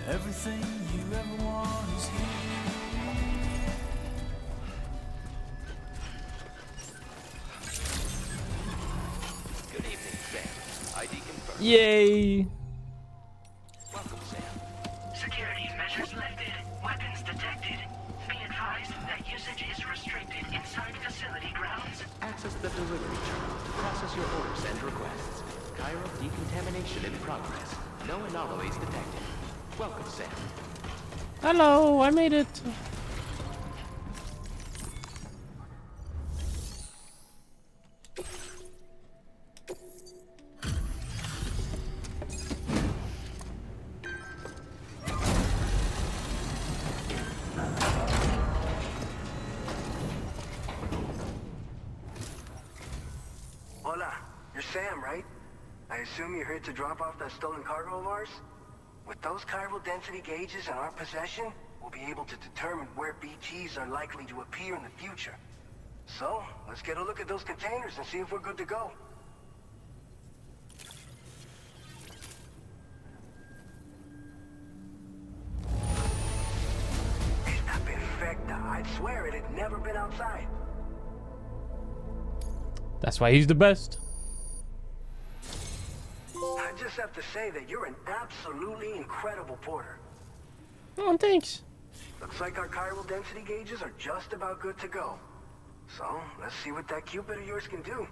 Everything you ever want is here. Yay! Welcome, Sam. Security measures lifted. Weapons detected. Be advised that usage is restricted inside facility grounds. Access the delivery terminal to process your orders and requests. Chiral decontamination in progress. No anomalies detected. Welcome, Sam. Hello, I made it. Hola, you're Sam, right? I assume you're here to drop off that stolen cargo of ours? With those chiral density gauges in our possession, we'll be able to determine where BTs are likely to appear in the future. So, let's get a look at those containers and see if we're good to go. Está perfecta. I'd swear it had never been outside. That's why he's the best. I just have to say that you're an absolutely incredible porter. Oh, thanks. Looks like our chiral density gauges are just about good to go. So, let's see what that Cupid of yours can do.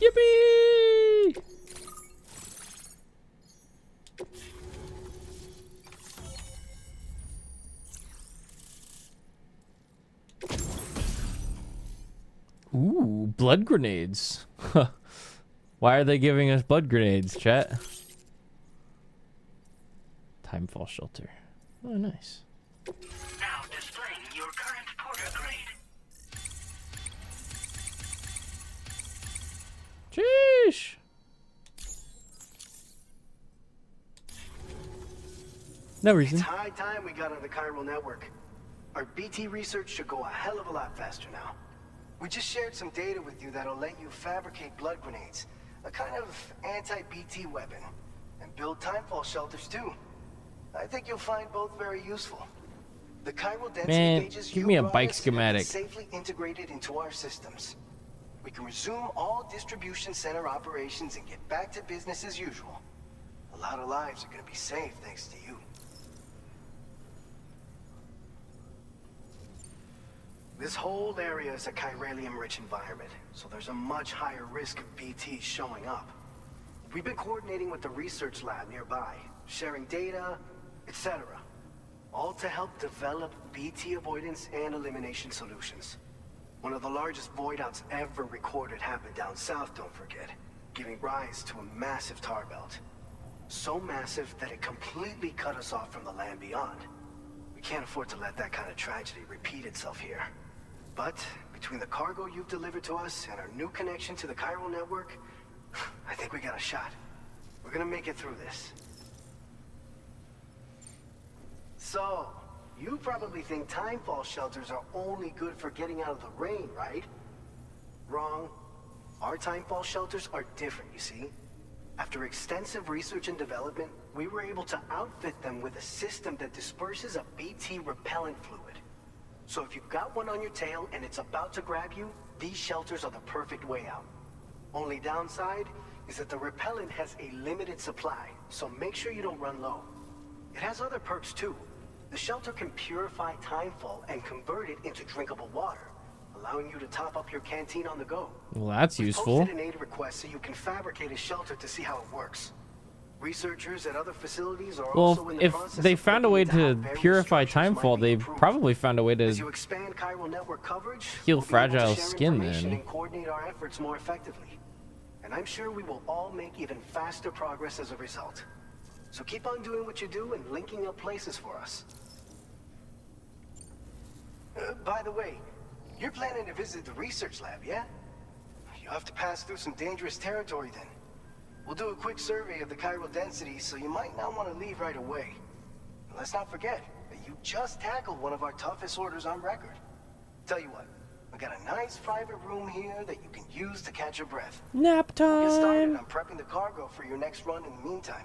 Yippee! Ooh, blood grenades. Why are they giving us blood grenades, chat? Timefall shelter. Oh, nice. Now displaying your current porter grade. Sheesh. No reason. It's high time we got on the chiral network. Our BT research should go a hell of a lot faster now. We just shared some data with you that'll let you fabricate blood grenades, a kind of anti-BT weapon, and build timefall shelters too. I think you'll find both very useful. The chiral density gauges give me a bike brought us have been schematic. safely integrated into our systems. We can resume all distribution center operations and get back to business as usual. A lot of lives are going to be saved thanks to you. This whole area is a chiralium-rich environment, so there's a much higher risk of BTs showing up. We've been coordinating with the research lab nearby, sharing data, etc. All to help develop BT avoidance and elimination solutions. One of the largest void outs ever recorded happened down south, don't forget, giving rise to a massive tar belt. So massive that it completely cut us off from the land beyond. We can't afford to let that kind of tragedy repeat itself here. But between the cargo you've delivered to us and our new connection to the chiral network, I think we got a shot. We're gonna make it through this. So, you probably think timefall shelters are only good for getting out of the rain, right? Wrong. Our timefall shelters are different, you see. After extensive research and development, we were able to outfit them with a system that disperses a BT repellent fluid. So if you've got one on your tail and it's about to grab you, these shelters are the perfect way out. Only downside is that the repellent has a limited supply, so make sure you don't run low. It has other perks too. The shelter can purify timefall and convert it into drinkable water, allowing you to top up your canteen on the go. Well, that's useful. We posted an aid request so you can fabricate a shelter to see how it works. Researchers at other facilities are also in the if process they of found a way looking into to how various purify structures might timefall, be they've improved. probably found a way As to you expand chiral network coverage, heal we'll be able to fragile share skin information then. and coordinate our efforts more effectively. And I'm sure we will all make even faster progress as a result. So keep on doing what you do and linking up places for us. By the way, you're planning to visit the research lab, yeah? You'll have to pass through some dangerous territory then. We'll do a quick survey of the chiral density, so you might not want to leave right away. Let's not forget that you just tackled one of our toughest orders on record. Tell you what, we got a nice private room here that you can use to catch your breath. Nap time. We'll get started on prepping the cargo for your next run in the meantime.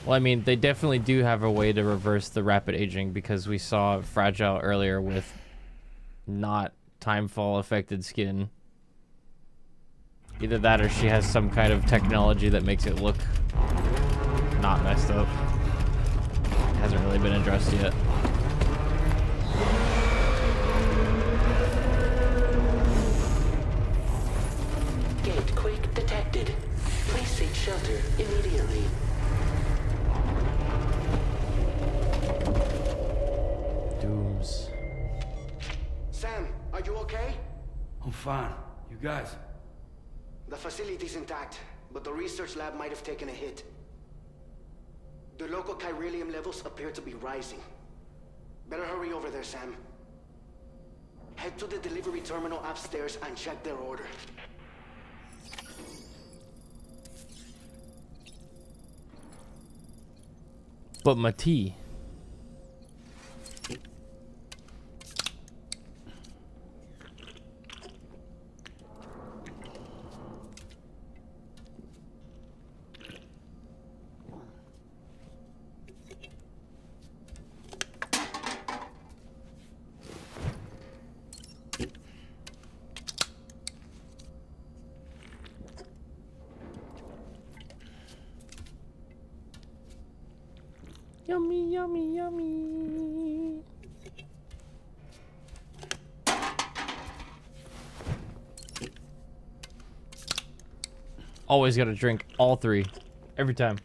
Well, I mean, they definitely do have a way to reverse the rapid aging because we saw Fragile earlier with not timefall affected skin. Either that or she has some kind of technology that makes it look not messed up. It hasn't really been addressed yet. Gate quake detected. Please seek shelter immediately. Dooms. Sam, are you okay? I'm fine. You guys? The facility's intact, but the research lab might have taken a hit. The local chiralium levels appear to be rising. Better hurry over there, Sam. Head to the delivery terminal upstairs and check their order. But my tea. Yummy, yummy, yummy. Always gotta drink all three. Every time.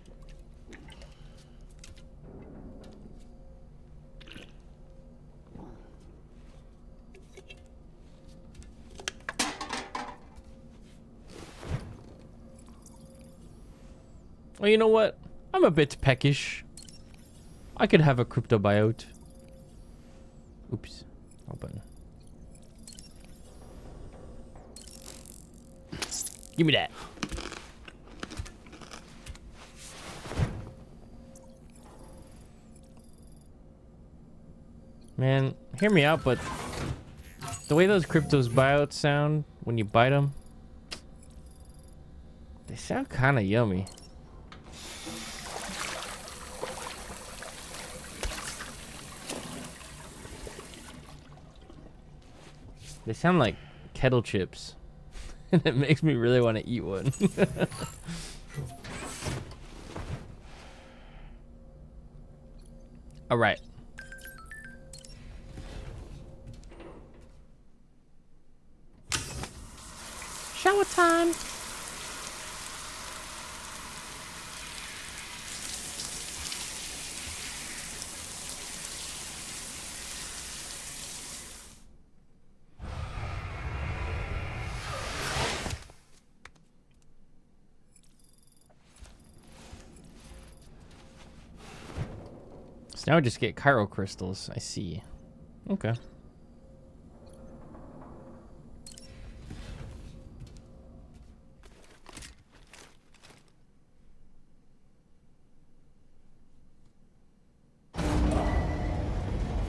Well, you know what? I'm a bit peckish. I could have a cryptobiote. Oops. Wrong button. Give me that. Man, hear me out, but the way those cryptos biotes sound when you bite them, they sound kind of yummy. They sound like kettle chips. And it makes me really want to eat one. All right. Shower time. So now I just get Chiral crystals. I see. Okay.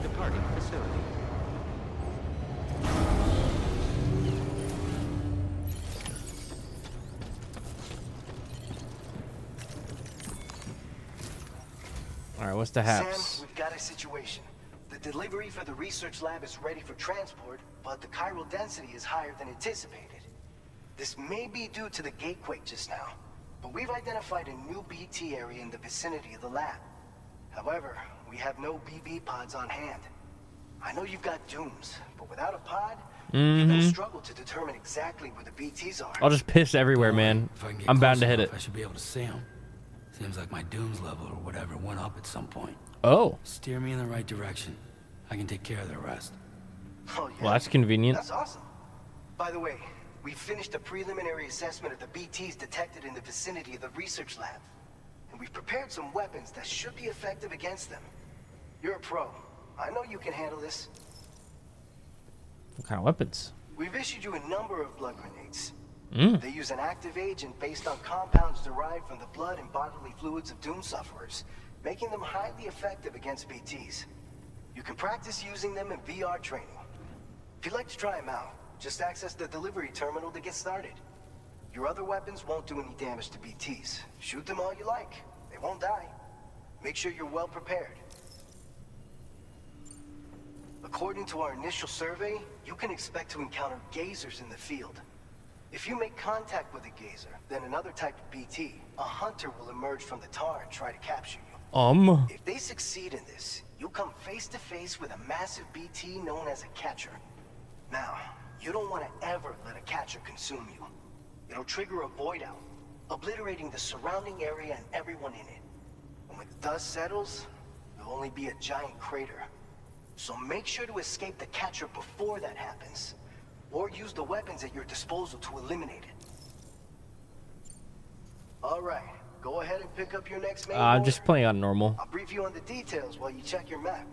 Departing facility. All right, what's the haps? Sam, we've got a situation. The delivery for the research lab is ready for transport, but the chiral density is higher than anticipated. This may be due to the gatequake just now, but we've identified a new BT area in the vicinity of the lab. However, we have no BB pods on hand. I know you've got dooms, but without a pod, you're gonna struggle to determine exactly where the BTs are. I'll just piss everywhere, man. If I can get I'm bound to close hit enough, it. I should be able to see them. Seems like my dooms level or whatever went up at some point. Oh. Steer me in the right direction. I can take care of the rest. Oh, yeah. Well, that's convenient. That's awesome. By the way, we finished a preliminary assessment of the BTs detected in the vicinity of the research lab. And we've prepared some weapons that should be effective against them. You're a pro. I know you can handle this. What kind of weapons? We've issued you a number of blood grenades. Mm. They use an active agent based on compounds derived from the blood and bodily fluids of Doom sufferers, making them highly effective against BTs. You can practice using them in VR training. If you'd like to try them out, just access the delivery terminal to get started. Your other weapons won't do any damage to BTs. Shoot them all you like. They won't die. Make sure you're well prepared. According to our initial survey, you can expect to encounter gazers in the field. If you make contact with a gazer, then another type of BT, a hunter will emerge from the tar and try to capture you. If they succeed in this, you'll come face to face with a massive BT known as a catcher. Now, you don't want to ever let a catcher consume you. It'll trigger a void out, obliterating the surrounding area and everyone in it. And when the dust settles, there'll only be a giant crater. So make sure to escape the catcher before that happens, or use the weapons at your disposal to eliminate it. All right, go ahead and pick up your next main I'm just playing on normal. I'll brief you on the details while you check your map.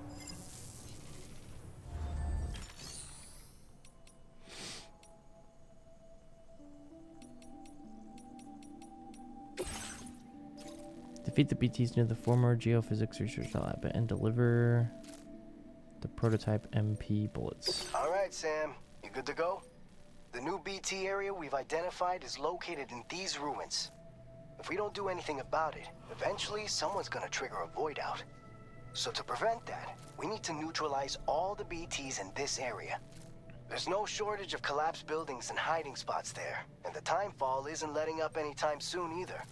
Defeat the BTs near the former geophysics research lab and deliver the prototype MP bullets. All right, Sam. You good to go? The new BT area we've identified is located in these ruins. If we don't do anything about it, eventually someone's gonna trigger a void out. So to prevent that, we need to neutralize all the BTs in this area. There's no shortage of collapsed buildings and hiding spots there, and the timefall isn't letting up anytime soon either.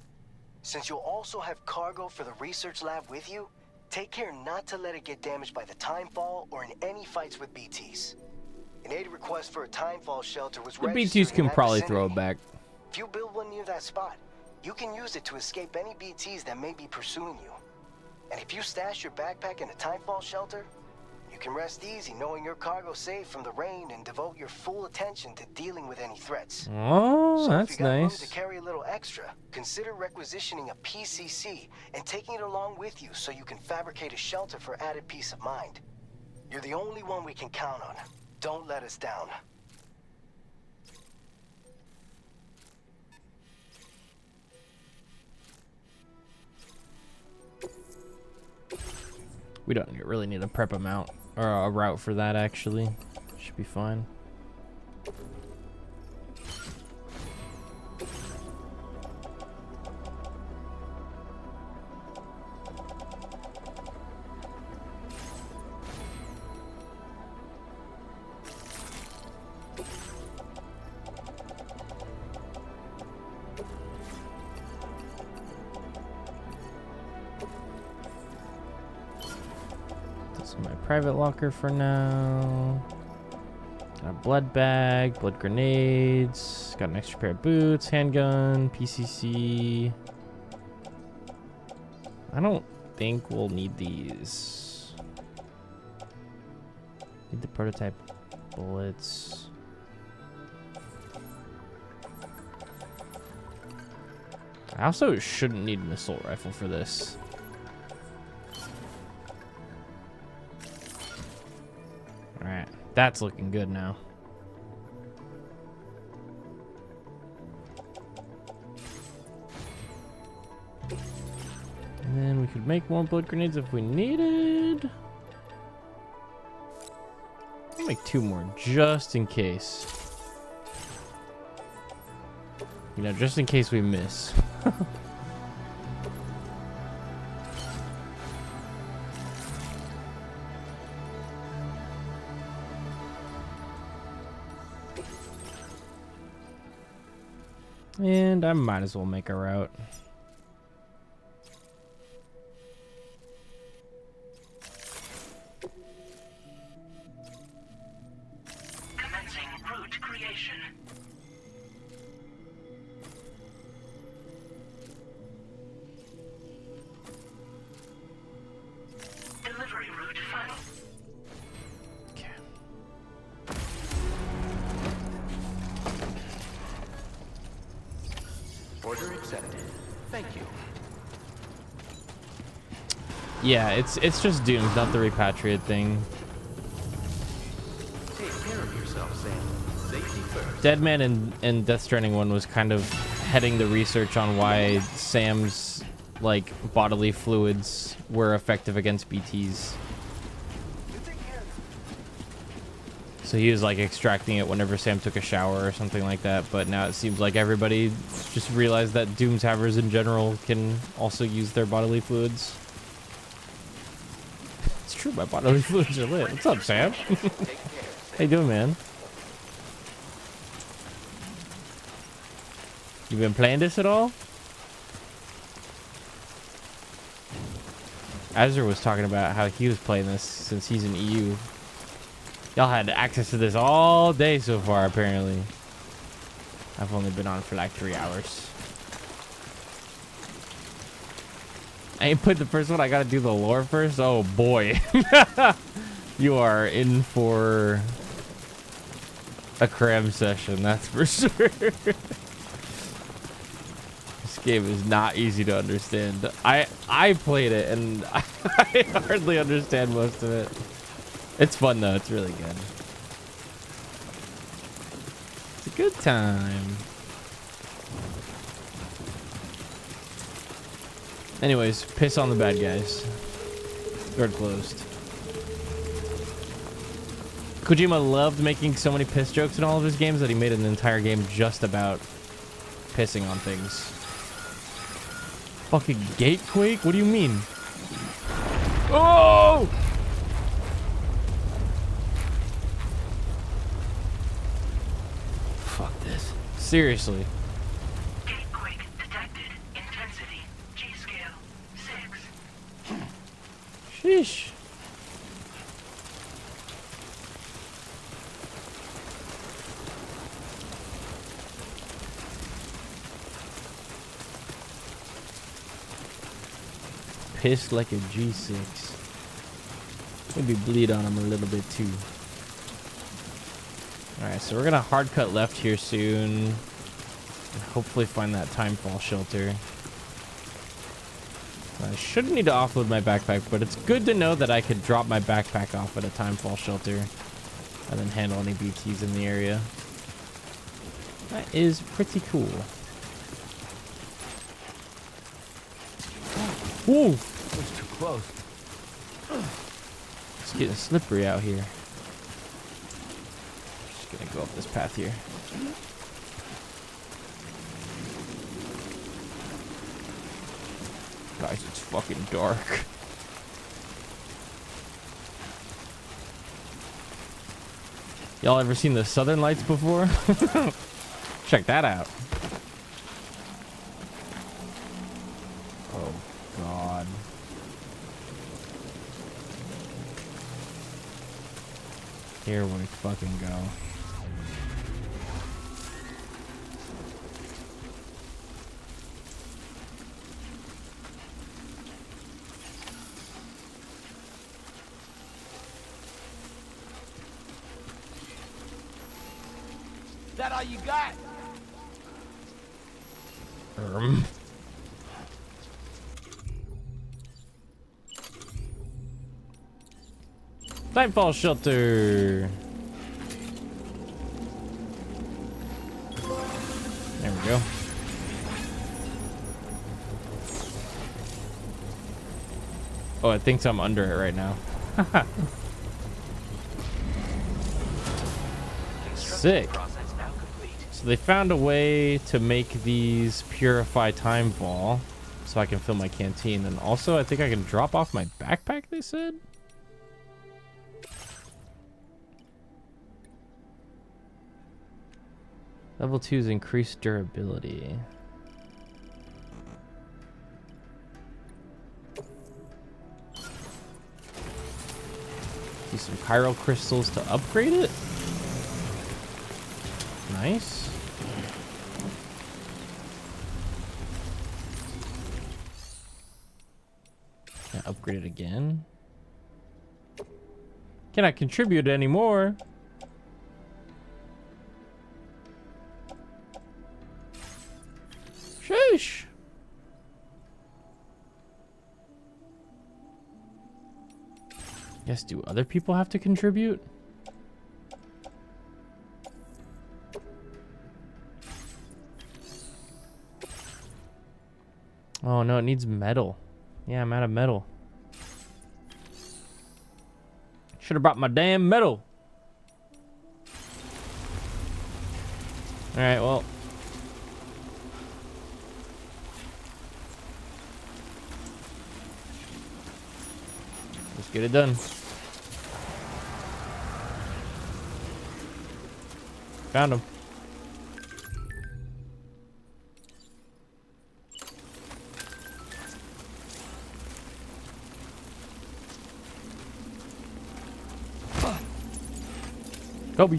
Since you'll also have cargo for the research lab with you, take care not to let it get damaged by the timefall or in any fights with BTs. An aid request for a timefall shelter was registered. The BTs can probably throw it back. If you build one near that spot, you can use it to escape any BTs that may be pursuing you. And if you stash your backpack in a timefall shelter, you can rest easy knowing your cargo's safe from the rain and devote your full attention to dealing with any threats. Oh, so that's if you got room nice. to carry a little extra, consider requisitioning a PCC and taking it along with you so you can fabricate a shelter for added peace of mind. You're the only one we can count on. Don't let us down. We don't really need to prep them out. Or a route for that, actually. Should be fine. My private locker for now. Got a blood bag, blood grenades, got an extra pair of boots, handgun, PCC. I don't think we'll need these. Need the prototype bullets. I also shouldn't need an assault rifle for this. Alright, that's looking good now. And then we could make more blood grenades if we needed. I'll make 2 more just in case. You know, just in case we miss. And I might as well make a route. Commencing route creation. Delivery route final. Order accepted. Thank you. Yeah, it's just doomed, not the repatriate thing. Take care of yourself, Sam. Safety first. Deadman and Death Stranding 1 was kind of heading the research on why Sam's like bodily fluids were effective against BTs. So he was like extracting it whenever Sam took a shower or something like that, but now it seems like everybody just realized that Doom's Havers in general can also use their bodily fluids. It's true, my bodily fluids are lit. What's up, Sam? How you doing, man? You been playing this at all? Azure was talking about how he was playing this since he's in EU. Y'all had access to this all day so far, apparently. I've only been on for like 3 hours. I ain't put the first one. I gotta do the lore first. Oh boy. You are in for a cram session, that's for sure. This game is not easy to understand. I played it and I hardly understand most of it. It's fun though, it's really good. It's a good time. Anyways, piss on the bad guys. Door closed. Kojima loved making so many piss jokes in all of his games that he made an entire game just about pissing on things. Fucking Gatequake? What do you mean? Oh! Fuck this. Seriously. Gatequake detected. Intensity. G-scale. 6. Sheesh. Pissed like a G6. Maybe bleed on him a little bit too. Alright, so we're gonna hard cut left here soon. And hopefully find that timefall shelter. I shouldn't need to offload my backpack, but it's good to know that I could drop my backpack off at a timefall shelter and then handle any BTs in the area. That is pretty cool. Whoa! That's too close. It's getting slippery out here. Just gonna go up this path here. Guys, it's fucking dark. Y'all ever seen the Southern Lights before? Check that out. Oh, God. Here we fucking go. That all you got? Timefall shelter. There we go. Oh, it thinks I'm under it right now. Sick. So they found a way to make these purify timefall so I can fill my canteen. And also, I think I can drop off my backpack, they said? Level 2 is increased durability. Use some chiral crystals to upgrade it. Nice. Can I upgrade it again? Can I contribute anymore? Sheesh. Yes, do other people have to contribute? Oh no, it needs metal. Yeah, I'm out of metal. Should have brought my damn metal. Alright, well. Let's get it done. Found him. Kobe.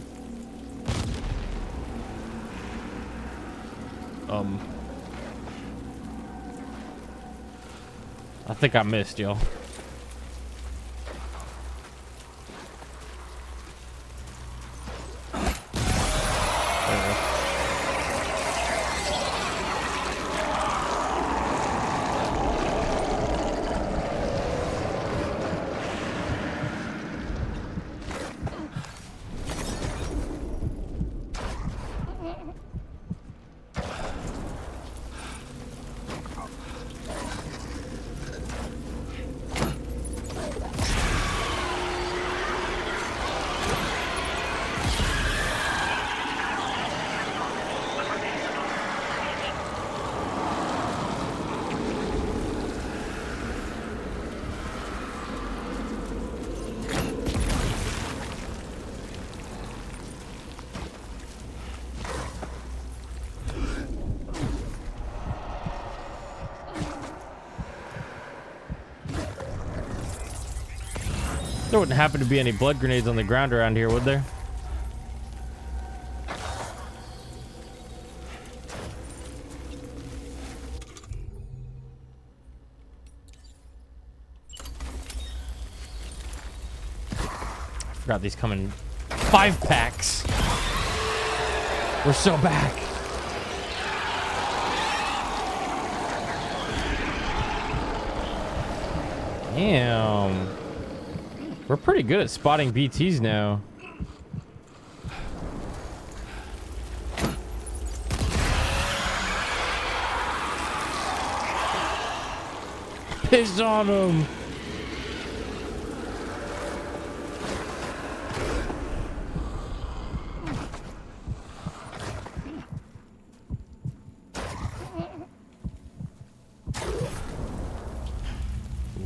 I think I missed, y'all. There wouldn't happen to be any blood grenades on the ground around here, would there? I forgot these come in 5-packs. We're so back. Damn. We're pretty good at spotting BTs now. Piss on him.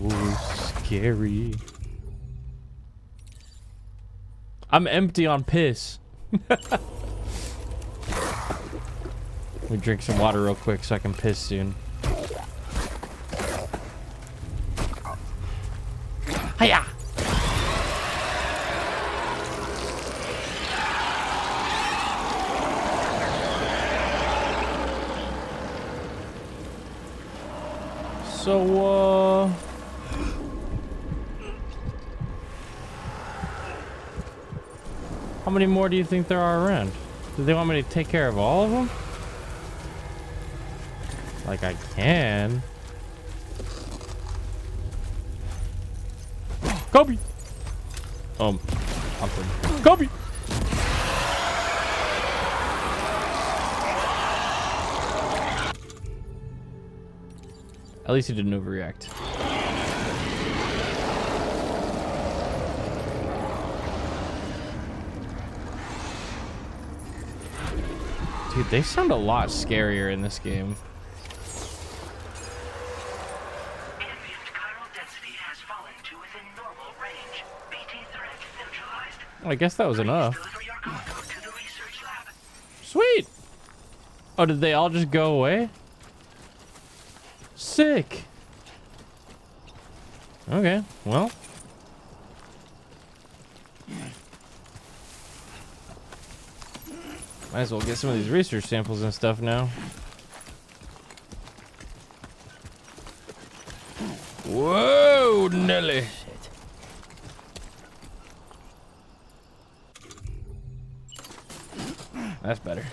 Ooh, scary. I'm empty on piss. Let me drink some water real quick so I can piss soon. Hiya! So, how many more do you think there are around? Do they want me to take care of all of them? Like I can. Kobe! Awkward. Kobe! At least he didn't overreact. Dude, they sound a lot scarier in this game. Well, I guess that was enough. Sweet! Oh, did they all just go away? Sick! Okay, well. Might as well get some of these research samples and stuff now. Whoa, Nelly! That's better.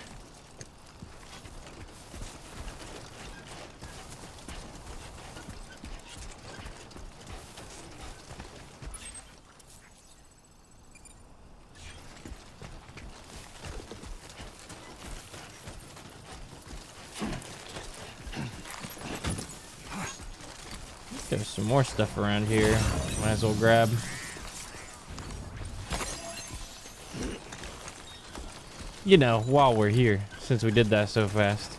There's some more stuff around here. Might as well grab. You know, while we're here, since we did that so fast.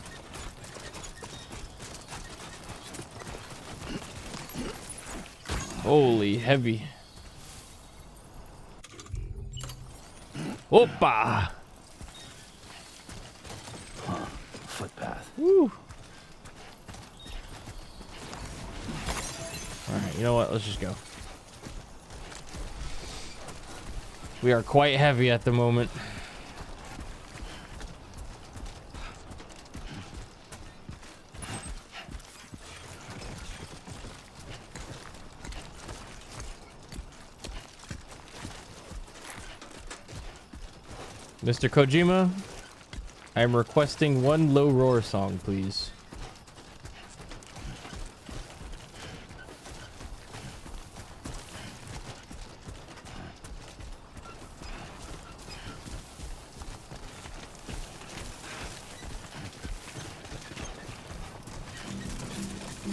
Holy heavy. Opa! Footpath. Woo! Alright, you know what? Let's just go. We are quite heavy at the moment. Mr. Kojima, I am requesting one low roar song, please.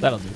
That'll do.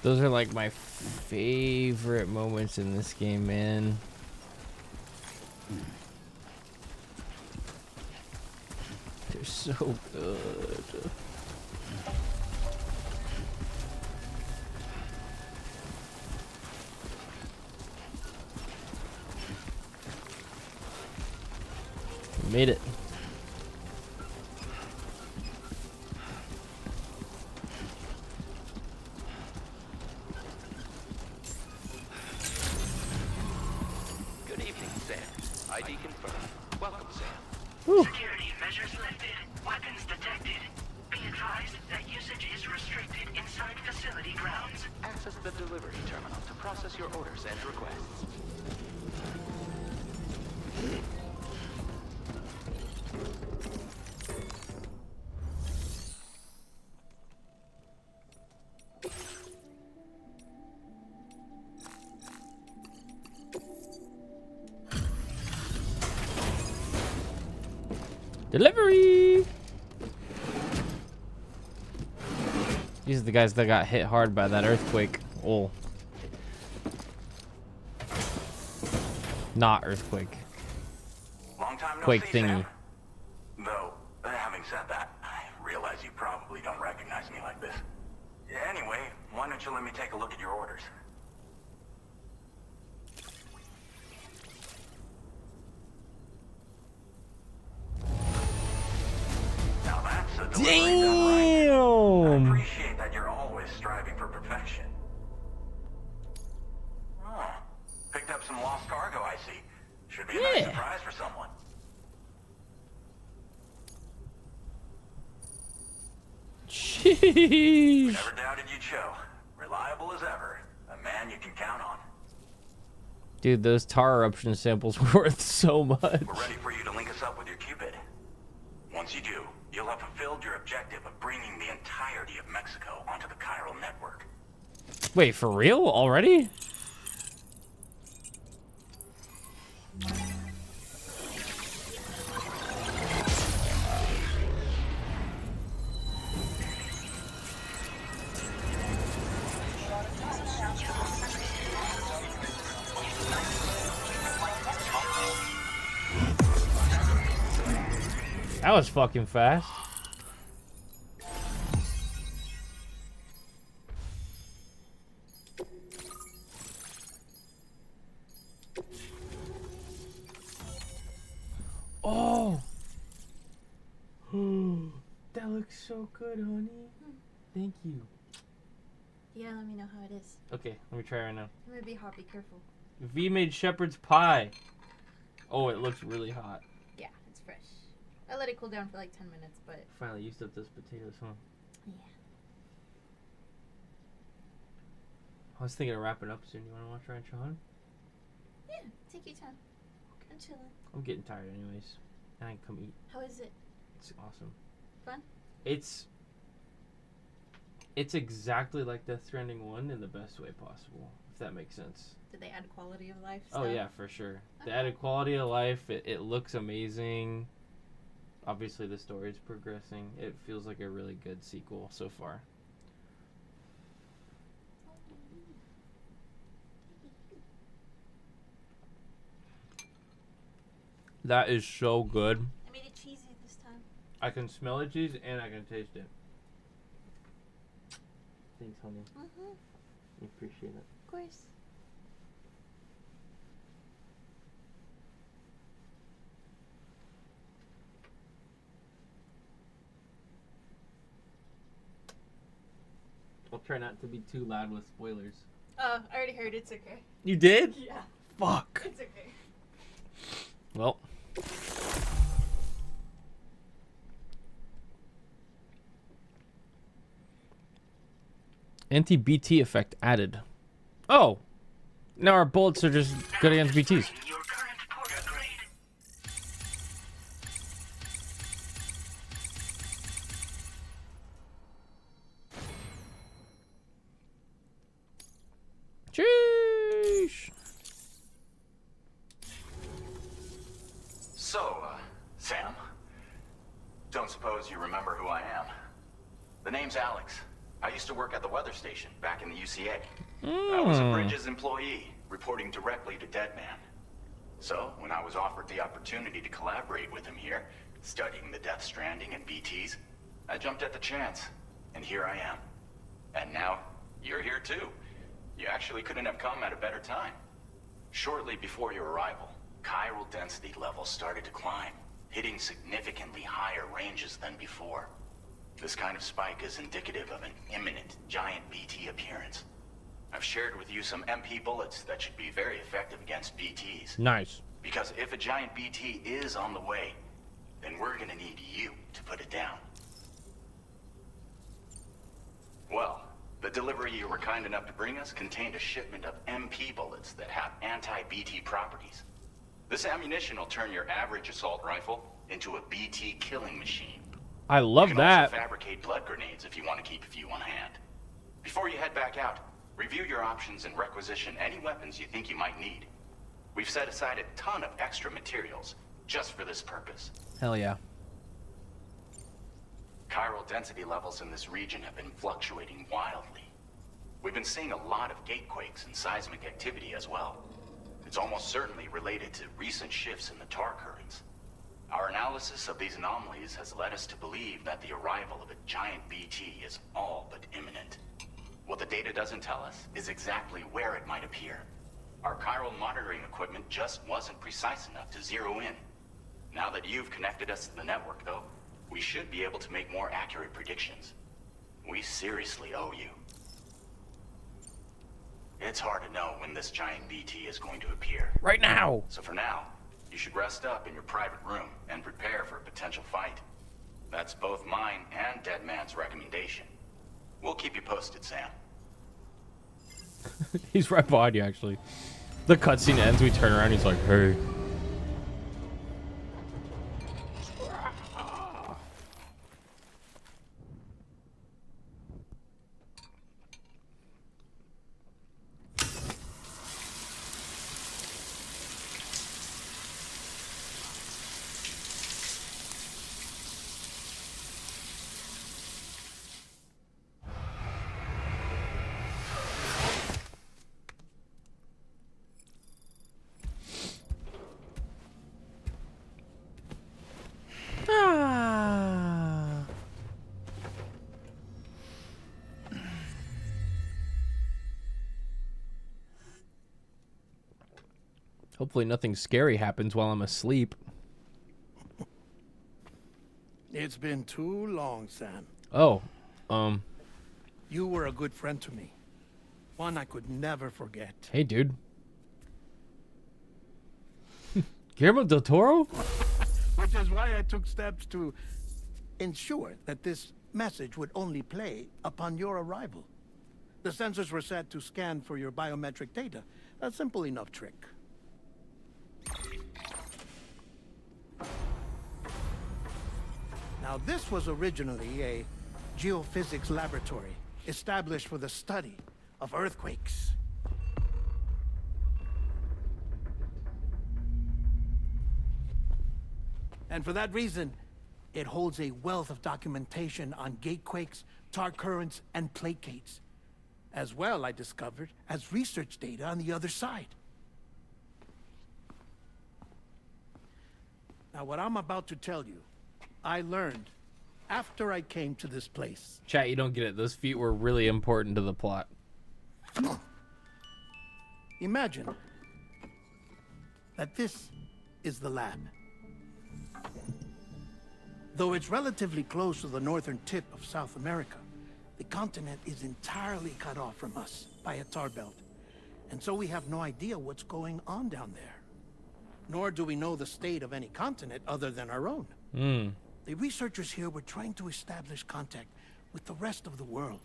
Those are like my favorite moments in this game, man. They're so good. We made it. Security measures lifted. Weapons detected. Be advised that usage is restricted inside facility grounds. Access the delivery terminal to process your orders and requests. Delivery! These are the guys that got hit hard by that earthquake. Oh. Not earthquake. Long time no Quake see, thingy. Sam. why don't you let me take a look at your orders? Now that's a delivery done right. I appreciate that you're always striving for perfection. Oh, picked up some lost cargo, I see. Should be a nice surprise for someone. Sheesh. Never doubted you'd show. Reliable as ever. A man you can count on. Dude, those tar eruption samples were worth so much. We're ready for you to link us up with your Cupid. Once you do, you'll have fulfilled your objective of bringing the entirety of Mexico onto the chiral network. Wait, for real? Already? That was fucking fast. Oh. That looks so good, honey. Thank you. Yeah, let me know how it is. Okay, let me try right now. It might be hot, be careful. V made shepherd's pie. Oh, it looks really hot. Yeah, it's fresh. I let it cool down for like 10 minutes, but... Finally used up those potatoes, huh? Yeah. I was thinking of wrapping up soon. You want to watch Ranch On? Yeah, take your time. I'm chilling. I'm getting tired anyways. I can come eat. How is it? It's awesome. Fun? It's exactly like Death Stranding 1 in the best way possible, if that makes sense. Did they add quality of life stuff? Oh yeah, for sure. They added quality of life. It looks amazing. Obviously the story's progressing. It feels like a really good sequel so far. That is so good. I made it cheesy this time. I can smell the cheese and I can taste it. Thanks, honey. I appreciate it. Of course. I'll try not to be too loud with spoilers. I already heard. It's okay. You did? Yeah. Fuck. It's okay. Well. Anti-BT effect added. Oh! Now our bullets are just good against BTs. Sheesh! So, Sam, don't suppose you remember who I am? The name's Alex. I used to work at the weather station back in the UCA. I was a Bridges employee, reporting directly to Deadman. So, when I was offered the opportunity to collaborate with him here, studying the Death Stranding and BTs, I jumped at the chance, and here I am. And now, you're here too. You actually couldn't have come at a better time. Shortly before your arrival, chiral density levels started to climb, hitting significantly higher ranges than before. This kind of spike is indicative of an imminent giant BT appearance. I've shared with you some MP bullets that should be very effective against BTs. Nice. Because if a giant BT is on the way, then we're gonna need you to put it down. Well, the delivery you were kind enough to bring us contained a shipment of MP bullets that have anti-BT properties. This ammunition will turn your average assault rifle into a BT killing machine. I love you can that. Also fabricate blood grenades if you want to keep a few on hand. Before you head back out, review your options and requisition any weapons you think you might need. We've set aside a ton of extra materials just for this purpose. Hell yeah. Chiral density levels in this region have been fluctuating wildly. We've been seeing a lot of gatequakes and seismic activity as well. It's almost certainly related to recent shifts in the tar currents. Our analysis of these anomalies has led us to believe that the arrival of a giant BT is all but imminent. What the data doesn't tell us is exactly where it might appear. Our chiral monitoring equipment just wasn't precise enough to zero in. Now that you've connected us to the network, though, we should be able to make more accurate predictions. We seriously owe you. It's hard to know when this giant BT is going to appear. Right now! So for now, you should rest up in your private room and prepare for a potential fight. That's both mine and Deadman's recommendation. We'll keep you posted, Sam. He's right behind you, actually. The cutscene ends, we turn around, he's like, hey. Hopefully nothing scary happens while I'm asleep. It's been too long, Sam. Oh, You were a good friend to me. One I could never forget. Hey, dude. Guillermo del Toro? Which is why I took steps to ensure that this message would only play upon your arrival. The sensors were set to scan for your biometric data. A simple enough trick. Now, this was originally a geophysics laboratory established for the study of earthquakes. And for that reason, it holds a wealth of documentation on gatequakes, tar currents, and placates. As well, I discovered, as research data on the other side. Now, what I'm about to tell you, I learned after I came to this place. Chat, you don't get it. Those feet were really important to the plot. Imagine that this is the lab. Though it's relatively close to the northern tip of South America, the continent is entirely cut off from us by a tar belt. And so we have no idea what's going on down there. Nor do we know the state of any continent other than our own. The researchers here were trying to establish contact with the rest of the world.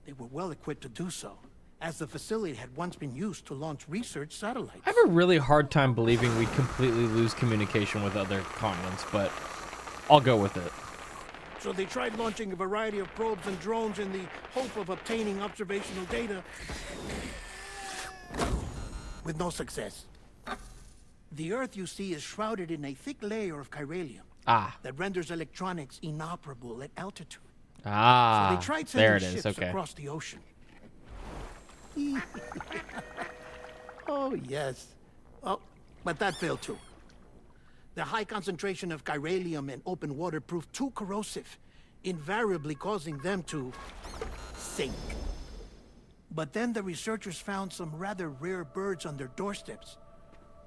They were well equipped to do so, as the facility had once been used to launch research satellites. I have a really hard time believing we'd completely lose communication with other continents, but I'll go with it. So they tried launching a variety of probes and drones in the hope of obtaining observational data, with no success. The Earth, you see, is shrouded in a thick layer of chiralium that renders electronics inoperable at altitude. So they tried there sending it is. ships Okay. across the ocean. Oh, yes. Oh, but that failed too. The high concentration of chiralium in open water proved too corrosive, invariably causing them to sink. But then the researchers found some rather rare birds on their doorsteps.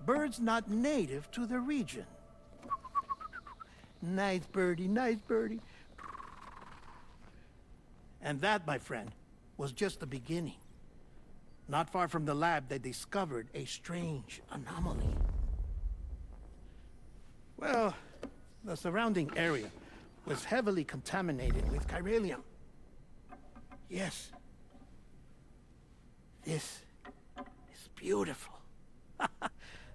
Birds not native to the region. Nice birdie, nice birdie. And that, my friend, was just the beginning. Not far from the lab, they discovered a strange anomaly. Well, the surrounding area was heavily contaminated with chiralium. Yes. This is beautiful.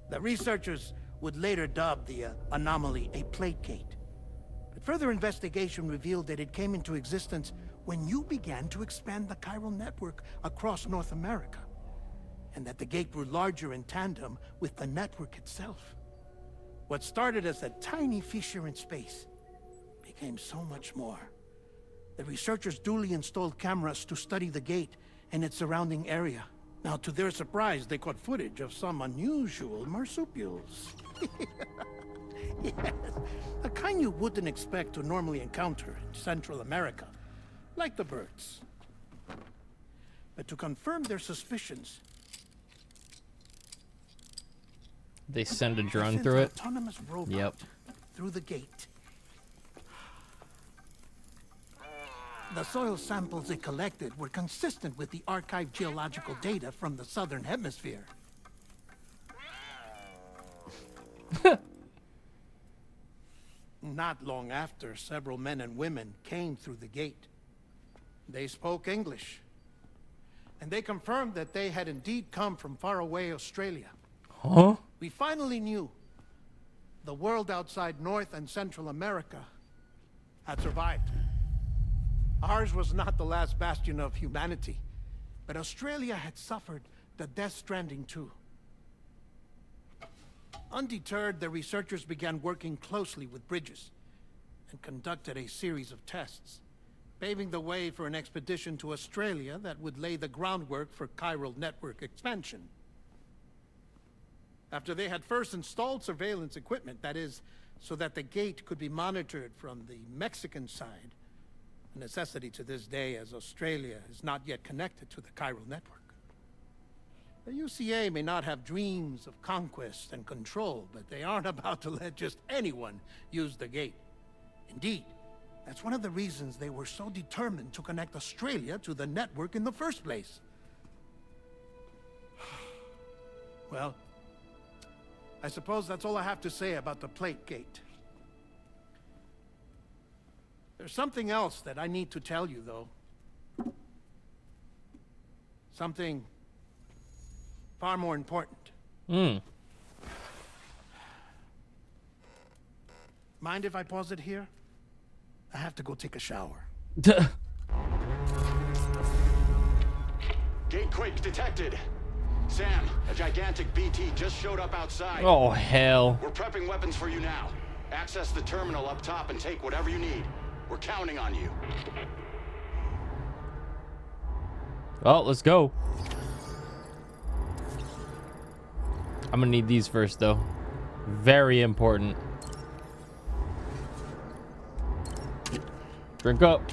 The researchers would later dub the anomaly a plate gate. But further investigation revealed that it came into existence when you began to expand the chiral network across North America, and that the gate grew larger in tandem with the network itself. What started as a tiny fissure in space became so much more. The researchers duly installed cameras to study the gate and its surrounding area. Now, to their surprise, they caught footage of some unusual marsupials. Yes, a kind you wouldn't expect to normally encounter in Central America, like the birds. But to confirm their suspicions, They send a they drone sent through an it. autonomous robot Yep. through the gate. The soil samples it collected were consistent with the archived geological data from the southern hemisphere. Not long after, several men and women came through the gate. They spoke English, and they confirmed that they had indeed come from faraway Australia. Huh? We finally knew the world outside North and Central America had survived. Ours was not the last bastion of humanity, but Australia had suffered the death stranding too. Undeterred, the researchers began working closely with Bridges and conducted a series of tests, paving the way for an expedition to Australia that would lay the groundwork for chiral network expansion. After they had first installed surveillance equipment, that is, so that the gate could be monitored from the Mexican side, a necessity to this day as Australia is not yet connected to the chiral network. The UCA may not have dreams of conquest and control, but they aren't about to let just anyone use the gate. Indeed, that's one of the reasons they were so determined to connect Australia to the network in the first place. Well, I suppose that's all I have to say about the plate gate. There's something else that I need to tell you, though. Something far more important. Mind if I pause it here? I have to go take a shower. Gate quake detected. Sam, a gigantic BT just showed up outside. Oh, hell. We're prepping weapons for you now. Access the terminal up top and take whatever you need. We're counting on you. Well, let's go. I'm gonna need these first, though. Very important. Drink up.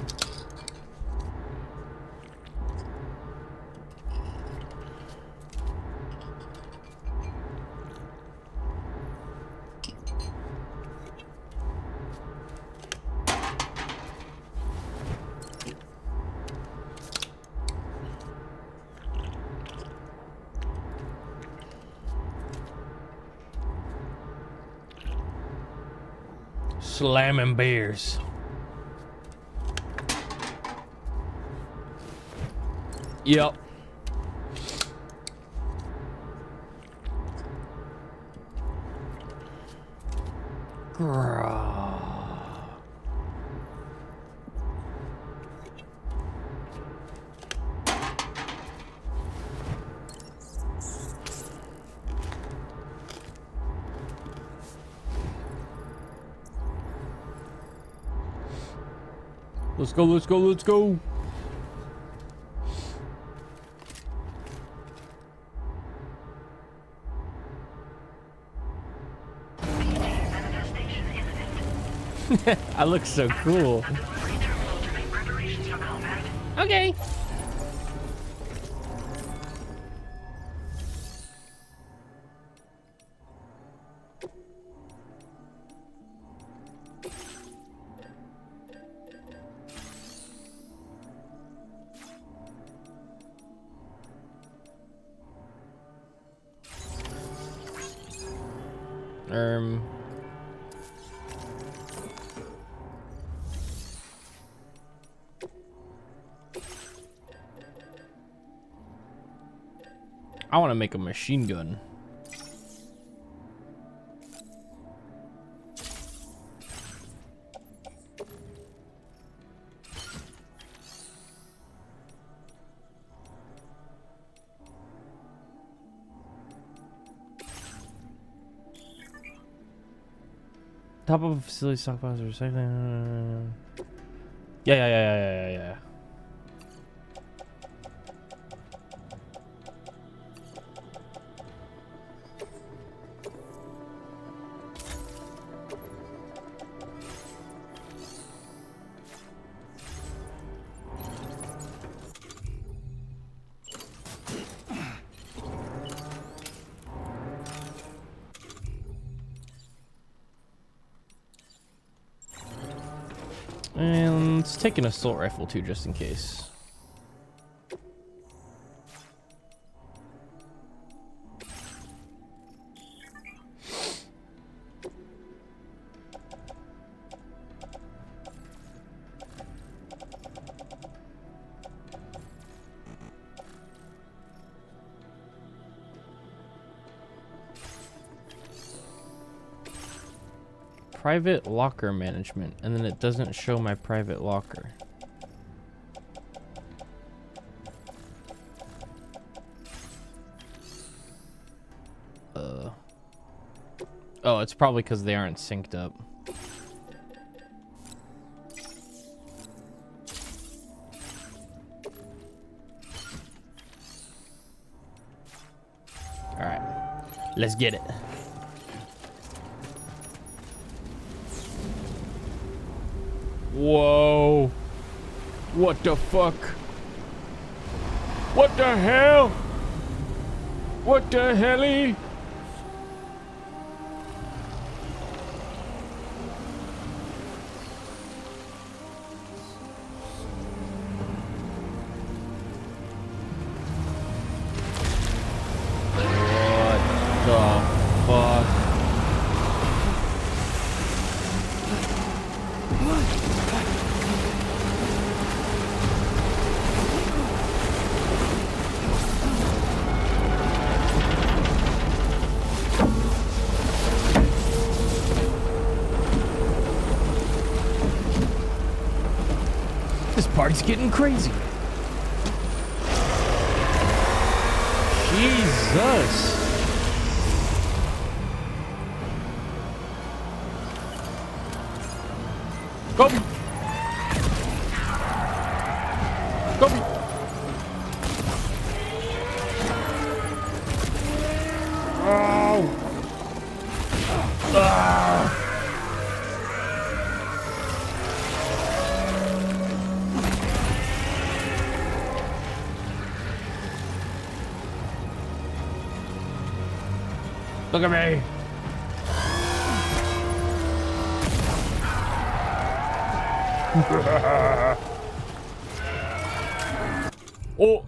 Slamming beers. Yep. Let's go, let's go, let's go. I look so cool. Okay. I want to make a machine gun. Top of a facility stockpiles or recycling. Yeah. And let's take an assault rifle too, just in case. Private locker management, and then it doesn't show my private locker. Oh, it's probably because they aren't synced up. All right, let's get it. Whoa. What the fuck? What the hell? What the helly? What the fuck? This party's getting crazy. Jesus. Kobe. Kobe. Oh. Ah. Look at me. Oh.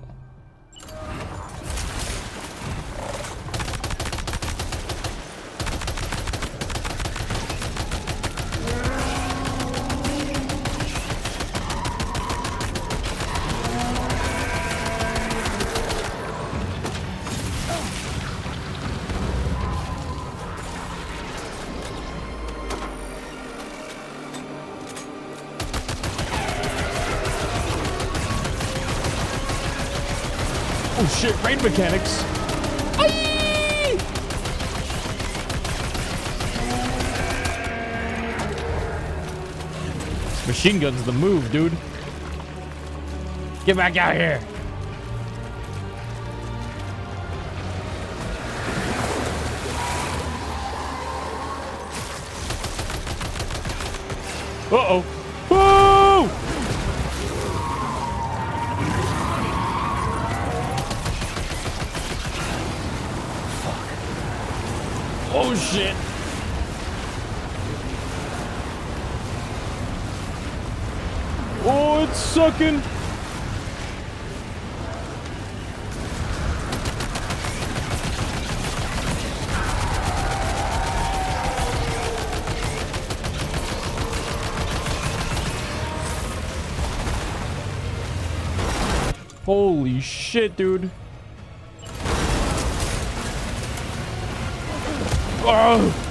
Oh shit, raid mechanics. Aye! This machine gun's the move, dude. Get back out here. Uh-oh. Whoa! Oh shit. Oh, it's sucking. Holy shit, dude. Oh.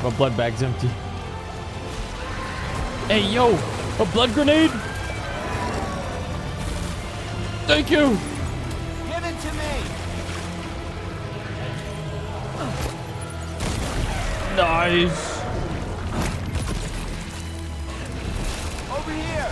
My blood bag's empty. Hey, yo, a blood grenade? Thank you. Give it to me. Nice. Over here.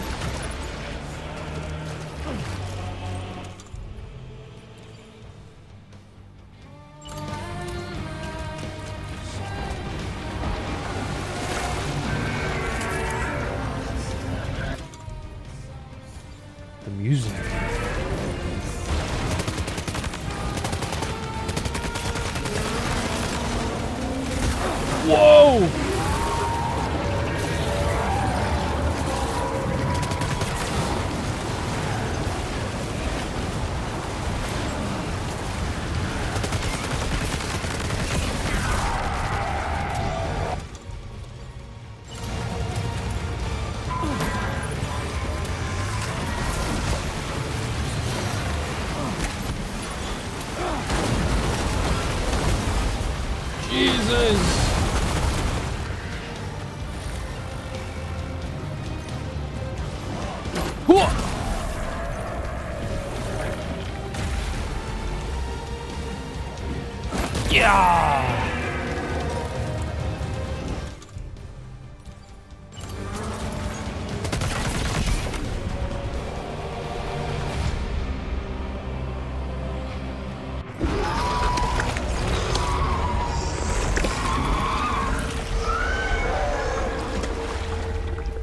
Yeah.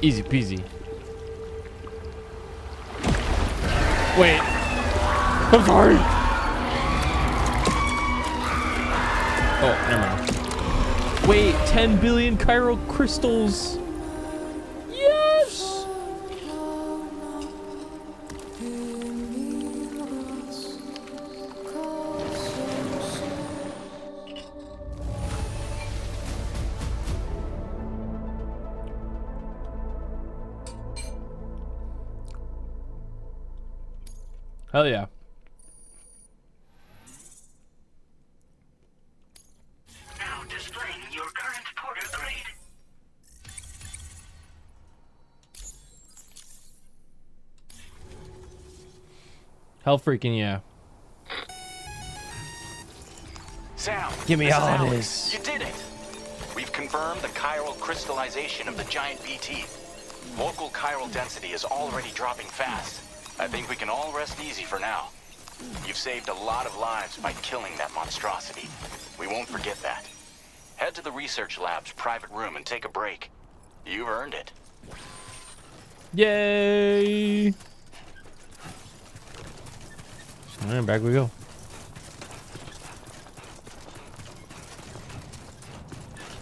Easy peasy. Wait. I'm sorry. Oh, never mind. Wait, 10 billion chiral crystals. Yes! Hell yeah. Now displaying your current porter grade. Hell freaking yeah. Sam, Give me this all is Alex. this. You did it. We've confirmed the chiral crystallization of the giant BT. Local chiral density is already dropping fast. I think we can all rest easy for now. You've saved a lot of lives by killing that monstrosity. We won't forget that. Head to the research lab's private room and take a break. You've earned it. Yay! Alright, back we go.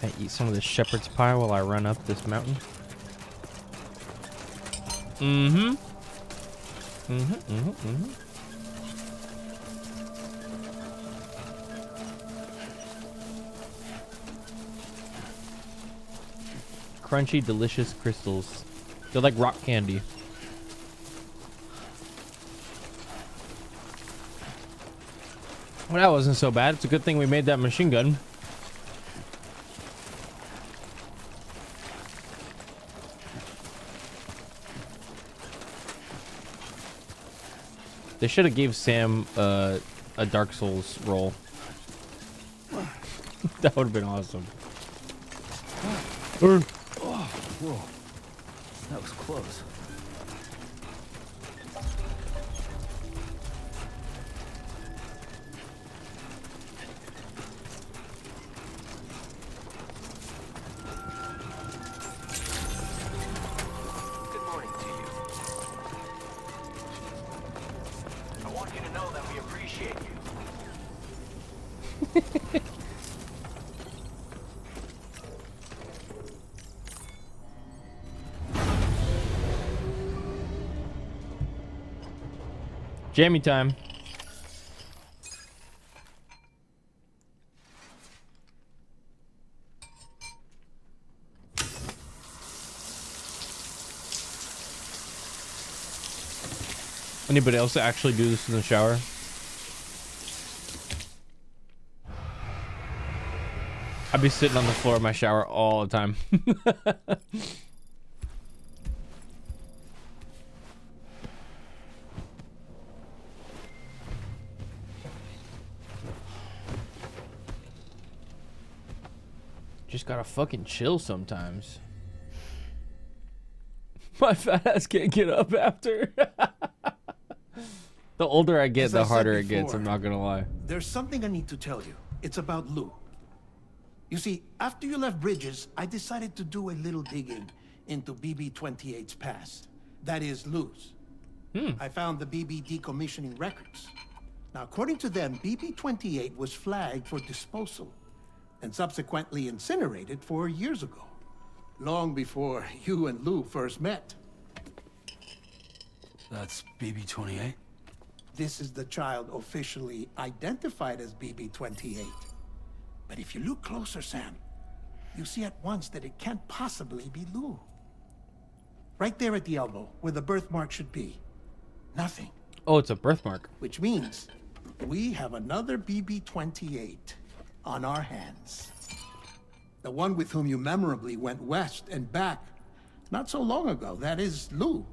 Can I eat some of this shepherd's pie while I run up this mountain? Mm-hmm. Crunchy, delicious crystals. They're like rock candy. Well, that wasn't so bad. It's a good thing we made that machine gun. They should have gave Sam a Dark Souls roll. That would have been awesome. Oh, whoa. That was close. Good morning to you. I want you to know that we appreciate you. Jammy time. Anybody else actually do this in the shower? I'd be sitting on the floor of my shower all the time. Just gotta fucking chill sometimes. My fat ass can't get up after. The older I get, the harder it gets, I'm not gonna lie. There's something I need to tell you. It's about Lou. You see, after you left Bridges, I decided to do a little digging into BB-28's past. That is, Lou's. I found the BB decommissioning records. Now, according to them, BB-28 was flagged for disposal and subsequently incinerated 4 years ago, long before you and Lou first met. That's BB-28? This is the child officially identified as BB-28. But if you look closer, Sam, you see at once that it can't possibly be Lou. Right there at the elbow, where the birthmark should be. Nothing. Oh, it's a birthmark. Which means we have another BB-28 on our hands. The one with whom you memorably went west and back not so long ago. That is Lou.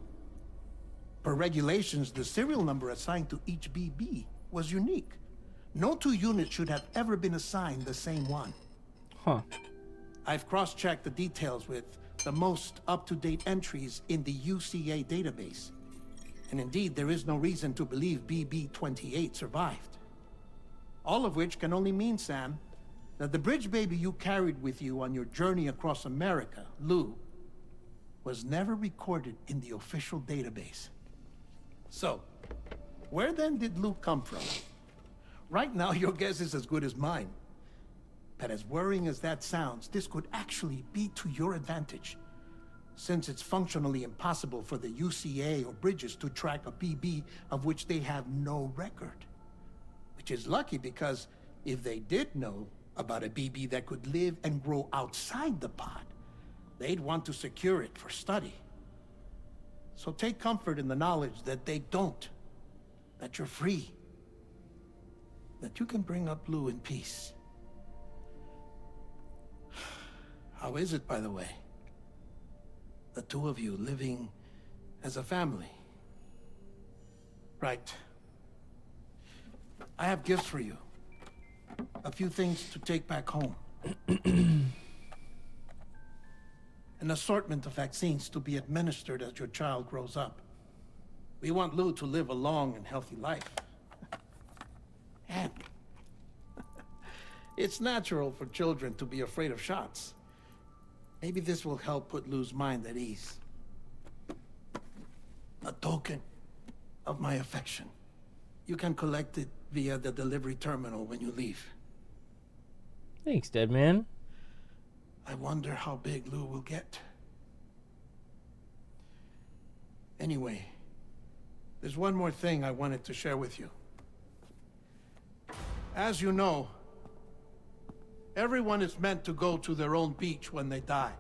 Per regulations, the serial number assigned to each BB was unique. No two units should have ever been assigned the same one. Huh. I've cross-checked the details with the most up-to-date entries in the UCA database. And indeed, there is no reason to believe BB-28 survived. All of which can only mean, Sam, that the bridge baby you carried with you on your journey across America, Lou, was never recorded in the official database. So, where then did Lou come from? Right now, your guess is as good as mine. But as worrying as that sounds, this could actually be to your advantage, since it's functionally impossible for the UCA or Bridges to track a BB of which they have no record. Which is lucky, because if they did know about a BB that could live and grow outside the pod, they'd want to secure it for study. So take comfort in the knowledge that they don't, that you're free, that you can bring up Lou in peace. How is it, by the way? The two of you living as a family. Right. I have gifts for you. A few things to take back home. An assortment of vaccines to be administered as your child grows up. We want Lou to live a long and healthy life. And it's natural for children to be afraid of shots. Maybe this will help put Lou's mind at ease. A token of my affection. You can collect it via the delivery terminal when you leave. Thanks, dead man. I wonder how big Lou will get. Anyway, there's one more thing I wanted to share with you. As you know, everyone is meant to go to their own beach when they die.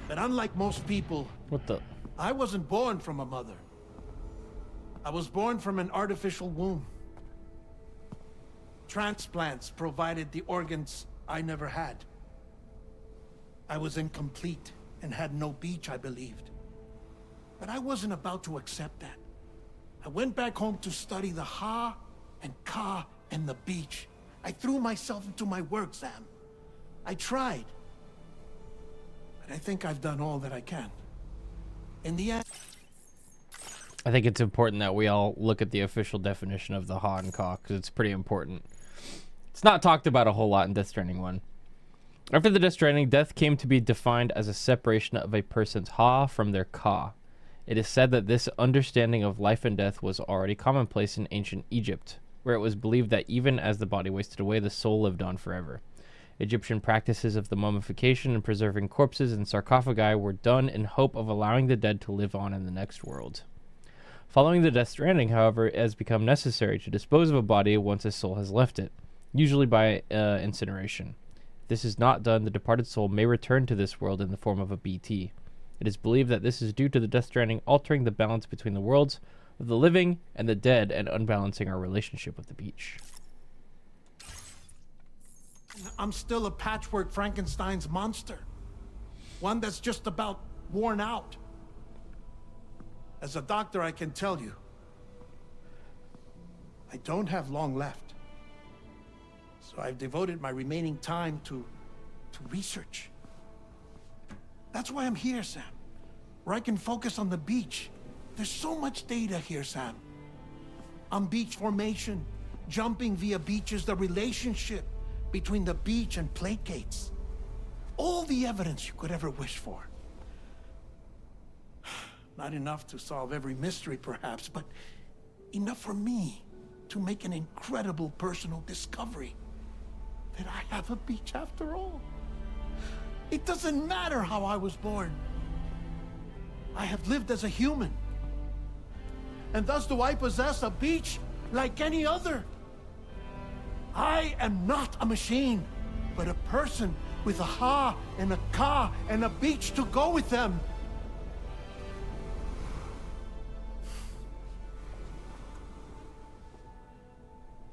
But unlike most people, I wasn't born from a mother. I was born from an artificial womb. Transplants provided the organs I never had. I was incomplete and had no beach, I believed. But I wasn't about to accept that. I went back home to study the Ha and Ka and the beach. I threw myself into my work, Sam. I tried. But I think I've done all that I can. In the end... I think it's important that we all look at the official definition of the Ha and Ka, because it's pretty important. It's not talked about a whole lot in Death Stranding 1. After the Death Stranding, death came to be defined as a separation of a person's Ha from their Ka. It is said that this understanding of life and death was already commonplace in ancient Egypt, where it was believed that even as the body wasted away, the soul lived on forever. Egyptian practices of the mummification and preserving corpses in sarcophagi were done in hope of allowing the dead to live on in the next world. Following the Death Stranding, however, it has become necessary to dispose of a body once a soul has left it, usually by incineration. If this is not done, the departed soul may return to this world in the form of a BT. It is believed that this is due to the Death Stranding altering the balance between the worlds of the living and the dead and unbalancing our relationship with the beach. I'm still a patchwork Frankenstein's monster. One that's just about worn out. As a doctor, I can tell you, I don't have long left. So I've devoted my remaining time to research. That's why I'm here, Sam. Where I can focus on the beach. There's so much data here, Sam. On beach formation, jumping via beaches, the relationship between the beach and plate gates. All the evidence you could ever wish for. Not enough to solve every mystery, perhaps, but enough for me to make an incredible personal discovery. That I have a beach after all. It doesn't matter how I was born. I have lived as a human. And thus do I possess a beach like any other. I am not a machine, but a person with a Ha and a Ka and a beach to go with them.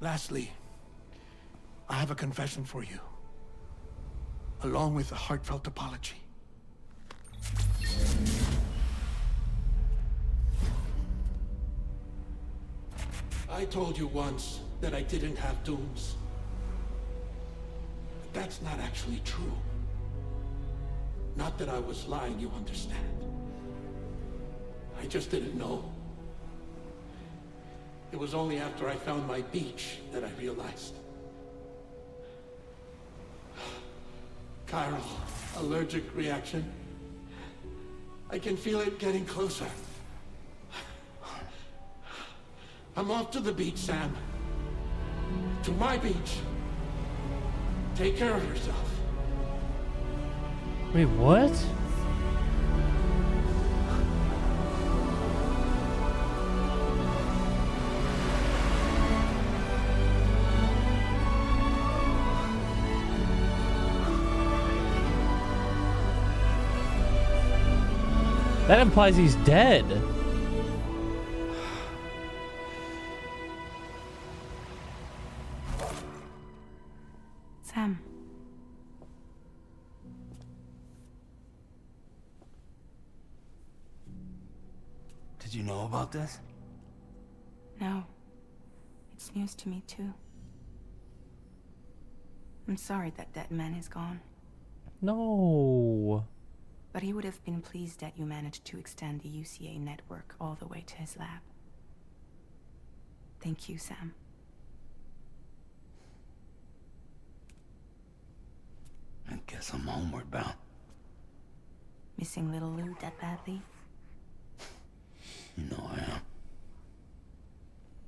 Lastly, I have a confession for you, along with a heartfelt apology. I told you once that I didn't have dooms. But that's not actually true. Not that I was lying, you understand. I just didn't know. It was only after I found my beach that I realized. Chiral allergic reaction. I can feel it getting closer. I'm off to the beach, Sam. To my beach. Take care of yourself. Wait, what? That implies he's dead. Sam. Did you know about this? No. It's news to me, too. I'm sorry that that man is gone. No. But he would have been pleased that you managed to extend the UCA network all the way to his lab. Thank you, Sam. I guess I'm homeward bound. Missing little Lou that badly? You know I am.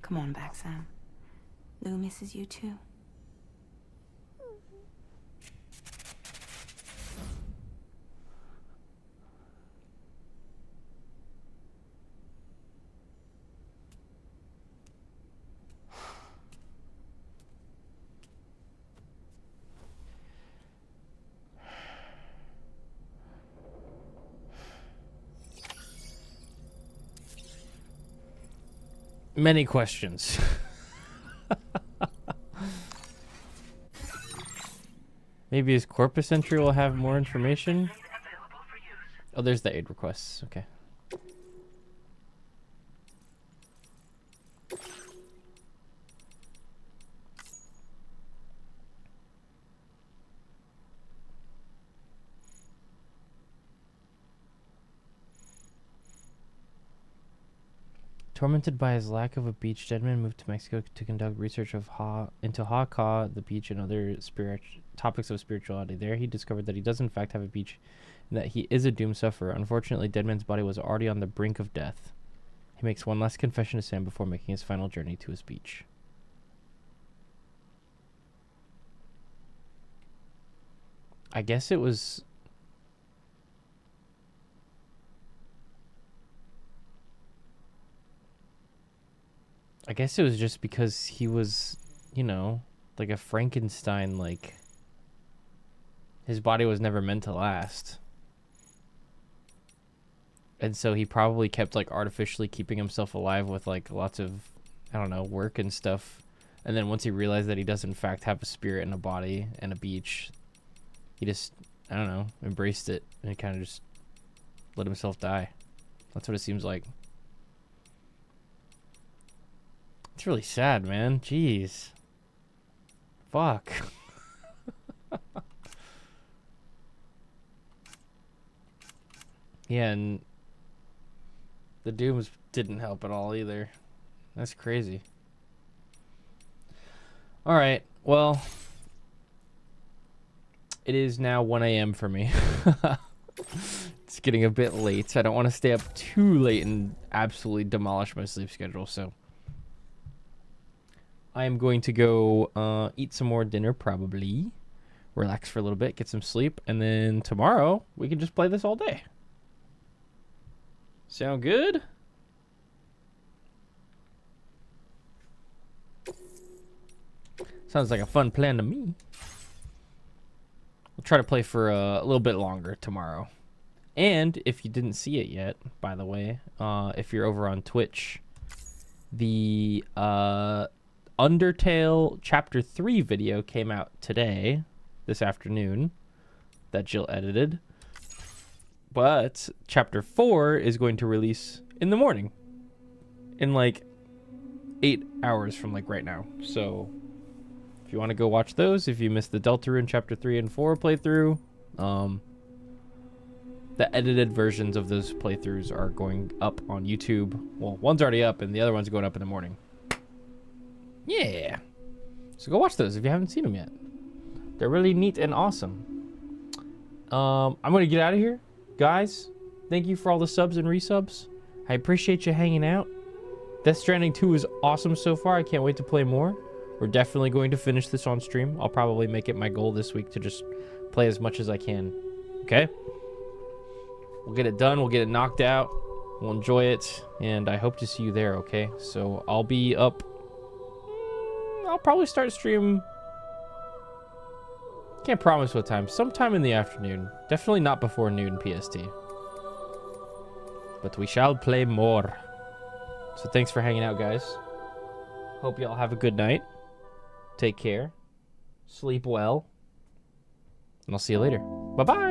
Come on back, Sam. Lou misses you too. Many questions. Maybe his corpus entry will have more information. Oh, there's the aid requests. Okay. Tormented by his lack of a beach, Deadman moved to Mexico to conduct research into Ha-Ka, the beach, and other topics of spirituality. There, he discovered that he does in fact have a beach, and that he is a doom sufferer. Unfortunately, Deadman's body was already on the brink of death. He makes one last confession to Sam before making his final journey to his beach. I guess it was... I guess it was just because he was, you know, like a Frankenstein, like, his body was never meant to last. And so he probably kept, like, artificially keeping himself alive with, like, lots of, I don't know, work and stuff. And then once he realized that he does, in fact, have a spirit and a body and a beach, he just, I don't know, embraced it and kind of just let himself die. That's what it seems like. It's really sad, man. Jeez. Fuck. Yeah, and the dooms didn't help at all either. That's crazy. Alright, well, it is now 1 a.m. for me. It's getting a bit late. I don't want to stay up too late and absolutely demolish my sleep schedule, so I am going to go eat some more dinner, probably. Relax for a little bit, get some sleep, and then tomorrow we can just play this all day. Sound good? Sounds like a fun plan to me. We'll try to play for a little bit longer tomorrow. And if you didn't see it yet, by the way, if you're over on Twitch, the Undertale Chapter 3 video came out today, this afternoon, that Jill edited. But Chapter 4 is going to release in the morning. In like 8 hours from like right now. So if you want to go watch those, if you missed the Deltarune Chapter 3 and 4 playthrough, the edited versions of those playthroughs are going up on YouTube. Well, one's already up and the other one's going up in the morning. Yeah. So go watch those if you haven't seen them yet. They're really neat and awesome. I'm going to get out of here. Guys, thank you for all the subs and resubs. I appreciate you hanging out. Death Stranding 2 is awesome so far. I can't wait to play more. We're definitely going to finish this on stream. I'll probably make it my goal this week to just play as much as I can. Okay? We'll get it done. We'll get it knocked out. We'll enjoy it. And I hope to see you there, okay? So I'll be up. I'll probably start stream. Can't promise what time. Sometime in the afternoon. Definitely not before noon PST. But we shall play more. So thanks for hanging out, guys. Hope y'all have a good night. Take care. Sleep well. And I'll see you later. Bye-bye.